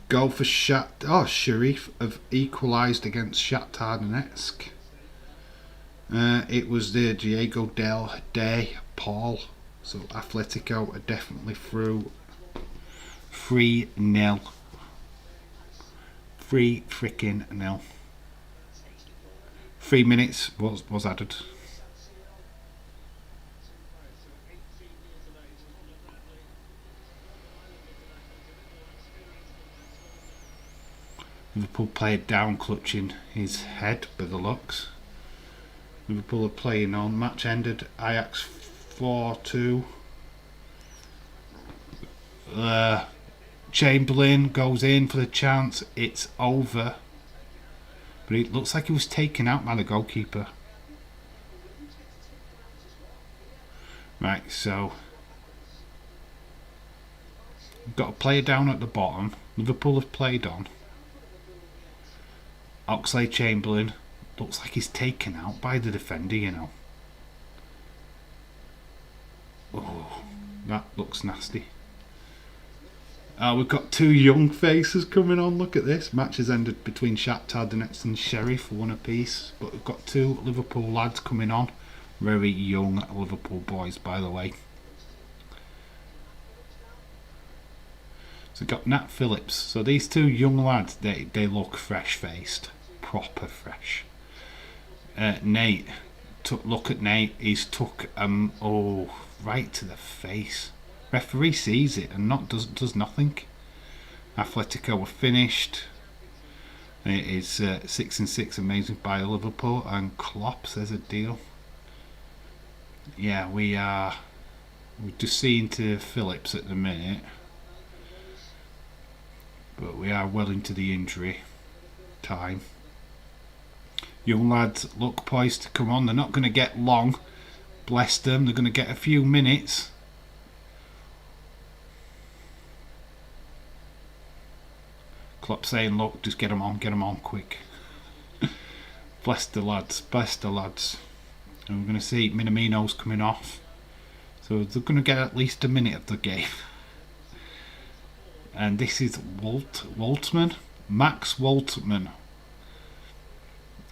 Goal for Sharif have equalised against Shakhtar Donetsk. It was the Diego Day Paul. So Atletico are definitely through. 3-0. 3-0. 3 minutes was added. Liverpool played down, clutching his head by the looks. Liverpool are playing on. Match ended Ajax 4-2. Chamberlain goes in for the chance. It's over. But it looks like he was taken out by the goalkeeper. Right, so we've got a player down at the bottom. Liverpool have played on. Oxlade-Chamberlain looks like he's taken out by the defender, you know. Oh, that looks nasty. We've got two young faces coming on. Look at this. Match has ended between Shakhtar Donetsk and Sheriff, 1 apiece. But we've got two Liverpool lads coming on. Very young Liverpool boys, by the way. So we've got Nat Phillips. So these two young lads, they look fresh-faced. Proper fresh. Nate. Look at Nate. He's took right to the face. Referee sees it and does nothing. Atletico were finished. It is 6-6, amazing by Liverpool, and Klopp says a deal. Yeah, we're just seeing to Phillips at the minute, but we are well into the injury time. Young lads look poised to come on. They're not going to get long. Bless them. They're going to get a few minutes. Klopp saying, look, just get them on quick. Bless the lads. And we're going to see Minamino's coming off. So they're going to get at least a minute of the game. And this is Waltman. Max Waltman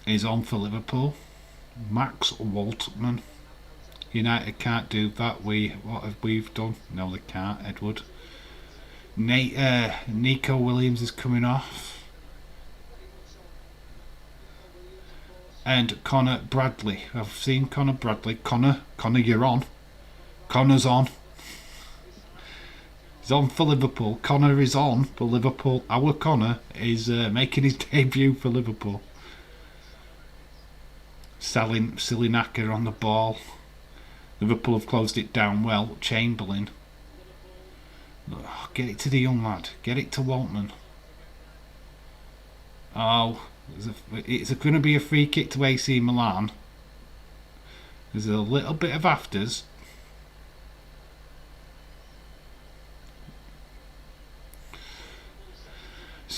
is on for Liverpool. Max Waltman. United can't do that. What have we done? No, they can't, Edward. Nico Williams is coming off. And Connor Bradley. I've seen Connor Bradley. Connor, you're on. Connor's on. He's on for Liverpool. Connor is on for Liverpool. Our Connor is making his debut for Liverpool. Sillinaka on the ball. Liverpool have closed it down well. Chamberlain. Oh, get it to the young lad. Get it to Waltman. Oh, it's going to be a free kick to AC Milan. There's a little bit of afters.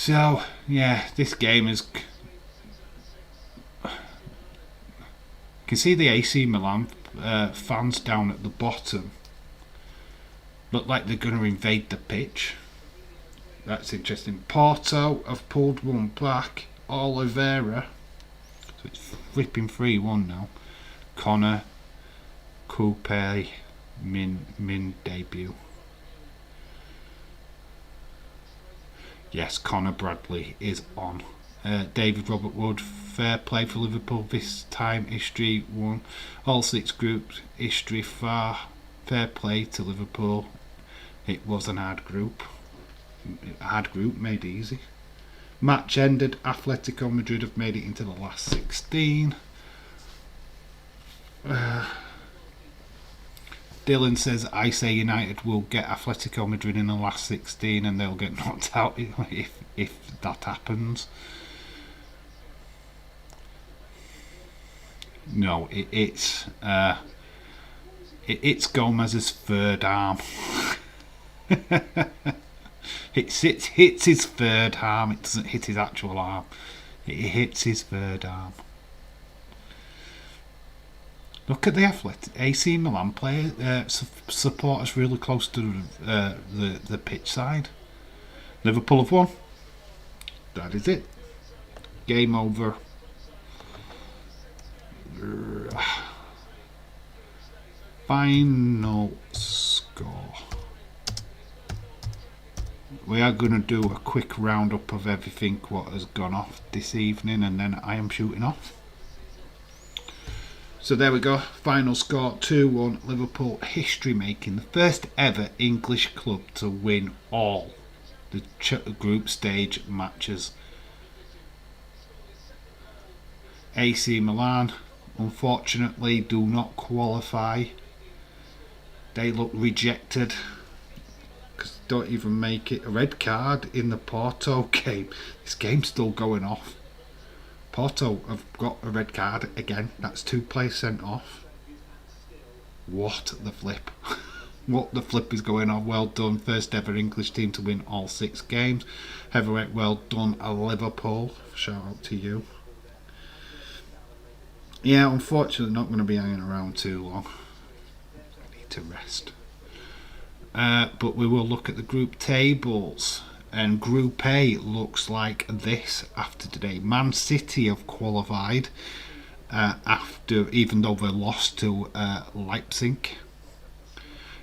So yeah, this game is. You can see the AC Milan fans down at the bottom. Look like they're going to invade the pitch. That's interesting. Porto have pulled one back. Oliveira. So it's flipping 3-1 now. Connor. Coupe. Min debut. Yes, Connor Bradley is on. David Robert Wood, fair play for Liverpool this time. History won all 6 groups. History fair play to Liverpool. It was an hard group. Made easy. Match ended. Atletico Madrid have made it into the last 16. Dylan says, I say United will get Atletico Madrid in the last 16 and they'll get knocked out if that happens. No, it's Gomez's third arm. It hits his third arm. It doesn't hit his actual arm. It hits his third arm. Look at the AC Milan player supporters really close to the pitch side. Liverpool have won. That is it. Game over. Final score. We are going to do a quick roundup of everything what has gone off this evening, and then I am shooting off. So there we go. Final score 2-1. Liverpool history making the first ever English club to win all the group stage matches. AC Milan unfortunately do not qualify. They look rejected because they don't even make it. A red card in the Porto game. This game's still going off. Porto have got a red card again. That's 2 players sent off. What the flip? What the flip is going on? Well done. First ever English team to win all 6 games. Heavyweight, well done, Liverpool. Shout out to you. Yeah, unfortunately not going to be hanging around too long. I need to rest. But we will look at the group tables. And Group A looks like this after today. Man City have qualified after, even though they lost to Leipzig.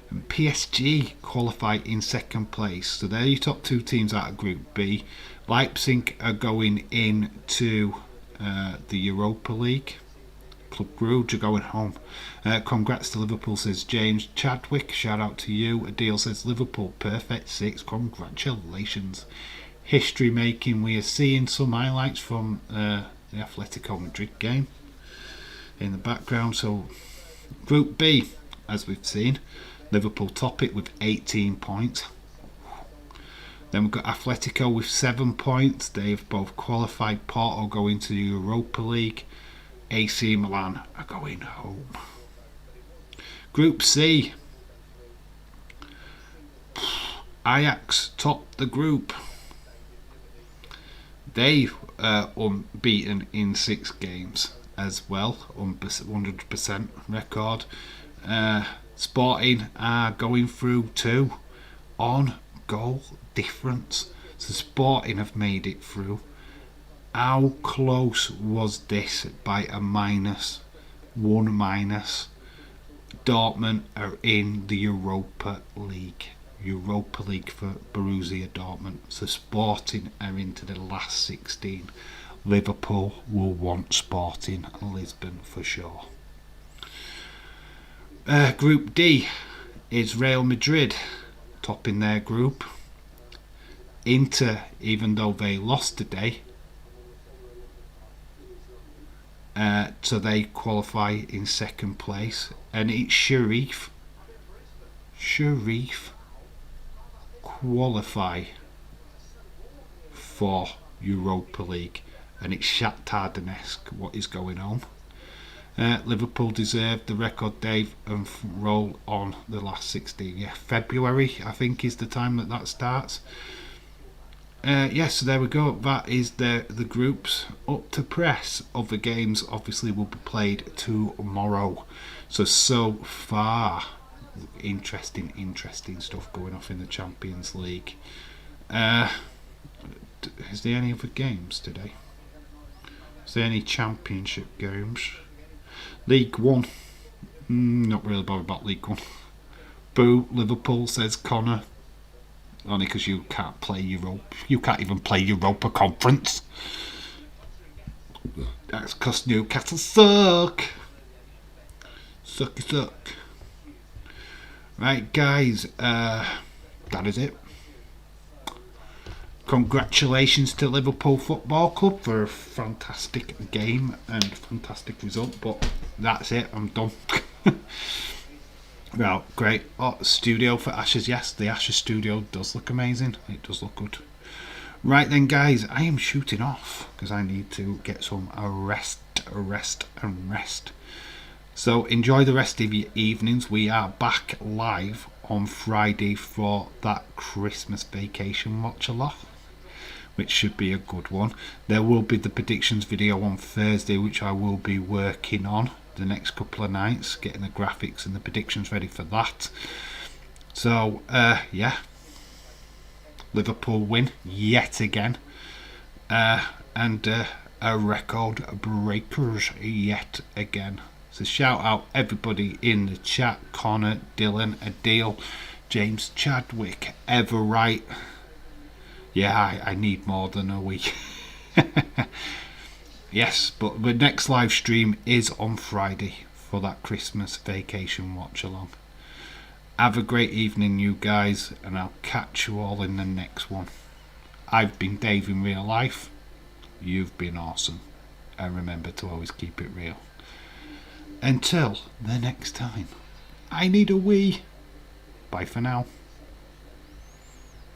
And PSG qualified in 2nd place. So they're your top 2 teams out of Group B. Leipzig are going into the Europa League. Club Brugge are going home. Congrats to Liverpool, says James Chadwick. Shout out to you. Adil says Liverpool perfect 6. Congratulations. History making. We are seeing some highlights from the Atletico Madrid game in the background. So Group B, as we've seen, Liverpool top it with 18 points. Then we've got Atletico with 7 points. They've both qualified. Porto going to the Europa League. AC Milan are going home. Group C. Ajax topped the group. They unbeaten in 6 games as well. 100% record. Sporting are going through too. On goal difference. So Sporting have made it through. How close was this by a minus? 1 minus. Dortmund are in the Europa League. Europa League for Borussia Dortmund. So Sporting are into the last 16. Liverpool will want Sporting Lisbon for sure. Group D is Real Madrid topping their group. Inter, even though they lost today, so they qualify in 2nd place, and it's Sheriff qualify for Europa League, and it's Shakhtar Donetsk. What is going on? Liverpool deserved the record day and roll on the last 16. Yeah, February I think is the time that starts. Yes, so there we go. That is the groups up to press. Other games obviously will be played tomorrow. So far, interesting stuff going off in the Champions League. Is there any other games today? Is there any Championship games? League One. Not really bothered about League One. Boo, Liverpool, says Connor. Only because you can't play Europe. You can't even play Europa Conference. That's because Newcastle suck. Suck. Right, guys. That is it. Congratulations to Liverpool Football Club for a fantastic game and fantastic result. But that's it. I'm done. Well, great. Studio for Ashes. Yes, the Ashes studio does look amazing. It does look good. Right then, guys, I am shooting off because I need to get some rest. So enjoy the rest of your evenings. We are back live on Friday for that Christmas vacation watch-along, which should be a good one. There will be the predictions video on Thursday, which I will be working on the next couple of nights, getting the graphics and the predictions ready for that. So yeah, Liverpool win yet again, and a record breakers yet again. So shout out everybody in the chat: Connor, Dylan, Adil, James Chadwick, Everright. Yeah, I need more than a week. Yes, but the next live stream is on Friday for that Christmas vacation watch along. Have a great evening, you guys, and I'll catch you all in the next one. I've been Dave in real life. You've been awesome. And remember to always keep it real. Until the next time, I need a wee. Bye for now.